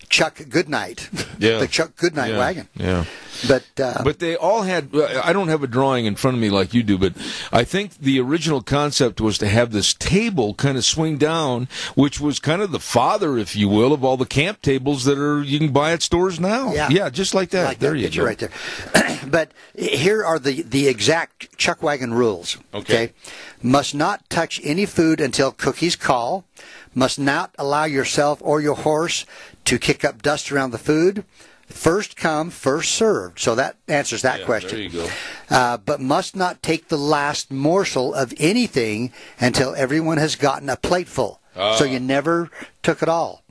Chuck Goodnight. Yeah. The Chuck Goodnight wagon. Yeah. But they all had, I don't have a drawing in front of me like you do, but I think the original concept was to have this table kind of swing down, which was kind of the father, if you will, of all the camp tables that you can buy at stores now. Yeah, just like that. There you go. Right there. But here are the exact chuck wagon rules. Okay. Must not touch any food until cookies call. Must not allow yourself or your horse to kick up dust around the food. First come, first served. So that answers that question. There you go. But must not take the last morsel of anything until everyone has gotten a plateful. So you never took it all.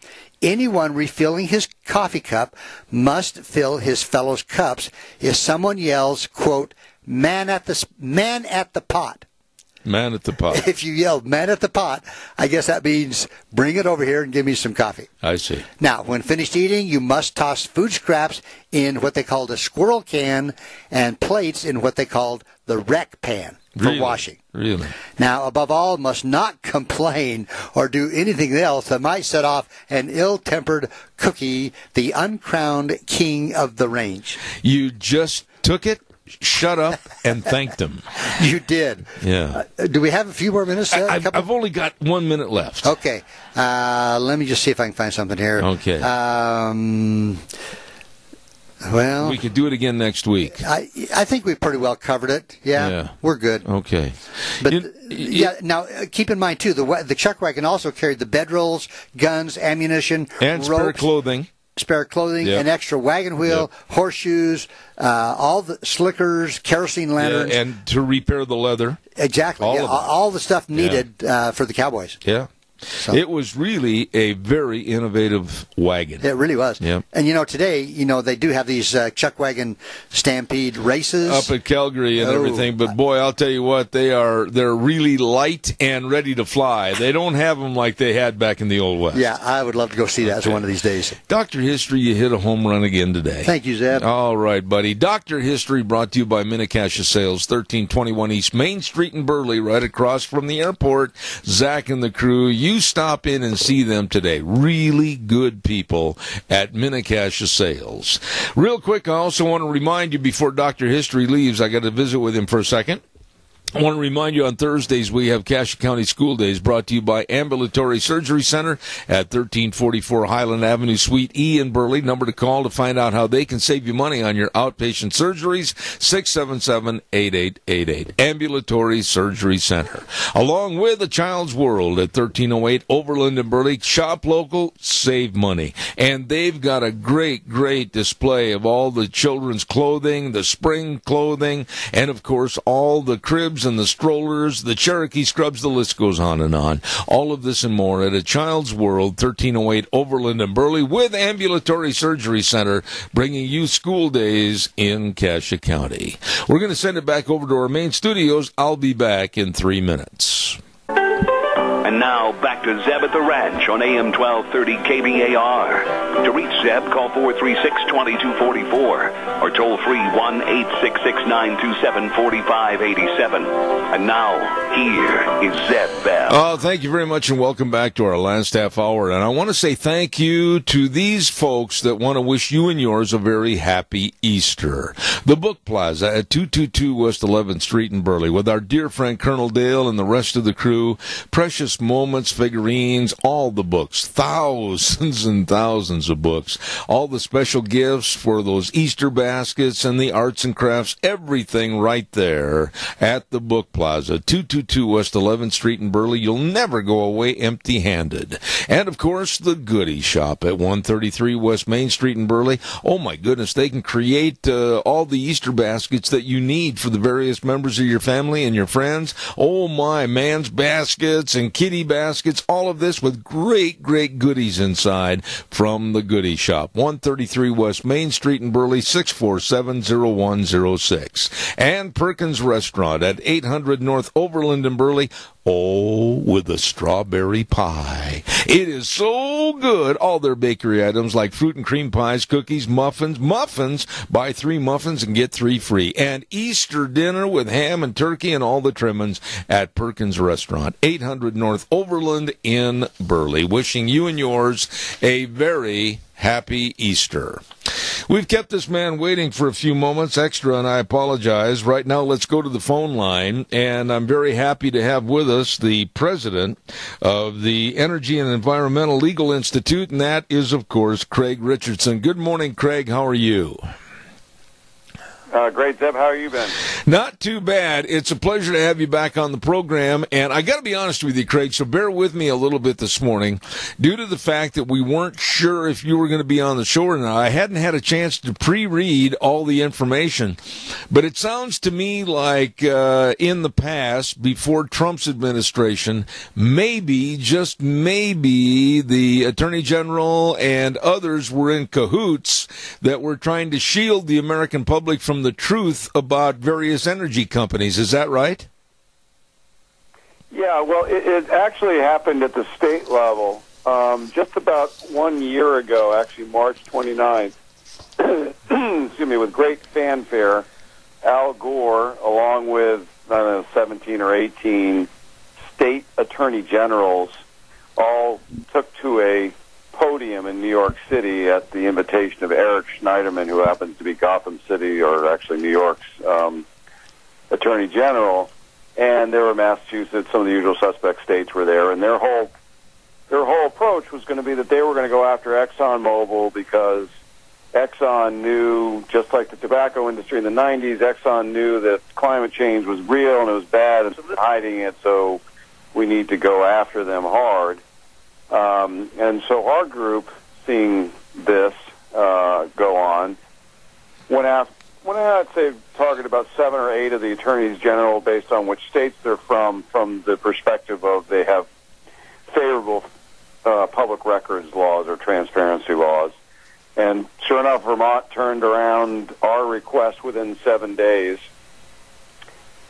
Anyone refilling his coffee cup must fill his fellow's cups if someone yells, quote, man at the pot. Man at the pot. If you yell, man at the pot, I guess that means bring it over here and give me some coffee. I see. Now, when finished eating, you must toss food scraps in what they called a squirrel can and plates in what they called the wreck pan for washing. Really? Now, above all, must not complain or do anything else that might set off an ill-tempered cookie, the uncrowned king of the range. You just took it, shut up, and thanked him. You did. Yeah. Do we have a few more minutes? I've only got 1 minute left. Okay. Let me just see if I can find something here. Okay. Well, we could do it again next week. I think we pretty well covered it. Yeah. We're good. Okay. But now keep in mind too, the chuck wagon also carried the bedrolls, guns, ammunition, and spare clothing. An extra wagon wheel, horseshoes, all the slickers, kerosene lanterns. Yeah, and to repair the leather. Exactly. All the stuff needed for the cowboys. Yeah. So. It was really a very innovative wagon. It really was. Yeah. And, today, they do have these chuck wagon stampede races. Up at Calgary and everything. But, boy, I'll tell you what, they're really light and ready to fly. They don't have them like they had back in the Old West. Yeah, I would love to go see that one of these days. Dr. History, you hit a home run again today. Thank you, Zeb. All right, buddy. Dr. History brought to you by Minnecasia Sales, 1321 East Main Street in Burley, right across from the airport. Zach and the crew, you stop in and see them today. Really good people at Minnecasia Sales. Real quick, I also want to remind you before Dr. History leaves, I got to visit with him for a second. I want to remind you on Thursdays we have Cassia County School Days brought to you by Ambulatory Surgery Center at 1344 Highland Avenue, Suite E in Burley. Number to call to find out how they can save you money on your outpatient surgeries, 677-8888. Ambulatory Surgery Center. Along with A Child's World at 1308 Overland in Burley. Shop local, save money. And they've got a great, great display of all the children's clothing, the spring clothing, and, of course, all the cribs and the strollers, the Cherokee scrubs, the list goes on and on. All of this and more at A Child's World, 1308 Overland and Burley, with Ambulatory Surgery Center, bringing you school days in Cassia County. We're going to send it back over to our main studios. I'll be back in 3 minutes. And now, back to Zeb at the Ranch on AM 1230 KBAR. To reach Zeb, call 436-2244 or toll free 1-866-927-4587. And now, here is Zeb Bell. Oh, thank you very much and welcome back to our last half hour. And I want to say thank you to these folks that want to wish you and yours a very happy Easter. The Book Plaza at 222 West 11th Street in Burley with our dear friend Colonel Dale and the rest of the crew. Precious moments, figurines, all the books, thousands and thousands of books, all the special gifts for those Easter baskets and the arts and crafts, everything right there at the Book Plaza, 222 West 11th Street in Burley. You'll never go away empty-handed. And, of course, the Goodie Shop at 133 West Main Street in Burley. Oh, my goodness, they can create all the Easter baskets that you need for the various members of your family and your friends. Oh, my, man's baskets and kitty baskets, all of this with great, great goodies inside from the Goodie Shop. 133 West Main Street in Burley, 647-0106. And Perkins Restaurant at 800 North Overland in Burley. Oh, with the strawberry pie. It is so good. All their bakery items like fruit and cream pies, cookies, muffins. Muffins, buy 3 muffins and get 3 free. And Easter dinner with ham and turkey and all the trimmings at Perkins Restaurant. 800 North Overland in Burley. Wishing you and yours a very Happy Easter. We've kept this man waiting for a few moments extra, and I apologize. Right now, let's go to the phone line, and I'm very happy to have with us the president of the Energy and Environmental Legal Institute, and that is, of course, Craig Richardson. Good morning, Craig. How are you? Great, Zeb. How are you been? Not too bad. It's a pleasure to have you back on the program. And I got to be honest with you, Craig, so bear with me a little bit this morning. Due to the fact that we weren't sure if you were going to be on the show or not, I hadn't had a chance to pre-read all the information. But it sounds to me like in the past, before Trump's administration, maybe, just maybe, the Attorney General and others were in cahoots that were trying to shield the American public from the truth about various energy companies. Is that right? Yeah, well, it actually happened at the state level just about 1 year ago, actually March 29th, excuse me, with great fanfare. Al Gore, along with, I don't know, 17 or 18 state attorney generals, all took to a podium in New York City at the invitation of Eric Schneiderman, who happens to be Gotham City, or actually New York's Attorney General. And there were Massachusetts, some of the usual suspect states were there, and their whole approach was going to be that they were going to go after ExxonMobil because Exxon knew, just like the tobacco industry in the 90s, Exxon knew that climate change was real and it was bad and they're hiding it, so we need to go after them hard. And so our group, seeing this go on, went out, I'd say, target about 7 or 8 of the attorneys general based on which states they're from the perspective of they have favorable public records laws or transparency laws. And sure enough, Vermont turned around our request within 7 days.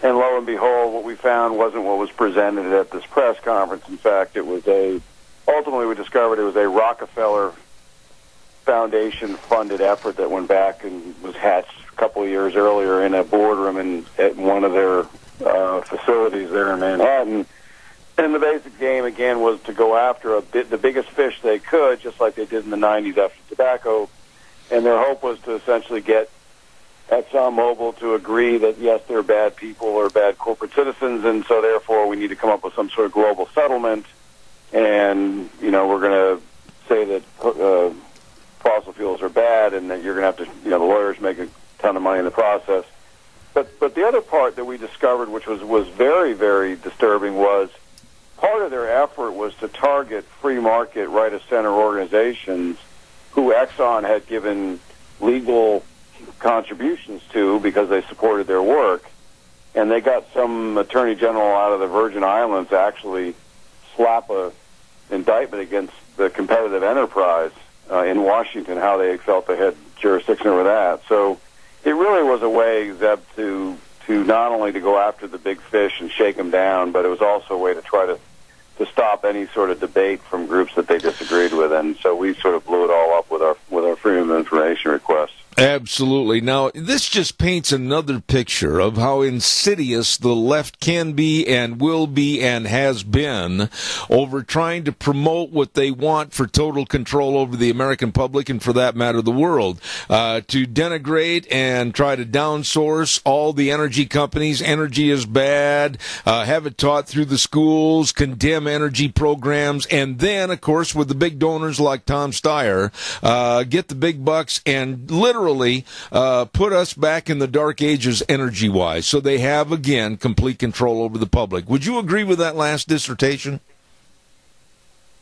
And lo and behold, what we found wasn't what was presented at this press conference. In fact, it was ultimately we discovered it was a Rockefeller Foundation-funded effort that went back and was hatched a couple of years earlier in a boardroom at one of their facilities there in Manhattan. And the basic game, again, was to go after the biggest fish they could, just like they did in the 90s after tobacco. And their hope was to essentially get ExxonMobil to agree that, yes, they're bad people or bad corporate citizens, and so therefore we need to come up with some sort of global settlement. And, we're going to say that fossil fuels are bad and that you're going to have to, the lawyers make a ton of money in the process. But the other part that we discovered, which was very, very disturbing, was part of their effort was to target free market, right-of-center organizations who Exxon had given legal contributions to because they supported their work. And they got some attorney general out of the Virgin Islands to actually slap a indictment against the competitive enterprise in Washington, how they felt they had jurisdiction over that. So it really was a way, Zeb, to not only to go after the big fish and shake them down, but it was also a way to try to stop any sort of debate from groups that they disagreed with. And so we sort of blew it all up with our Freedom of Information request. Absolutely. Now, this just paints another picture of how insidious the left can be and will be and has been over trying to promote what they want for total control over the American public and, for that matter, the world. To denigrate and try to downsource all the energy companies. Energy is bad. Have it taught through the schools. Condemn energy programs. And then, of course, with the big donors like Tom Steyer, get the big bucks and literally put us back in the dark ages energy-wise. So they have, again, complete control over the public. Would you agree with that last dissertation?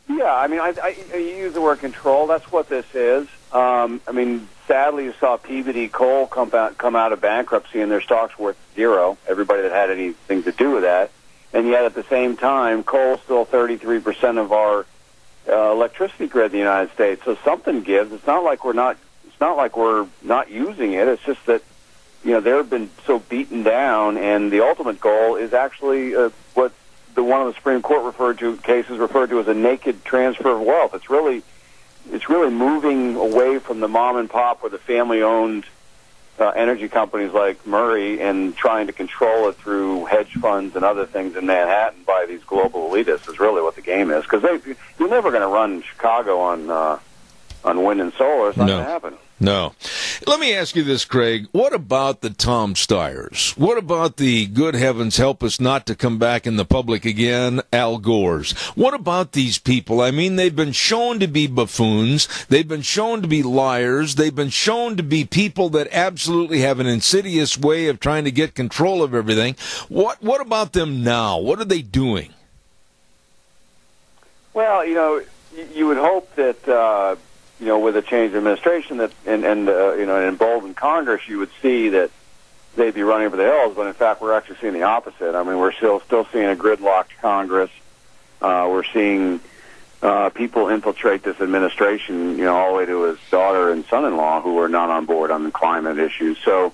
Yeah, I mean, I use the word control. That's what this is. Sadly, you saw Peabody Coal come out of bankruptcy and their stock's worth zero. Everybody that had anything to do with that. And yet, at the same time, coal's still 33% of our electricity grid in the United States. So something gives. It's not like we're not using it. It's just that, they've been so beaten down, and the ultimate goal is actually what one of the Supreme Court cases referred to as a naked transfer of wealth. It's really moving away from the mom and pop or the family-owned energy companies like Murray and trying to control it through hedge funds and other things in Manhattan by these global elitists is really what the game is. Because you're never going to run Chicago on on wind and solar. It's not going to happen. No. Let me ask you this, Craig. What about the Tom Steyers? What about the good heavens help us not to come back in the public again, Al Gores? What about these people? I mean, they've been shown to be buffoons. They've been shown to be liars. They've been shown to be people that absolutely have an insidious way of trying to get control of everything. What about them now? What are they doing? Well, you would hope that, with a change of administration that and emboldened Congress, you would see that they'd be running over the hills. But in fact, we're actually seeing the opposite. I mean, we're still seeing a gridlocked Congress. We're seeing people infiltrate this administration, all the way to his daughter and son-in-law, who are not on board on the climate issues. So,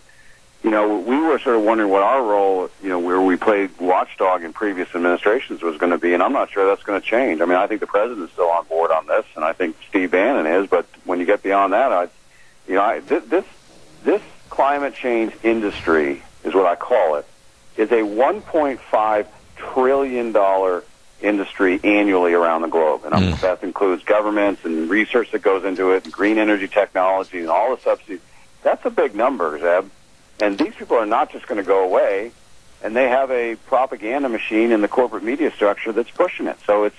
we were sort of wondering what our role, where we played watchdog in previous administrations was going to be, and I'm not sure that's going to change. I mean, I think the president's still on board on this, and I think Steve Bannon is, but when you get beyond that, this climate change industry is what I call it, is a $1.5 trillion industry annually around the globe, and that includes governments and research that goes into it, and green energy technology, and all the subsidies. That's a big number, Zeb. And these people are not just going to go away, and they have a propaganda machine in the corporate media structure that's pushing it. So it's,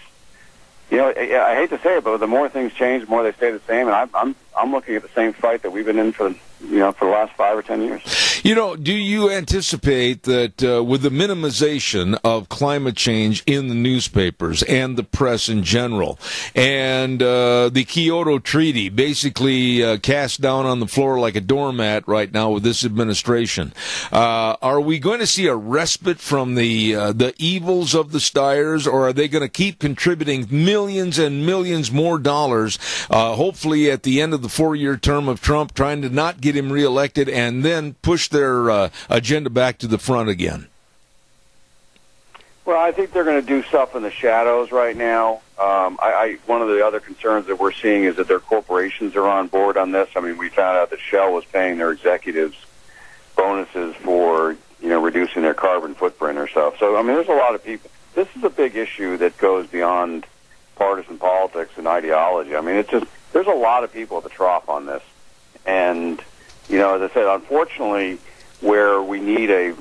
I hate to say it, but the more things change, the more they stay the same. And I'm looking at the same fight that we've been in for the last 5 or 10 years. Do you anticipate that with the minimization of climate change in the newspapers and the press in general, and the Kyoto Treaty basically cast down on the floor like a doormat right now with this administration, are we going to see a respite from the evils of the Steyers, or are they going to keep contributing millions and millions more dollars, hopefully at the end of the 4-year term of Trump, trying to not get him reelected and then push their agenda back to the front again? Well, I think they're going to do stuff in the shadows right now. One of the other concerns that we're seeing is that their corporations are on board on this. I mean, we found out that Shell was paying their executives bonuses for, reducing their carbon footprint or stuff. So, I mean, there's a lot of people. This is a big issue that goes beyond partisan politics and ideology. I mean, there's a lot of people at the trough on this. And, as I said, unfortunately, where we need a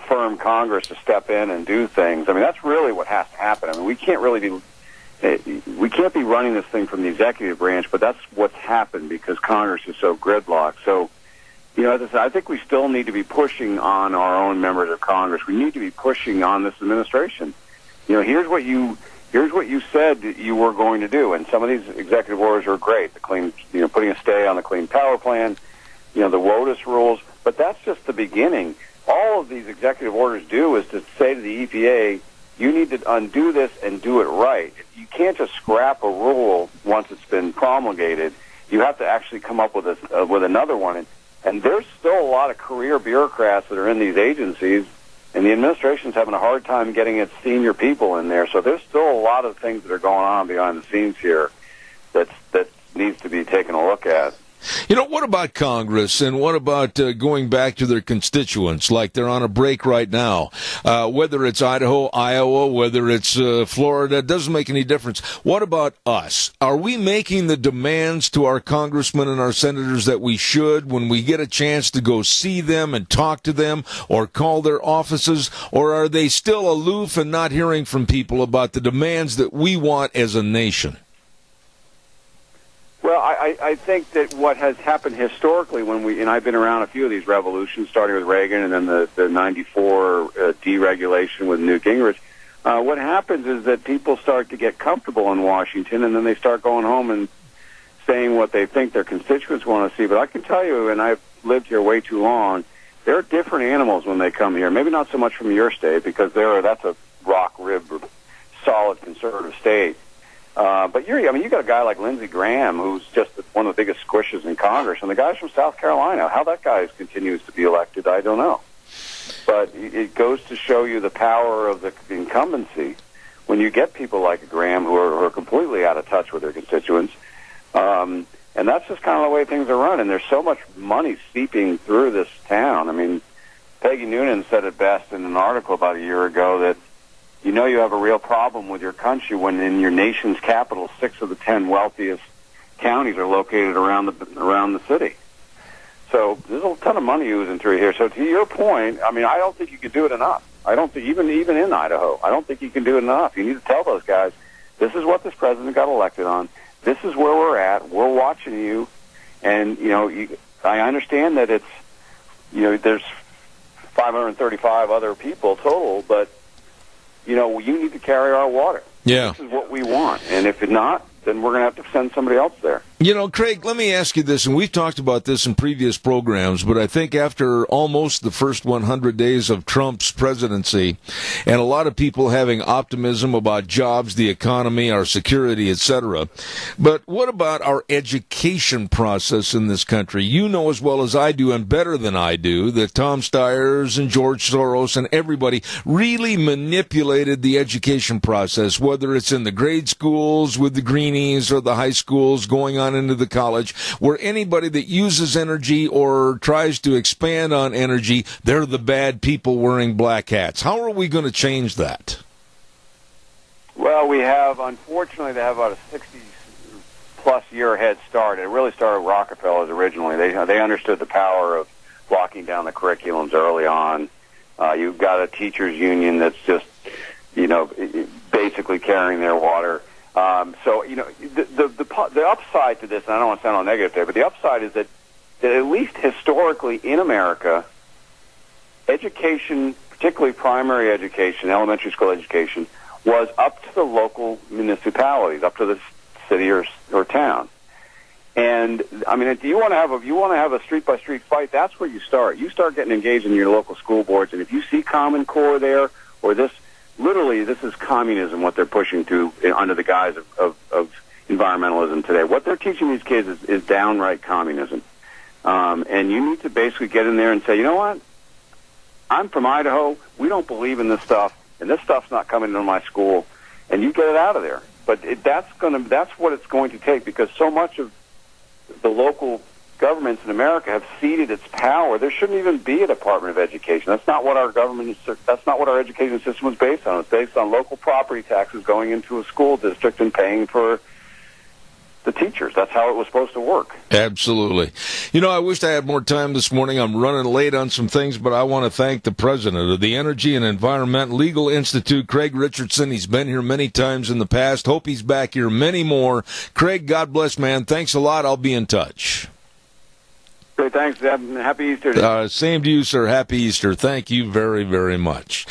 firm Congress to step in and do things, I mean, that's really what has to happen. I mean, we can't be running this thing from the executive branch, but that's what's happened because Congress is so gridlocked. So, as I said, I think we still need to be pushing on our own members of Congress. We need to be pushing on this administration. Here's what you said you were going to do, and some of these executive orders are great. The clean, putting a stay on the Clean Power Plan, the WOTUS rules, but that's just the beginning. All of these executive orders do is to say to the EPA, you need to undo this and do it right. You can't just scrap a rule once it's been promulgated. You have to actually come up with another one. And there's still a lot of career bureaucrats that are in these agencies, and the administration's having a hard time getting its senior people in there. So there's still a lot of things that are going on behind the scenes here that needs to be taken a look at. What about Congress, and what about going back to their constituents, like they're on a break right now? Whether it's Idaho, Iowa, whether it's Florida, it doesn't make any difference. What about us? Are we making the demands to our congressmen and our senators that we should when we get a chance to go see them and talk to them or call their offices? Or are they still aloof and not hearing from people about the demands that we want as a nation? Well, I think that what has happened historically and I've been around a few of these revolutions, starting with Reagan and then the 94 deregulation with Newt Gingrich, what happens is that people start to get comfortable in Washington, and then they start going home and saying what they think their constituents want to see. But I can tell you, and I've lived here way too long, there are different animals when they come here. Maybe not so much from your state, because that's a rock-ribbed, solid conservative state. But you got a guy like Lindsey Graham, who's just one of the biggest squishes in Congress, and the guy's from South Carolina. How that guy continues to be elected, I don't know. But it goes to show you the power of the incumbency when you get people like Graham who are completely out of touch with their constituents. And that's just kind of the way things are run. And there's so much money seeping through this town. I mean, Peggy Noonan said it best in an article about a year ago that you have a real problem with your country when in your nation's capital, 6 of the 10 wealthiest counties are located around the city. So there's a ton of money oozing through here. So to your point, I mean, I don't think you could do it enough. I don't think even in Idaho, I don't think you can do it enough. You need to tell those guys, this is what this president got elected on. This is where we're at. We're watching you, and I understand that it's there's 535 other people total, but you need to carry our water. Yeah, this is what we want, and if not, then we're going to have to send somebody else there. Craig, let me ask you this, and we've talked about this in previous programs, but I think after almost the first 100 days of Trump's presidency, and a lot of people having optimism about jobs, the economy, our security, etc., but what about our education process in this country? You know as well as I do, and better than I do, that Tom Steyer's and George Soros and everybody really manipulated the education process, whether it's in the grade schools with the greenies or the high schools going on into the college, where anybody that uses energy or tries to expand on energy, they're the bad people wearing black hats. How are we going to change that? Well, unfortunately, they have about a 60-plus year head start. It really started with Rockefellers originally. They understood the power of locking down the curriculums early on. You've got a teachers union that's just, basically carrying their water. The upside to this, and I don't want to sound all negative there, but the upside is that at least historically in America, education, particularly primary education, elementary school education, was up to the local municipalities, up to the city or town. And I mean, if you want to have a street by street fight, that's where you start. You start getting engaged in your local school boards, and if you see Common Core there, or this. Literally, this is communism, what they're pushing to under the guise of environmentalism today. What they're teaching these kids is downright communism. And you need to basically get in there and say, you know what? I'm from Idaho. We don't believe in this stuff, and this stuff's not coming into my school, and you get it out of there. But that's what it's going to take, because so much of the local governments in America have ceded its power. There shouldn't even be a Department of Education. That's not what our that's not what our education system was based on. It's based on local property taxes going into a school district and paying for the teachers. That's how it was supposed to work. Absolutely. I wished I had more time this morning. I'm running late on some things, but I want to thank the president of the Energy and Environment Legal Institute, Craig Richardson. He's been here many times in the past. Hope he's back here many more. Craig, God bless, man. Thanks a lot. I'll be in touch. Great, thanks. Happy Easter. Same to you, sir. Happy Easter. Thank you very, very much.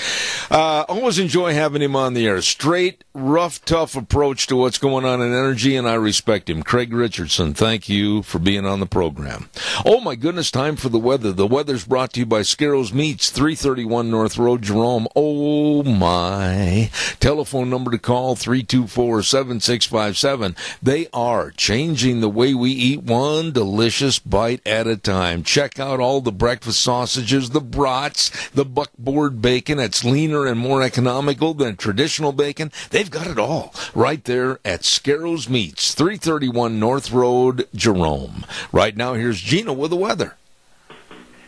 Always enjoy having him on the air. Straight, rough, tough approach to what's going on in energy, and I respect him. Craig Richardson, thank you for being on the program. Oh, my goodness, time for the weather. The weather's brought to you by Scarrows Meats, 331 North Road, Jerome. Oh, my. Telephone number to call, 324-7657. They are changing the way we eat, one delicious bite at a time. Check out all the breakfast sausages, the brats, the buckboard bacon. It's leaner and more economical than traditional bacon. They've got it all right there at Scarrows Meats, 331 North Road, Jerome. Right now, here's Gina with the weather.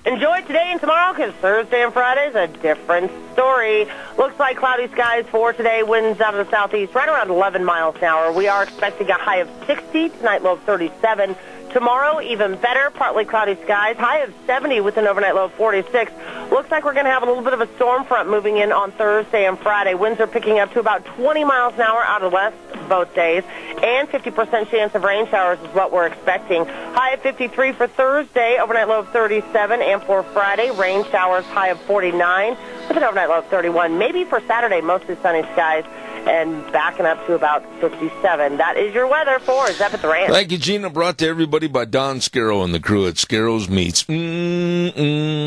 Enjoy today and tomorrow, because Thursday and Friday is a different story. Looks like cloudy skies for today. Winds out of the southeast right around 11 miles an hour. We are expecting a high of 60, tonight low of 37. Tomorrow, even better, partly cloudy skies, high of 70 with an overnight low of 46. Looks like we're going to have a little bit of a storm front moving in on Thursday and Friday. Winds are picking up to about 20 miles an hour out of the west both days, and 50% chance of rain showers is what we're expecting. High of 53 for Thursday, overnight low of 37, and for Friday, rain showers, high of 49 with an overnight low of 31. Maybe for Saturday, mostly sunny skies, and backing up to about 57. That is your weather for Zep at the Ranch. Thank you, Gina. Brought to everybody by Don Scarrow and the crew at Scarrows Meats.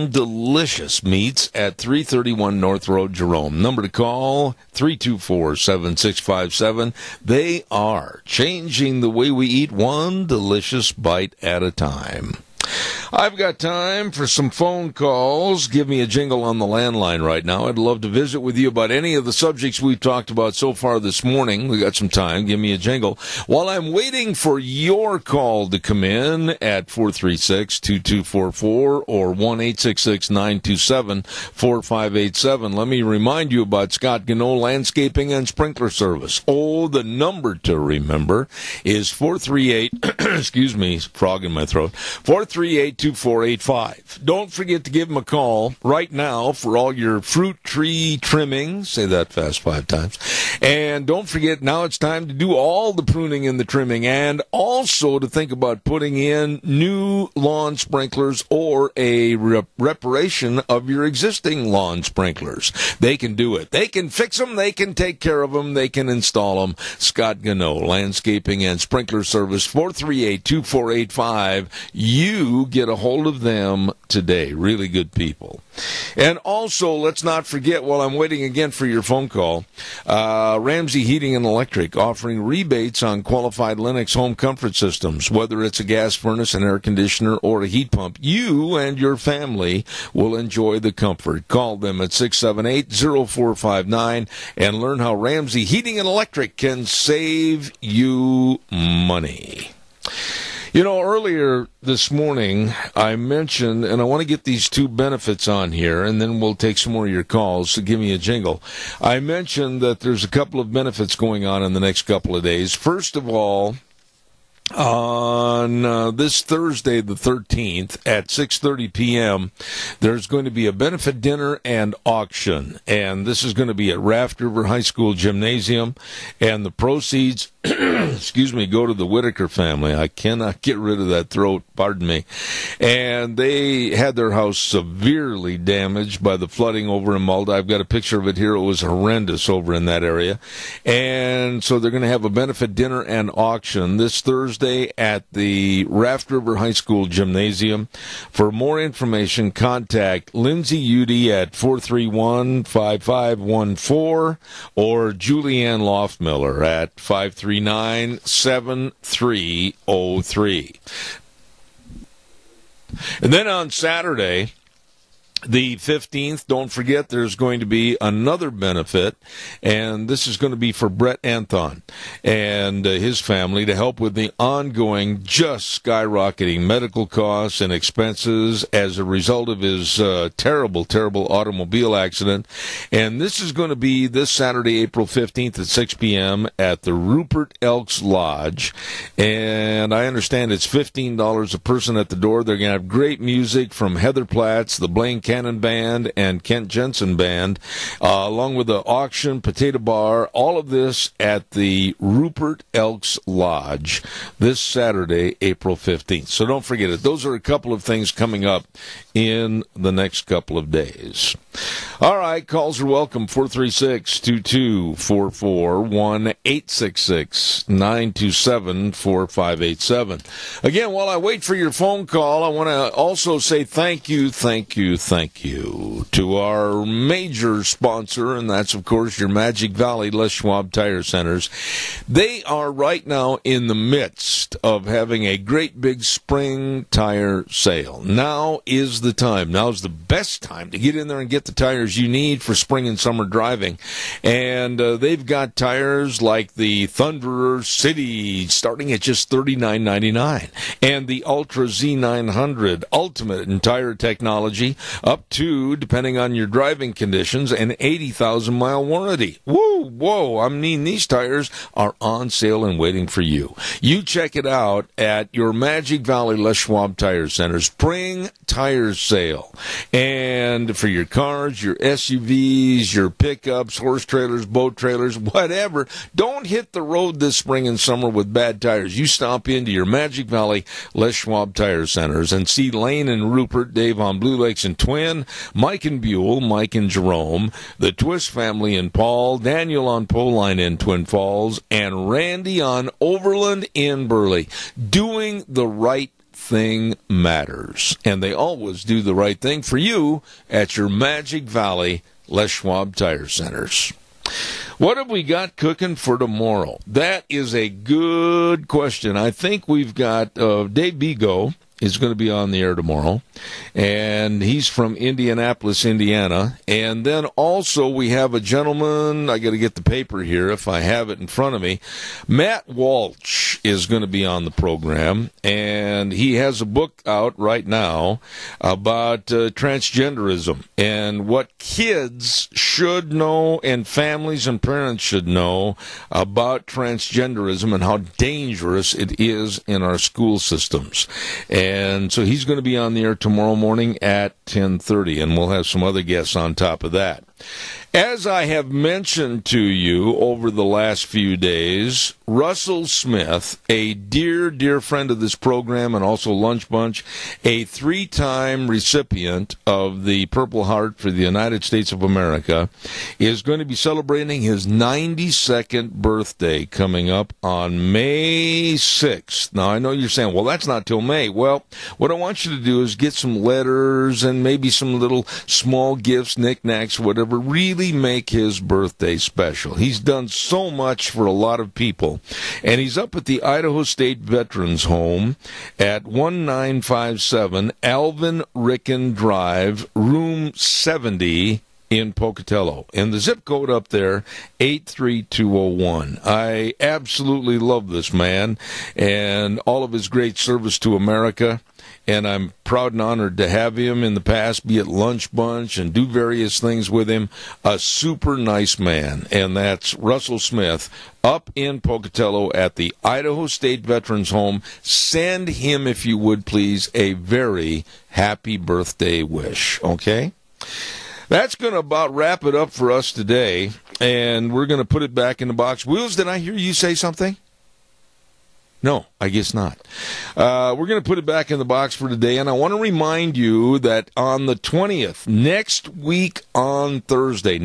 Delicious meats at 331 North Road, Jerome. Number to call, 324-7657. They are changing the way we eat, one delicious bite at a time. I've got time for some phone calls. Give me a jingle on the landline right now. I'd love to visit with you about any of the subjects we've talked about so far this morning. We got some time. Give me a jingle. While I'm waiting for your call to come in at 436-2244 or 1-866-927-4587, let me remind you about Scott Gano Landscaping and Sprinkler Service. Oh, the number to remember is 438, excuse me, frog in my throat, 438-2485. Don't forget to give them a call right now for all your fruit tree trimming. Say that fast 5 times. And don't forget, now it's time to do all the pruning and the trimming, and also to think about putting in new lawn sprinklers or a reparation of your existing lawn sprinklers. They can do it. They can fix them. They can take care of them. They can install them. Scott Gano Landscaping and Sprinkler Service, 438-2485. You get a hold of them today. Really good people. And also, let's not forget, while I'm waiting again for your phone call, Ramsey Heating and Electric offering rebates on qualified Lennox home comfort systems. Whether it's a gas furnace, an air conditioner, or a heat pump, you and your family will enjoy the comfort. Call them at 678-0459 and learn how Ramsey Heating and Electric can save you money. You know, earlier this morning, I mentioned, and I want to get these two benefits on here, and then we'll take some more of your calls, so give me a jingle. I mentioned that there's a couple of benefits going on in the next couple of days. First of all, on this Thursday, the 13th, at 6:30 p.m., there's going to be a benefit dinner and auction. And this is going to be at Raft River High School Gymnasium. And the proceeds, excuse me, go to the Whitaker family. I cannot get rid of that throat, pardon me. And they had their house severely damaged by the flooding over in Malta. I've got a picture of it here. It was horrendous over in that area. And so they're going to have a benefit dinner and auction this Thursday at the Raft River High School Gymnasium. For more information, contact Lindsay Udy at 431-5514 or Julianne Loftmiller at 539-7303. And then on Saturday, the 15th, don't forget, there's going to be another benefit, and this is going to be for Brett Anthon and his family to help with the ongoing, just skyrocketing medical costs and expenses as a result of his terrible, terrible automobile accident. And this is going to be this Saturday, April 15th at 6 p.m. at the Rupert Elks Lodge. And I understand it's $15 a person at the door. They're going to have great music from Heather Platts, the Blaine Cannon Band, and Kent Jensen Band, along with the auction, potato bar, all of this at the Rupert Elks Lodge this Saturday, April 15th. So don't forget it. Those are a couple of things coming up in the next couple of days. All right, calls are welcome, 436-2244, 1-866-927-4587. Again, while I wait for your phone call, I want to also say thank you to our major sponsor, and that's, of course, your Magic Valley Les Schwab Tire Centers. They are right now in the midst of having a great big spring tire sale. Now is the time. Now's the best time to get in there and get the tires you need for spring and summer driving. And they've got tires like the Thunderer City starting at just $39.99, and the Ultra Z900 Ultimate in tire technology up to, depending on your driving conditions, an 80,000-mile warranty. Whoa, I mean, these tires are on sale and waiting for you. You check it out at your Magic Valley Les Schwab Tire Center Spring Tire Sale. And for your cars, your SUVs, your pickups, horse trailers, boat trailers, whatever, don't hit the road this spring and summer with bad tires. You stop into your Magic Valley Les Schwab Tire Centers and see Lane and Rupert, Dave on Blue Lakes and Twin, Mike and Buell, Mike and Jerome, the Twist family in Paul, Daniel on Poline in Twin Falls, and Randy on Overland in Burley. Doing the right thing matters, and they always do the right thing for you at your Magic Valley Les Schwab Tire Centers. What have we got cooking for tomorrow? That is a good question. I think we've got Dave Bigot is going to be on the air tomorrow, and he's from Indianapolis, Indiana. And then also we have a gentleman, I got to get the paper here if I have it in front of me. Matt Walsh is going to be on the program, and he has a book out right now about transgenderism and what kids should know and families and parents should know about transgenderism and how dangerous it is in our school systems. And so he's going to be on the air tomorrow morning at 10:30, and we'll have some other guests on top of that. As I have mentioned to you over the last few days, Russell Smith, a dear, dear friend of this program and also Lunch Bunch, a 3-time recipient of the Purple Heart for the United States of America, is going to be celebrating his 92nd birthday coming up on May 6th. Now, I know you're saying, well, that's not till May. Well, what I want you to do is get some letters and maybe some little small gifts, knickknacks, whatever, really make his birthday special. He's done so much for a lot of people. And he's up at the Idaho State Veterans Home at 1957 Alvin Ricken Drive, room 70 in Pocatello. And the zip code up there, 83201. I absolutely love this man and all of his great service to America. And I'm proud and honored to have him in the past, be at Lunch Bunch and do various things with him. A super nice man, and that's Russell Smith up in Pocatello at the Idaho State Veterans Home. Send him, if you would please, a very happy birthday wish, okay? That's going to about wrap it up for us today, and we're going to put it back in the box. Wheels, did I hear you say something? No, I guess not. We're going to put it back in the box for today, and I want to remind you that on the 20th, next week on Thursday,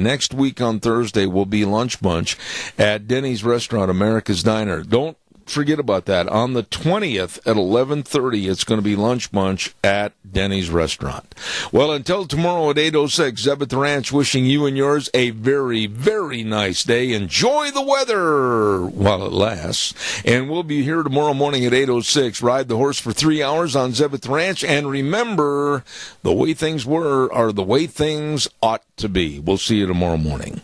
will be Lunch Bunch at Denny's Restaurant, America's Diner. Don't forget about that. On the 20th at 11:30, it's going to be Lunch Bunch at Denny's Restaurant. Well, until tomorrow at 8:06, Zeb at the Ranch wishing you and yours a very, very nice day. Enjoy the weather while it lasts. And we'll be here tomorrow morning at 8:06. Ride the horse for 3 hours on Zeb at the Ranch. And remember, the way things were are the way things ought to be. We'll see you tomorrow morning.